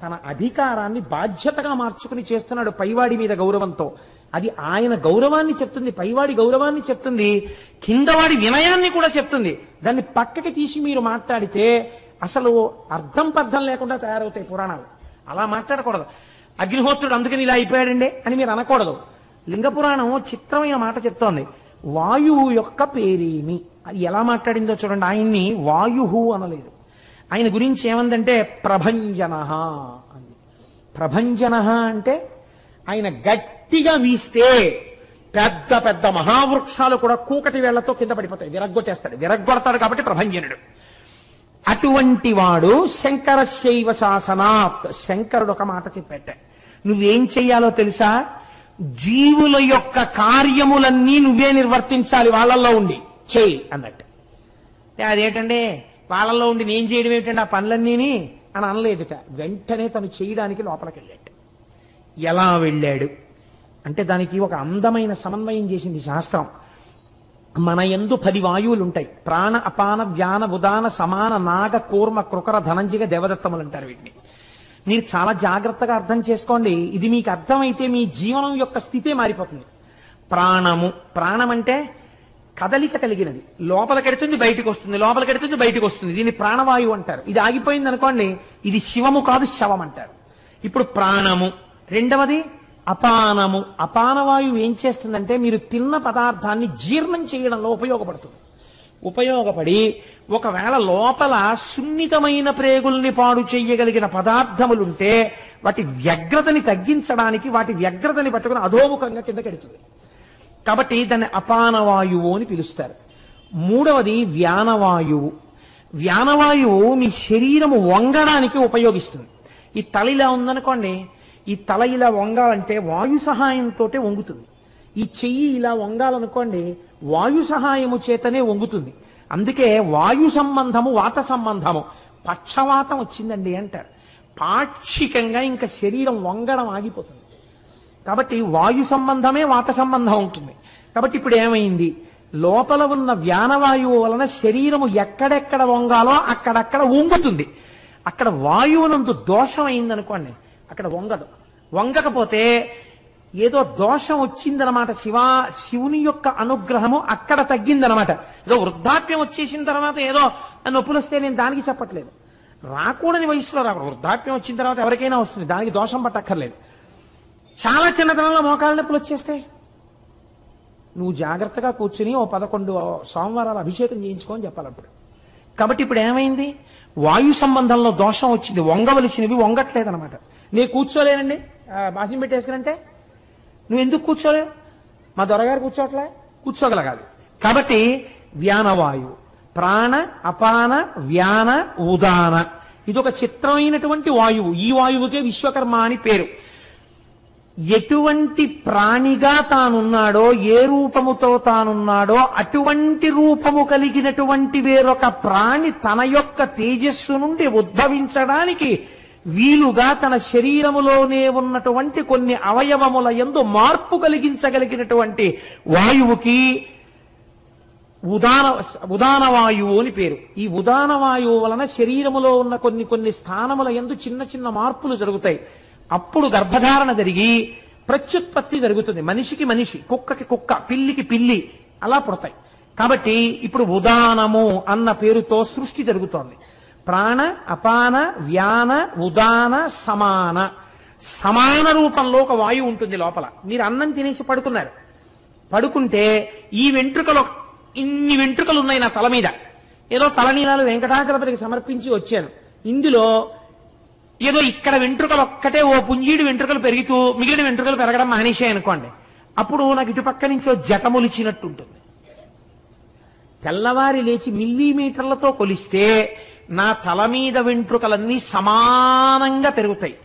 తన అధికారాన్ని బాధ్యతగా మార్చుకుని చేస్తున్నాడు పైవాడి మీద గౌరవంతో. అది ఆయన గౌరవాన్ని చెప్తుంది, పైవాడి గౌరవాన్ని చెప్తుంది, కిందవాడి వినయాన్ని కూడా చెప్తుంది. దాన్ని పక్కకి తీసి మీరు మాట్లాడితే అసలు అర్థం పర్థం లేకుండా తయారవుతాయి పురాణాలు. అలా మాట్లాడకూడదు. అగ్నిహోత్రుడు అందుకని ఇలా అయిపోయాడండి అని మీరు అనకూడదు. లింగ పురాణం చిత్రమైన మాట చెప్తోంది. వాయువు యొక్క పేరేమి, అది ఎలా మాట్లాడిందో చూడండి. ఆయన్ని వాయు అనలేదు, ఆయన గురించి ఏమందంటే ప్రభంజన అంది. ప్రభంజన అంటే ఆయన గట్టిగా వీస్తే పెద్ద పెద్ద మహావృక్షాలు కూడా కూకటి వేళ్లతో కింద పడిపోతాయి, విరగ్గొడతాడు కాబట్టి ప్రభంజనుడు. అటువంటి వాడు శంకరశైవ శాసనాత్, శంకరుడు ఒక మాట చెప్పేట, నువ్వేం చెయ్యాలో తెలుసా, జీవుల యొక్క కార్యములన్నీ నువ్వే నిర్వర్తించాలి వాళ్ళల్లో ఉండి చెయ్యి అన్నట్టు. అదేంటండి వాళ్ళల్లో ఉండి నేను చేయడం ఏమిటండి ఆ పనులన్నీని అని అనలేదుట. వెంటనే తను చేయడానికి లోపలికి వెళ్ళాడు. ఎలా వెళ్ళాడు అంటే దానికి ఒక అందమైన సమన్వయం చేసింది శాస్త్రం. మన యందు 10 వాయువులు ఉంటాయి. ప్రాణ, అపాన, వ్యాన, ఉదాన, సమాన, నాగ, కూర్మ, కృకర, ధనంజిగ, దేవదత్తములు అంటారు వీటిని. మీరు చాలా జాగ్రత్తగా అర్థం చేసుకోండి. ఇది మీకు అర్థమైతే మీ జీవనం యొక్క స్థితే మారిపోతుంది. ప్రాణము, ప్రాణం అంటే కదలిక కలిగినది, లోపలికెడుతుంది బయటకు వస్తుంది, లోపలికెడుతుంది బయటకు వస్తుంది, దీన్ని ప్రాణవాయువు అంటారు. ఇది ఆగిపోయింది అనుకోండి, ఇది శివము కాదు శవం అంటారు. ఇప్పుడు ప్రాణము. రెండవది అపానము. అపానవాయువు ఏం చేస్తుందంటే మీరు తిన్న పదార్థాన్ని జీర్ణం చేయడంలో ఉపయోగపడి ఒకవేళ లోపల సున్నితమైన ప్రేగుల్ని పాడు చేయగలిగిన పదార్థములుంటే వాటి వ్యగ్రతని తగ్గించడానికి వాటి వ్యగ్రతని పట్టుకుని అధోముఖంగా కిందకెడుతుంది. కాబట్టి దాన్ని అపానవాయువు అని పిలుస్తారు. మూడవది వ్యానవాయువు. వ్యానవాయువు మీ శరీరము వంగడానికి ఉపయోగిస్తుంది. ఈ తల ఇలా ఉందనుకోండి, ఈ తల ఇలా వంగాలంటే వాయు సహాయంతో వంగుతుంది. ఈ చెయ్యి ఇలా వంగాలనుకోండి, వాయు సహాయము చేతనే వంగుతుంది. అందుకే వాయు సంబంధము వాత సంబంధము. పక్షవాతం వచ్చిందండి అంటారు, పాక్షికంగా ఇంకా శరీరం వంగడం ఆగిపోతుంది. కాబట్టి వాయు సంబంధమే వాత సంబంధం ఉంటుంది. కాబట్టి ఇప్పుడు ఏమైంది, లోపల ఉన్న వ్యానవాయువు వలన శరీరము ఎక్కడెక్కడ వంగాలో అక్కడక్కడ వంగుతుంది. అక్కడ వాయువునందు దోషం అయిందనుకోండి, అక్కడ వంగదు. వంగకపోతే ఏదో దోషం వచ్చిందనమాట. శివుని యొక్క అనుగ్రహము అక్కడ తగ్గిందనమాట. ఏదో వృద్ధాప్యం వచ్చేసిన తర్వాత ఏదో నొప్పులు వస్తే నేను దానికి చెప్పట్లేదు. రాకూడని వయసులో రాకూడదు. వృద్ధాప్యం వచ్చిన తర్వాత ఎవరికైనా వస్తుంది, దానికి దోషం పట్టక్కర్లేదు. చాలా చిన్నతనంలో మోకాళ్ళ నొప్పులు వచ్చేస్తే నువ్వు జాగ్రత్తగా కూర్చుని 11 సోమవారాలు అభిషేకం చేయించుకోని చెప్పాలప్పుడు. కాబట్టి ఇప్పుడు ఏమైంది, వాయు సంబంధంలో దోషం వచ్చింది, వంగవలసినవి వంగట్లేదనమాట. నేను కూర్చోలేనండి బాసిం పెట్టేసుకునంటే నువ్వు ఎందుకు కూర్చోలేవు, మా దొరగారు కూర్చోట్లే, కూర్చోగలగాలి. కాబట్టి వ్యానవాయువు, ప్రాణ, అపాన, వ్యాన, ఉదాన, ఇదొక చిత్రమైనటువంటి వాయువు. ఈ వాయువుకే విశ్వకర్మ అని పేరు. ఎటువంటి ప్రాణిగా తానున్నాడో, ఏ రూపముతో తానున్నాడో అటువంటి రూపము కలిగినటువంటి వేరొక ప్రాణి తన యొక్క తేజస్సు నుండి ఉద్భవించడానికి వీలుగా తన శరీరములోనే ఉన్నటువంటి కొన్ని అవయవముల యందు మార్పు కలిగించగలిగినటువంటి వాయువుకి ఉదాన వాయువు అని పేరు. ఈ ఉదాన వాయువు వలన శరీరములో ఉన్న కొన్ని స్థానముల యందు చిన్న చిన్న మార్పులు జరుగుతాయి. అప్పుడు గర్భధారణ జరిగి ప్రత్యుత్పత్తి జరుగుతుంది. మనిషికి మనిషి, కుక్కకి కుక్క, పిల్లికి పిల్లి అలా పుడతాయి. కాబట్టి ఇప్పుడు ఉదానము అన్న పేరుతో సృష్టి జరుగుతోంది. ప్రాణ, అపాన, వ్యాన, ఉదాన, సమాన. సమాన రూపంలో ఒక వాయువు ఉంటుంది లోపల. మీరు అన్నం తినేసి పడుకున్నారు, పడుకుంటే ఈ వెంట్రుకలు, ఇన్ని వెంట్రుకలు ఉన్నాయి నా తల మీద, ఏదో తలనీలాలు వెంకటాచలపతికి సమర్పించి వచ్చాను, ఇందులో ఏదో ఇక్కడ వెంట్రుకలు ఒక్కటే ఓ పుంజీడు వెంట్రుకలు పెరుగుతూ మిగిలిన వెంట్రుకలు పెరగడం మానేశాయి అనుకోండి, అప్పుడు నాకు ఇటుపక్క నుంచి జటములిచ్చినట్టు ఉంటుంది. తెల్లవారి లేచి మిల్లీమీటర్లతో కొలిస్తే నా తల మీద వెంట్రుకలన్నీ సమానంగా పెరుగుతాయి.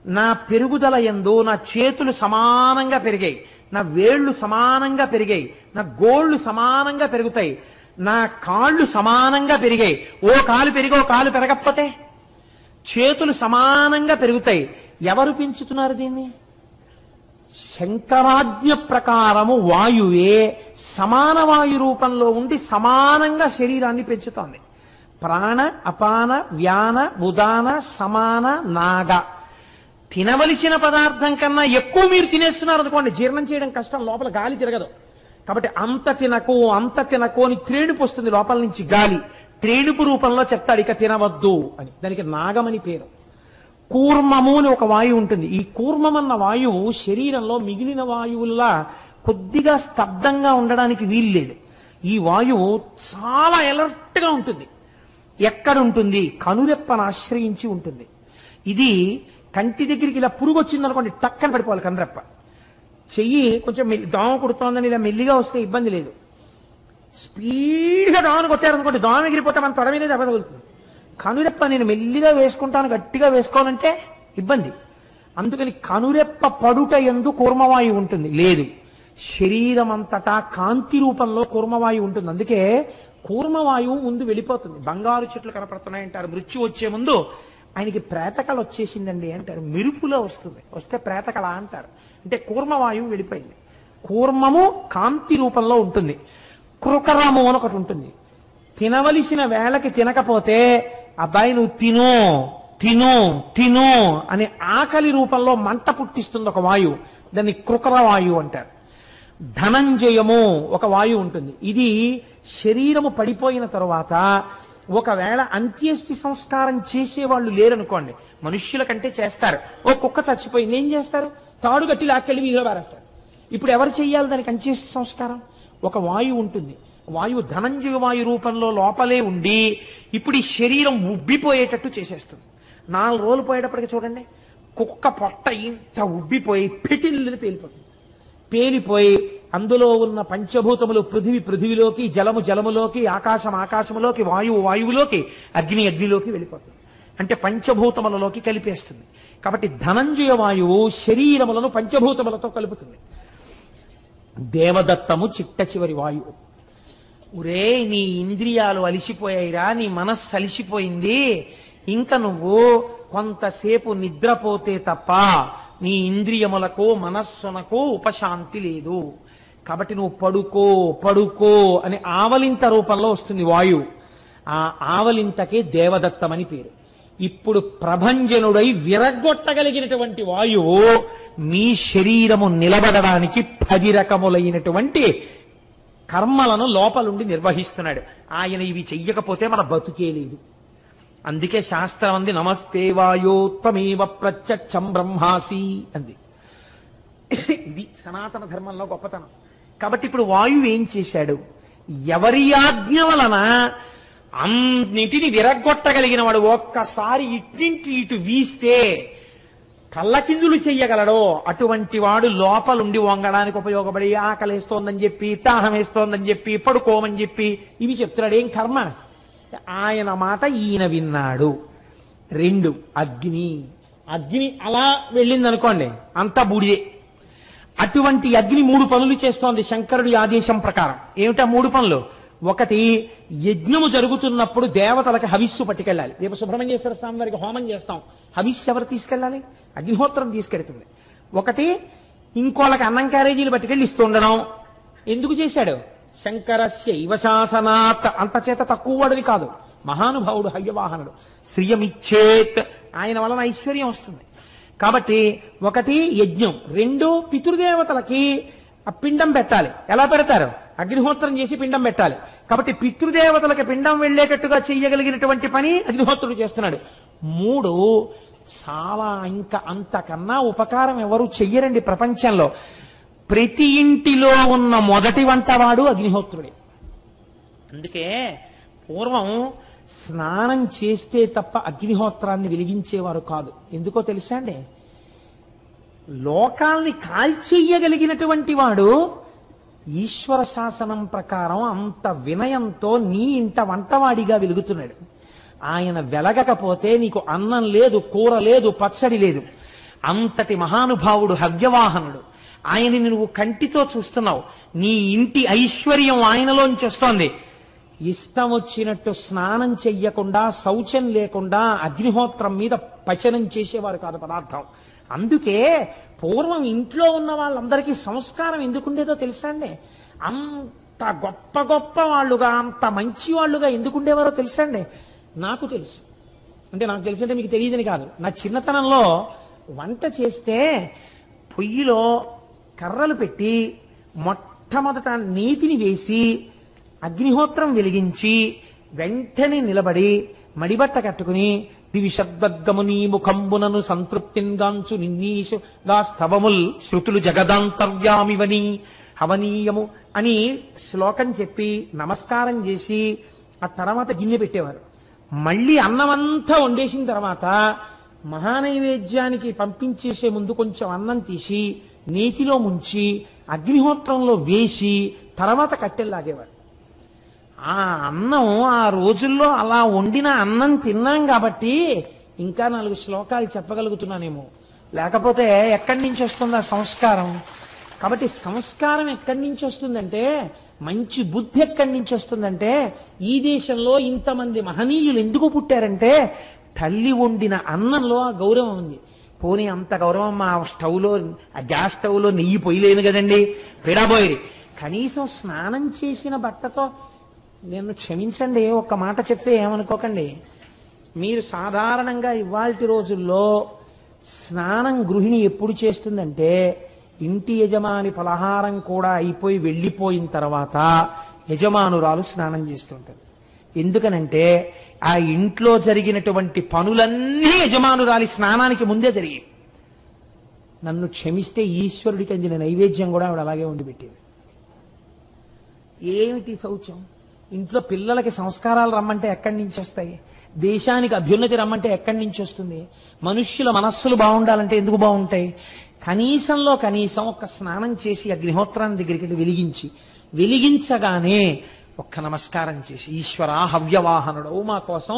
నా పెరుగుదల యందు నా చేతులు సమానంగా పెరిగాయి, నా వేళ్లు సమానంగా పెరిగాయి, నా గోళ్లు సమానంగా పెరుగుతాయి, నా కాళ్ళు సమానంగా పెరిగాయి. ఓ కాలు పెరిగి ఓ కాలు పెరగకపోతే చేతులు సమానంగా పెరుగుతాయి. ఎవరు పెంచుతున్నారు దీన్ని? శంకరాజ్ఞ ప్రకారము వాయువే సమాన వాయు రూపంలో ఉండి సమానంగా శరీరాన్ని పెంచుతోంది. ప్రాణ, అపాన, వ్యాన, ఉదాన, సమాన, నాగ. తినవలసిన పదార్థం కన్నా ఎక్కువ మీరు తినేస్తున్నారు అనుకోండి, జీర్ణం చేయడం కష్టం, లోపల గాలి తిరగదు. కాబట్టి అంత తినకు అని త్రేణుపు వస్తుంది లోపల నుంచి గాలి. త్రేణుపు రూపంలో చెప్తాడు ఇక తినవద్దు అని. దానికి నాగమని పేరు. కూర్మము అని ఒక వాయువు ఉంటుంది. ఈ కూర్మమన్న వాయువు శరీరంలో మిగిలిన వాయువుల్లా కొద్దిగా స్తబ్దంగా ఉండడానికి వీల్లేదు. ఈ వాయువు చాలా ఎలర్ట్ గా ఉంటుంది. ఎక్కడుంటుంది? కనురెప్పను ఆశ్రయించి ఉంటుంది. ఇది కంటి దగ్గరికి ఇలా పురుగు వచ్చిందనుకోండి టక్కన పడిపోవాలి కనురెప్ప. చెయ్యి కొంచెం దోమ కుడుతోందని ఇలా మెల్లిగా వస్తే ఇబ్బంది లేదు. స్పీడ్గా దోమను కొట్టారనుకోండి దోమ ఎగిరిపోతే మన తొడ మీద దెబ్బ తగులుతుంది. కనురెప్ప నేను మెల్లిగా వేసుకుంటాను గట్టిగా వేసుకోవాలంటే ఇబ్బంది. అందుకని కనురెప్ప పడుట యందు కూర్మవాయువు ఉంటుంది. లేదు, శరీరం అంతటా కాంతి రూపంలో కూర్మవాయువు ఉంటుంది. అందుకే కూర్మవాయువు ముందు వెళ్ళిపోతుంది. బంగారు చెట్లు కనపడుతున్నాయంటారు. మృత్యు వచ్చే ముందు ఆయనకి ప్రేతకళ వచ్చేసిందండి అంటారు. మెరుపులో వస్తుంది, వస్తే ప్రేతకళ అంటారు. అంటే కూర్మవాయువు వెళ్ళిపోయింది. కూర్మము కాంతి రూపంలో ఉంటుంది. కృకరము అని ఒకటి ఉంటుంది. తినవలసిన వేళకి తినకపోతే అబ్బాయి నువ్వు తిను తిను తిను అనే ఆకలి రూపంలో మంట పుట్టిస్తుంది ఒక వాయువు. దాన్ని కృకర వాయువు అంటారు. ధనంజయము ఒక వాయువు ఉంటుంది. ఇది శరీరము పడిపోయిన తరువాత ఒకవేళ అంత్యేష్టి సంస్కారం చేసేవాళ్ళు లేరనుకోండి, మనుష్యుల కంటే చేస్తారు. ఓ కుక్క చచ్చిపోయింది, ఏం చేస్తారు? తాడు గట్టి లాక్కెళ్ళి వీధిలో పారేస్తారు. ఇప్పుడు ఎవరు చెయ్యాలి దానికి అంత్యేష్టి సంస్కారం? ఒక వాయువు ఉంటుంది. వాయువు ధనంజయ వాయు రూపంలో లోపలే ఉండి ఇప్పుడు ఈ శరీరం ఉబ్బిపోయేటట్టు చేసేస్తుంది. 4 రోజులు పోయేటప్పటికి చూడండి, కుక్క పొట్ట ఇంత ఉబ్బిపోయి పిటిల్ని పేలిపోతుంది. పేలిపోయి అందులో ఉన్న పంచభూతములు పృథివిలోకి, జలము జలములోకి, ఆకాశం ఆకాశములోకి, వాయువు వాయువులోకి, అగ్ని అగ్నిలోకి వెళ్ళిపోతుంది. అంటే పంచభూతములలోకి కలిపేస్తుంది. కాబట్టి ధనంజయ వాయువు శరీరములను పంచభూతములతో కలుపుతుంది. దేవదత్తము చిట్ట చివరి వాయువు. ఒరే నీ ఇంద్రియాలు అలిసిపోయాయిరా, నీ మనస్సు అలిసిపోయింది, ఇంకా నువ్వు కొంతసేపు నిద్రపోతే తప్ప నీ ఇంద్రియములకు మనస్సునకు ఉపశాంతి లేదు. కాబట్టి నువ్వు పడుకో పడుకో అని ఆవలింత రూపంలో వస్తుంది వాయువు. ఆ ఆవలింతకే దేవదత్తమని పేరు. ఇప్పుడు ప్రభంజనుడై విరగొట్టగలిగినటువంటి వాయువు మీ శరీరము నిలబడడానికి 10 రకములైనటువంటి కర్మలను లోపలుండి నిర్వహిస్తున్నాడు. ఆయన ఇవి చెయ్యకపోతే మన బతుకే లేదు. అందుకే శాస్త్రం అంది నమస్తే వాయోత్వమేవ ప్రత్యక్షం బ్రహ్మాసి అంది. ఇది సనాతన ధర్మంలో గొప్పతనం. కాబట్టి ఇప్పుడు వాయువు ఏం చేశాడు? ఎవరి ఆజ్ఞ వలన అన్నిటిని విరగొట్టగలిగిన వాడు ఒక్కసారి ఇట్టింటి ఇటు వీస్తే కళ్ళకిందులు చెయ్యగలడో అటువంటి వాడు లోపలుండి వంగడానికి ఉపయోగపడి ఆకలేస్తోందని చెప్పి, దాహం వేస్తోందని చెప్పి, పడుకోమని చెప్పి ఇవి చెప్తున్నాడు. ఏం కర్మ? ఆయన మాట ఈయన విన్నాడు. 2 అగ్ని. అగ్ని అలా వెళ్ళిందనుకోండి అంతా బూడిదే. అటువంటి అగ్ని 3 పనులు చేస్తోంది శంకరుడి ఆదేశం ప్రకారం. ఏమిటా 3 పనులు? 1, యజ్ఞము జరుగుతున్నప్పుడు దేవతలకు హవిస్సు పట్టుకెళ్ళాలి. రేపు సుబ్రహ్మణ్యేశ్వర స్వామి వారికి హోమం చేస్తాం, హవిస్సు ఎవరు తీసుకెళ్ళాలి? అగ్నిహోత్రం తీసుకెళ్తుంది. 1, ఇంకోళ్ళకి అన్నం క్యారేజీలు పట్టుకెళ్ళి ఇస్తుండడం. ఎందుకు చేశాడు? శంకరస్య ఇవ శాసనాత్. అంతచేత తక్కువ వాడిని కాదు, మహానుభావుడు హయ్యవాహనుడు. శ్రియమిచ్చేత్, ఆయన వలన ఐశ్వర్యం వస్తుంది. కాబట్టి 1 యజ్ఞం, 2 పితృదేవతలకి ఆ పిండం పెట్టాలి. ఎలా పెడతారు? అగ్నిహోత్రం చేసి పిండం పెట్టాలి. కాబట్టి పితృదేవతలకి పిండం వెళ్లేటట్టుగా చెయ్యగలిగినటువంటి పని అగ్నిహోత్రుడు చేస్తున్నాడు. 3 చాలా ఇంకా అంతకన్నా ఉపకారం ఎవరు చెయ్యరండి ప్రపంచంలో. ప్రతి ఇంటిలో ఉన్న మొదటి వంటవాడు అగ్నిహోత్రుడే. అందుకే పూర్వం స్నానం చేస్తే తప్ప అగ్నిహోత్రాన్ని వెలిగించేవారు కాదు. ఎందుకో తెలుసా అండి? లోకాల్ని కాల్చెయ్యగలిగినటువంటి వాడు ఈశ్వర శాసనం ప్రకారం అంత వినయంతో నీ ఇంట వంటవాడిగా వెలుగుతున్నాడు. ఆయన వెలగకపోతే నీకు అన్నం లేదు, కూర లేదు, పచ్చడి లేదు. అంతటి మహానుభావుడు హవ్యవాహనుడు. ఆయనని నువ్వు కంటితో చూస్తున్నావు. నీ ఇంటి ఐశ్వర్యం ఆయనలోంచి వస్తోంది. ఇష్టం వచ్చినట్టు స్నానం చెయ్యకుండా, శౌచం లేకుండా అగ్నిహోత్రం మీద పచనం చేసేవారు కాదు పదార్థం. అందుకే పూర్వం ఇంట్లో ఉన్న వాళ్ళందరికీ సంస్కారం ఎందుకుండేదో తెలుసా అండి? అంత గొప్ప గొప్ప వాళ్ళుగా, అంత మంచి వాళ్ళుగా ఎందుకుండేవారో తెలుసా అండి? నాకు తెలుసు. అంటే నాకు తెలుసు అంటే మీకు తెలియదని కాదు. నా చిన్నతనంలో వంట చేస్తే పొయ్యిలో కర్రలు పెట్టి మొట్టమొదట నీతిని వేసి అగ్నిహోత్రం వెలిగించి వెంటనే నిలబడి మడిబట్ట కట్టుకుని దివిషద్గముని ముఖంబునను సంతృప్తింగాంచు నిన్నీషు గా స్తవముల్ శృతులు జగదాంతర్యామివని హవనీయము అని శ్లోకం చెప్పి నమస్కారం చేసి ఆ తర్వాత గిన్నె పెట్టేవారు. మళ్ళీ అన్నమంతా వండేసిన తర్వాత మహానైవేద్యానికి పంపించేసే ముందు కొంచెం అన్నం తీసి నీటిలో ముంచి అగ్నిహోత్రంలో వేసి తర్వాత కట్టెల్లాగేవాడు. ఆ అన్నం ఆ రోజుల్లో అలా వండిన అన్నం తిన్నాం కాబట్టి ఇంకా 4 శ్లోకాలు చెప్పగలుగుతున్నానేమో, లేకపోతే ఎక్కడి నుంచి వస్తుంది ఆ సంస్కారం? కాబట్టి సంస్కారం ఎక్కడి నుంచి వస్తుందంటే, మంచి బుద్ధి ఎక్కడి నుంచి వస్తుందంటే, ఈ దేశంలో ఇంతమంది మహనీయులు ఎందుకు పుట్టారంటే తల్లి వండిన అన్నంలో ఆ గౌరవం ఉంది. పోనీ అంత గౌరవం మా స్టవ్లో, ఆ గ్యాస్ స్టవ్లో నెయ్యి పొయ్యలేదు కదండి, పిడబోయి కనీసం స్నానం చేసిన బట్టతో, నేను క్షమించండి ఒక్క మాట చెప్తే ఏమనుకోకండి, మీరు సాధారణంగా ఇవాల్టి రోజుల్లో స్నానం గృహిణి ఎప్పుడు చేస్తుందంటే ఇంటి యజమాని పలహారం కూడా అయిపోయి వెళ్ళిపోయిన తర్వాత యజమానురాలు స్నానం చేస్తుంటారు. ఎందుకనంటే ఆ ఇంట్లో జరిగినటువంటి పనులన్నీ యజమానురాలి స్నానానికి ముందే జరిగాయి. నన్ను క్షమిస్తే ఈశ్వరుడికి అందిన నైవేద్యం కూడా ఆవిడ అలాగే వండి పెట్టేది. ఏమిటి శౌచం? ఇంట్లో పిల్లలకి సంస్కారాలు రమ్మంటే ఎక్కడి నుంచి వస్తాయి? దేశానికి అభ్యున్నతి రమ్మంటే ఎక్కడి నుంచి వస్తుంది? మనుష్యుల మనస్సులు బాగుండాలంటే ఎందుకు బాగుంటాయి? కనీసంలో కనీసం ఒక్క స్నానం చేసి అగ్నిహోత్రాన్ని దగ్గరికి వెళ్ళి వెలిగించగానే ఒక్క నమస్కారం చేసి, ఈశ్వరా హవ్యవాహనుడవు, మా కోసం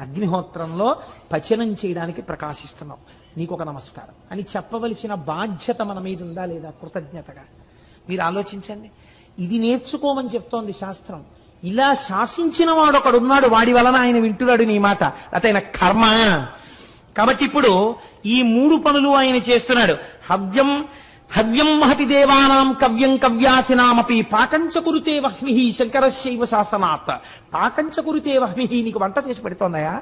అగ్నిహోత్రంలో పచనం చేయడానికి ప్రకాశిస్తున్నావు, నీకు ఒక నమస్కారం అని చెప్పవలసిన బాధ్యత మన మీద ఉందా లేదా? కృతజ్ఞతగా మీరు ఆలోచించండి. ఇది నేర్చుకోమని చెప్తోంది శాస్త్రం. ఇలా శాసించిన వాడు ఒకడున్నాడు, వాడి వలన ఆయన వింటున్నాడు నీ మాట, అతైన కర్మ. కాబట్టి ఇప్పుడు ఈ 3 పనులు ఆయన చేస్తున్నాడు. హవ్యం మహతి దేవానాం కవ్యం కవ్యాసినామపి పాకంచ కురుతే వహ్ని శంకరశైవ శాసనాత్. పాకంచ కురుతే వహ్ని, నీకు వంట చేసి పెడుతోందయా?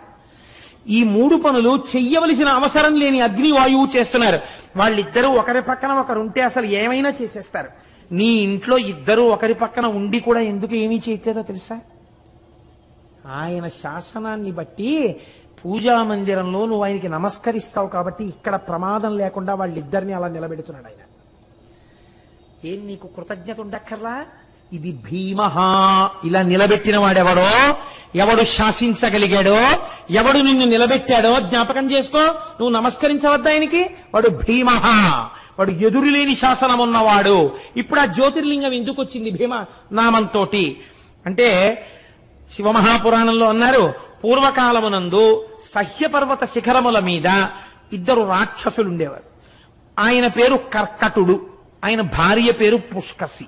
ఈ 3 పనులు చెయ్యవలసిన అవసరం లేని అగ్నివాయువు చేస్తున్నారు. వాళ్ళిద్దరూ ఒకరి పక్కన ఒకరు ఉంటే అసలు ఏమైనా చేసేస్తారు. నీ ఇంట్లో ఇద్దరు ఒకరి పక్కన ఉండి కూడా ఎందుకు ఏమీ చేయట్లేదో తెలుసా? ఆయన శాసనాన్ని బట్టి పూజా మందిరంలో నువ్వు ఆయనకి నమస్కరిస్తావు కాబట్టి ఇక్కడ ప్రమాదం లేకుండా వాళ్ళిద్దరిని అలా నిలబెడుతున్నాడు ఆయన. ఏం నీకు కృతజ్ఞత ఉండక్కర్లా? ఇది భీమః. ఇలా నిలబెట్టిన వాడెవడో, ఎవడు శాసించగలిగాడో, ఎవడు నిన్ను నిలబెట్టాడో జ్ఞాపకం చేసుకో. నువ్వు నమస్కరించవద్దా ఆయనకి? వాడు భీమః, వాడు ఎదురులేని శాసనం ఉన్నవాడు. ఇప్పుడు ఆ జ్యోతిర్లింగం ఎందుకు వచ్చింది భీమ నామంతో అంటే, శివమహాపురాణంలో అన్నారు, పూర్వకాలమునందు సహ్యపర్వత శిఖరముల మీద 2 రాక్షసులు ఉండేవారు. ఆయన పేరు కర్కటుడు, ఆయన భార్య పేరు పుష్కసి.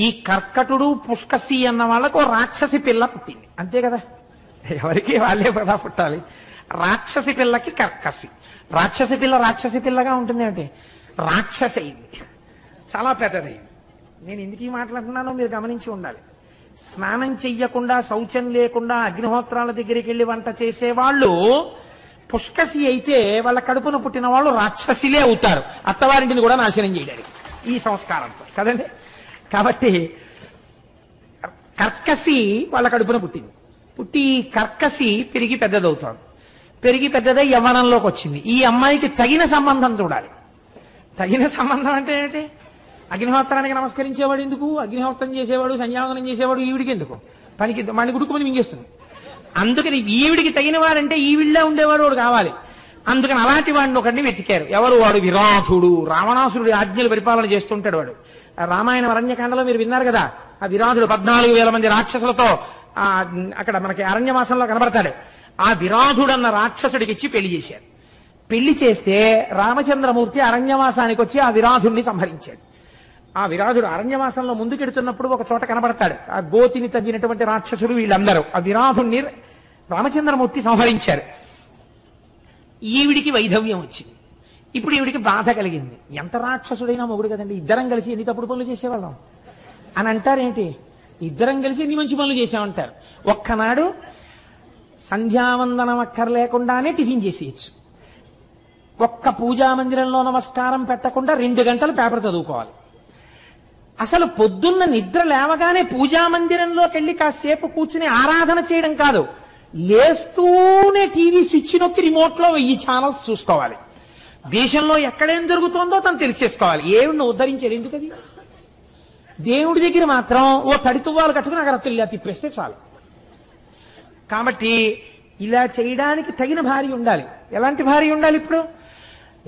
ఈ కర్కటుడు పుష్కసి అన్న వాళ్ళకు రాక్షసి పిల్ల పుట్టింది, అంతే కదా? ఎవరికి వాళ్ళే కదా పుట్టాలి. రాక్షసి పిల్లకి కర్కసి. రాక్షసి పిల్లగా ఉంటుంది అంటే రాక్షసి అయింది, చాలా పెద్దదైంది. నేను ఎందుకు ఈ మాట్లాడుతున్నానో మీరు గమనించి ఉండాలి. స్నానం చెయ్యకుండా, శౌచం లేకుండా అగ్నిహోత్రాల దగ్గరికి వెళ్ళి వంట చేసేవాళ్ళు పుష్కసి అయితే వాళ్ళ కడుపున పుట్టిన వాళ్ళు రాక్షసిలే అవుతారు, అత్తవారింటిని కూడా నాశనం చేయడానికి ఈ సంస్కారంతో కదండి. కాబట్టి కర్కసి వాళ్ళ కడుపున పుట్టి కర్కసి పెరిగి పెద్దదవుతాడు. పెరిగి పెద్దదై యవ్వనంలోకి వచ్చింది. ఈ అమ్మాయికి తగిన సంబంధం చూడాలి. తగిన సంబంధం అంటే ఏంటి? అగ్నిహోత్రానికి నమస్కరించేవాడు ఎందుకు? అగ్నిహోత్రం చేసేవాడు, సంధ్యావందనం చేసేవాడు ఈవిడికి ఎందుకు? పనికి మళ్ళీ గుడుకుమని మింగేస్తుంది. అందుకని ఈవిడికి తగిన వాడంటే ఈవిళ్ళే ఉండేవాడు వాడు కావాలి. అందుకని అలాంటి వాడిని ఒకరిని వెతికారు. ఎవరు? వాడు విరాధుడు. రావణాసురుడి ఆజ్ఞలు పరిపాలన చేస్తుంటాడు వాడు. రామాయణ అరణ్యకాండలో మీరు విన్నారు కదా, ఆ విరాధుడు 14,000 మంది రాక్షసులతో అక్కడ మనకి అరణ్యవాసంలో కనబడతాడు. ఆ విరాధుడు అన్న రాక్షసుడికి ఇచ్చి పెళ్లి చేశారు. పెళ్లి చేస్తే రామచంద్రమూర్తి అరణ్యవాసానికి వచ్చి ఆ విరాధుడిని సంహరించాడు. ఆ విరాధుడు అరణ్యవాసంలో ముందుకెడుతున్నప్పుడు ఒక చోట కనబడతాడు. ఆ గోతిని తగ్గినటువంటి రాక్షసులు వీళ్ళందరూ ఆ విరాధుడిని రామచంద్రమూర్తి సంహరించారు. ఈవిడికి వైధవ్యం వచ్చింది. ఇప్పుడు ఈవిడికి బాధ కలిగింది. ఎంత రాక్షసుడైనా మొగుడు కదండి, ఇద్దరం కలిసి ఎన్ని తప్పుడు పనులు చేసేవాళ్ళం అని అంటారేంటి? ఇద్దరం కలిసి ఎన్ని మంచి పనులు చేసామంటారు. ఒక్కనాడు సంధ్యావందనం అక్కర్లేకుండానే టిఫిన్ చేసేయచ్చు. ఒక్క పూజా మందిరంలో నమస్కారం పెట్టకుండా 2 గంటలు పేపర్ చదువుకోవాలి. అసలు పొద్దున్న నిద్ర లేవగానే పూజా మందిరంలోకి వెళ్ళి కాసేపు కూర్చుని ఆరాధన చేయడం కాదు, లేస్తూనే టీవీ స్విచ్ నొక్కి రిమోట్లో 1000 ఛానల్స్ చూసుకోవాలి. దేశంలో ఎక్కడేం జరుగుతోందో తను తెలిసేసుకోవాలి. ఏమిడిని ఉద్ధరించేది ఎందుకది? దేవుడి దగ్గర మాత్రం ఓ తడితువ్వాలు కట్టుకుని అక్కడ తిప్పేస్తే చాలు. కాబట్టి ఇలా చేయడానికి తగిన భార్య ఉండాలి. ఎలాంటి భార్య ఉండాలి ఇప్పుడు?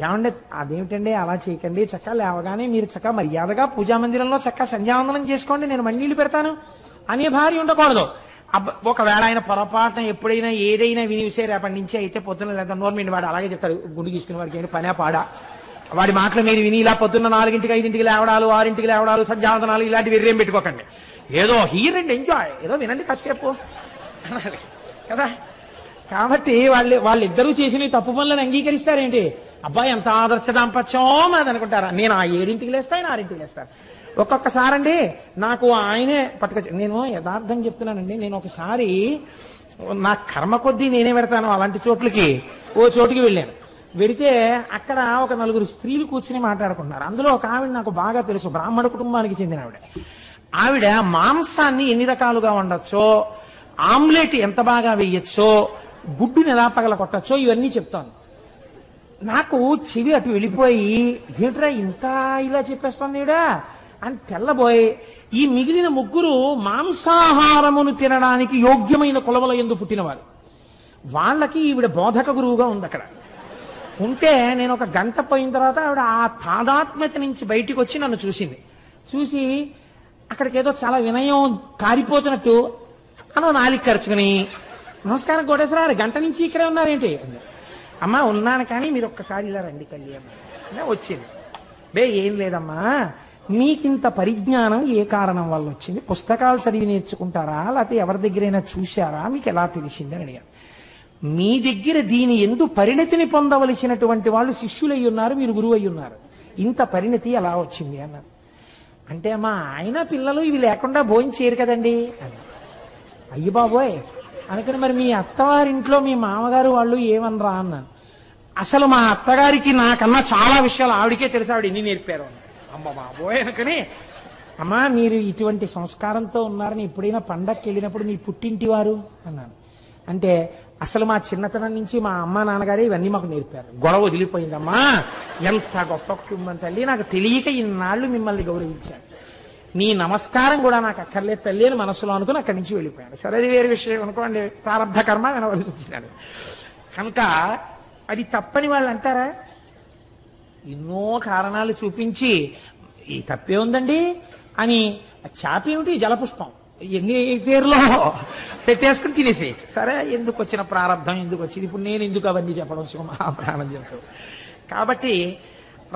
ఏమంటే అదేమిటండి అలా చేయకండి, చక్కగా లేవగానే మీరు చక్కగా మర్యాదగా పూజా మందిరంలో చక్కగా సంధ్యావందనం చేసుకోండి, నేను మన్నీళ్ళు పెడతాను అనే భార్య ఉండకూడదు. ఒకవేళ ఆయన పొరపాటున ఎప్పుడైనా ఏదైనా వినిసే రేపటి నుంచి అయితే పొద్దున్న లేదా నోర్మిండి వాడు అలాగే చెప్తాడు, గుండు తీసుకుని వాడికి ఏంటి పనే పాడా, వాడి మాటలు మీరు విని ఇలా పొద్దున్న 4ంటికి 5ంటికి లేవడాలు 6ంటికి లేవడాలు సంధ్యావందనాలు ఇలాంటివి వెర్రేం పెట్టుకోకండి. ఏదో హీర్ అండ్ ఎంజాయ్, ఏదో వినండి కాసేపు అనాలి కదా. కాబట్టి వాళ్ళిద్దరూ చేసిన తప్పు పనులను అంగీకరిస్తారేంటి? అబ్బాయి ఎంత ఆదర్శ దాంపత్యం అది అనుకుంటారా? నేను ఆ 7ంటికి లేస్తా, ఆయన 6ంటికి లేస్తాను. ఒక్కొక్కసారండి నాకు ఆయనే పట్టుకొచ్చి, నేను యథార్థం చెప్తున్నానండి, నేను ఒకసారి నా కర్మ కొద్దీ నేనే పెడతాను అలాంటి చోట్లకి. ఓ చోటుకి వెళ్ళాను, వెడితే అక్కడ ఒక 4 స్త్రీలు కూర్చుని మాట్లాడుకుంటున్నారు. అందులో ఒక ఆవిడ నాకు బాగా తెలుసు, బ్రాహ్మణ కుటుంబానికి చెందిన ఆవిడ. ఆవిడ మాంసాన్ని ఎన్ని రకాలుగా వండొచ్చో, ఆమ్లెట్ ఎంత బాగా వేయచ్చో, గుడ్డుని ఎలా పగల కొట్టచ్చో ఇవన్నీ చెప్తాను. నాకు చెవి అటు వెళ్ళిపోయి, ఇదేంట్రా ఇంత ఇలా చెప్పేస్తాను ఈవిడా అని తెల్లబోయి, ఈ మిగిలిన 3 మాంసాహారమును తినడానికి యోగ్యమైన కులముల యందు పుట్టినవారు. వాళ్ళకి ఈవిడ బోధక గురువుగా ఉంది అక్కడ ఉంటే. నేను ఒక గంట పోయిన తర్వాత ఆవిడ ఆ తాదాత్మ్యత నుంచి బయటికి వచ్చి నన్ను చూసింది. చూసి అక్కడికి ఏదో చాలా వినయం కారిపోతున్నట్టు అనో నాలిక ఖర్చుకుని, నమస్కారం కోటేశ్వర, గంట నుంచి ఇక్కడే ఉన్నారేంటి? అమ్మా ఉన్నాను, కానీ మీరు ఒక్కసారి ఇలా రండి తల్లి అమ్మా. వచ్చింది. ఏం లేదమ్మా, మీకింత పరిజ్ఞానం ఏ కారణం వల్ల వచ్చింది? పుస్తకాలు చదివి నేర్చుకుంటారా, లేకపోతే ఎవరి దగ్గరైనా చూశారా, మీకు ఎలా తెలిసింది అని అడిగాను. మీ దగ్గర దీని ఎందు పరిణతిని పొందవలసినటువంటి వాళ్ళు శిష్యులై ఉన్నారు, మీరు గురువు అయి ఉన్నారు, ఇంత పరిణతి ఎలా వచ్చింది అన్నారు. అంటే మా ఆయన పిల్లలు ఇవి లేకుండా భోజనం చేయరు కదండి అని. అయ్యి బాబోయ్ అనుకుని, మరి మీ అత్తవారింట్లో మీ మామగారు వాళ్ళు ఏమనరా అన్నాను. అసలు మా అత్తగారికి నాకన్నా చాలా విషయాలు ఆవిడికే తెలుసు, ఆవిడ ఎన్ని నేర్పారు. అమ్మ బాబోయ్ అనుకుని, అమ్మా మీరు ఇటువంటి సంస్కారంతో ఉన్నారని ఎప్పుడైనా పండక్కి వెళ్ళినప్పుడు మీ పుట్టింటి వారు అన్నాను. అంటే అసలు మా చిన్నతనం నుంచి మా అమ్మ నాన్నగారే ఇవన్నీ మాకు నేర్పారు. గొడవ వదిలిపోయిందమ్మా, ఎంత గొప్ప కుటుంబం తల్లి, నాకు తెలియక ఇన్నాళ్ళు మిమ్మల్ని గౌరవించాను, నీ నమస్కారం కూడా నాకు అక్కర్లేదు తల్లి అని మనసులో అనుకుని అక్కడి నుంచి వెళ్ళిపోయాను. సరే అది వేరే విషయం అనుకోండి, ప్రారంభ కర్మ వినవలసి వచ్చినాడు కనుక అది తప్పని వాళ్ళు అంటారా? ఎన్నో కారణాలు చూపించి ఈ తప్పే ఉందండి అని, చాపేమిటి జలపుష్పం ఎన్ని పేర్లో పెట్టేసుకుని తినేసేయచ్చు. సరే ఎందుకు వచ్చిన ప్రారంభం, ఎందుకు వచ్చింది, ఇప్పుడు నేను ఎందుకు అవన్నీ చెప్పడం మహాప్రాణం చెప్తాను. కాబట్టి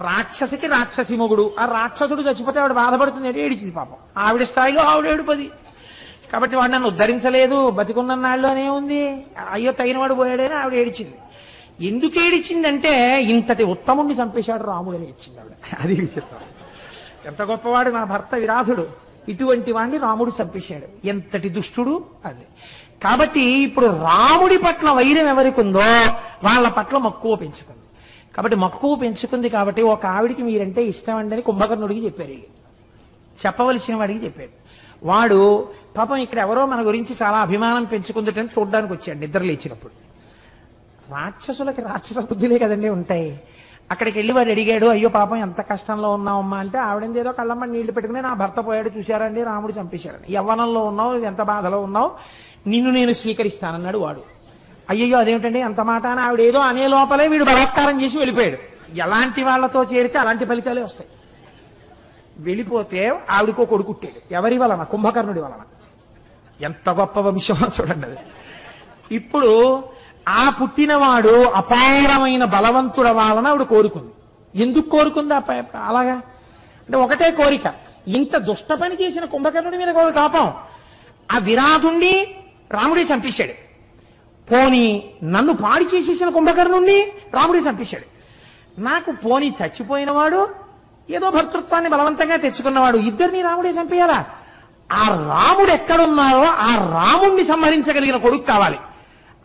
రాక్షసికి రాక్షసి మొగుడు, ఆ రాక్షసుడు చచ్చిపోతే ఆవిడ బాధపడుతుంది, ఏడిచింది పాపం, ఆవిడ స్థాయిలో ఆవిడ ఏడుపది. కాబట్టి వాడు నన్ను ఉద్ధరించలేదు, బతికున్న నాళ్ళలోనే ఉంది, అయ్యో తగిన వాడు పోయాడని ఆవిడ ఏడిచింది. ఎందుకు ఏడిచిందంటే ఇంతటి ఉత్తముణ్ణి చంపేశాడు రాముడు అని ఏడ్చింది ఆవిడ. అది చెప్తాను, ఎంత గొప్పవాడు నా భర్త విరాధుడు, ఇటువంటి వాడిని రాముడు చంపేశాడు, ఎంతటి దుష్టుడు అది. కాబట్టి ఇప్పుడు రాముడి పట్ల వైరం ఎవరికి ఉందో వాళ్ళ పట్ల మక్కువ పెంచుకుంది. కాబట్టి మక్కువ పెంచుకుంది కాబట్టి ఒక ఆవిడికి మీరంటే ఇష్టం అండి అని కుంభకర్ణుడికి చెప్పారు, చెప్పవలసిన వాడికి చెప్పాడు. వాడు పాపం ఇక్కడ ఎవరో మన గురించి చాలా అభిమానం పెంచుకుందటని చూడడానికి వచ్చాడు నిద్ర లేచినప్పుడు. రాక్షసులకి రాక్షస బుద్ధులే కదండి ఉంటాయి. అక్కడికి వెళ్ళి వాడు అడిగాడు, అయ్యో పాపం ఎంత కష్టంలో ఉన్నావమ్మా అంటే, ఆవిడేదో కళ్ళమ్మ నీళ్లు పెట్టుకుని, నా భర్త పోయాడు చూశారండి, రాముడు చంపేశాడని, యవ్వనంలో ఉన్నావు, ఎంత బాధలో ఉన్నావు, నిన్ను నేను స్వీకరిస్తానన్నాడు వాడు. అయ్యయ్యో అదేమిటండి అంత మాట అని ఆవిడ ఏదో అనే లోపలే వీడు బలాత్కారం చేసి వెళ్ళిపోయాడు. ఎలాంటి వాళ్ళతో చేరితే అలాంటి ఫలితాలే వస్తాయి. వెళ్ళిపోతే ఆవిడకో కొడుకుట్టాడు, ఎవరి వలన? కుంభకర్ణుడి వలన. ఎంత గొప్ప వంశమో చూడండి అది. ఇప్పుడు ఆ పుట్టినవాడు అపారమైన బలవంతుడ వాళ్ళని ఆవిడ కోరుకుంది. ఎందుకు కోరుకుంది అలాగా అంటే ఒకటే కోరిక, ఇంత దుష్ట పని చేసిన కుంభకర్ణుడి మీద కోపం, ఆ విరాధుణ్ణి రాముడే చంపేశాడు, పోని నన్ను పాడి చేసేసిన కుంభకర్ణుణ్ణి రాముడే చంపేశాడు, నాకు పోని చచ్చిపోయినవాడు ఏదో భర్తృత్వాన్ని బలవంతంగా తెచ్చుకున్నవాడు, ఇద్దరిని రాముడే చంపేయాలా? ఆ రాముడు ఎక్కడున్నారో ఆ రాముణ్ణి సంహరించగలిగిన కొడుకు కావాలి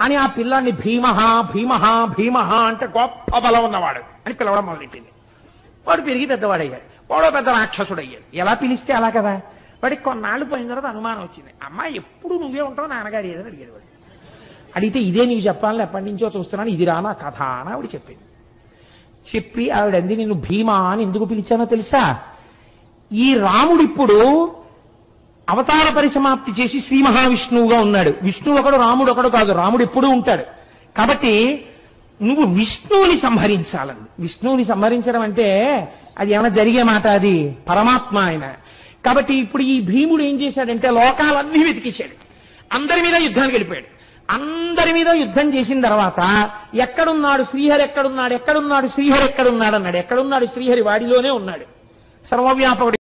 అని ఆ పిల్లాన్ని భీమహ భీమహ భీమహ అంటే గొప్ప బలం ఉన్నవాడు అని పిలవడం మొదలెట్టింది. వాడు పెరిగి పెద్దవాడయ్యాడు, వాడో పెద్ద రాక్షసుడు అయ్యాడు. ఎలా పిలిస్తే అలా కదా. వాడికి కొన్నాళ్ళు పోయిన తర్వాత అనుమానం వచ్చింది, అమ్మా ఎప్పుడు నువ్వే ఉంటావు నాన్నగారు ఏదని అడిగాడు. వాడు అడిగితే ఇదే నీకు చెప్పాలని ఎప్పటి నుంచో చూస్తున్నాను, ఇది రానా కథ అని ఆవిడ చెప్పింది. చెప్పి ఆవిడంది, నేను భీమా అని ఎందుకు పిలిచానో తెలుసా? ఈ రాముడు ఇప్పుడు అవతార పరిసమాప్తి చేసి శ్రీ మహావిష్ణువుగా ఉన్నాడు. విష్ణువు ఒకడు రాముడు ఒకడు కాదు, రాముడు ఎప్పుడూ ఉంటాడు. కాబట్టి నువ్వు విష్ణువుని సంహరించాలని. విష్ణువుని సంహరించడం అంటే అది ఏమైనా జరిగే మాట, అది పరమాత్మ ఆయన. కాబట్టి ఇప్పుడు ఈ భీముడు ఏం చేశాడంటే లోకాలన్నీ వెతికేశాడు, అందరి మీద యుద్ధానికి వెళ్ళిపోయాడు. అందరి మీద యుద్ధం చేసిన తర్వాత ఎక్కడున్నాడు శ్రీహరి, ఎక్కడున్నాడు శ్రీహరి ఎక్కడున్నాడు అన్నాడు. ఎక్కడున్నాడు శ్రీహరి? వాడిలోనే ఉన్నాడు, సర్వవ్యాపకుడు.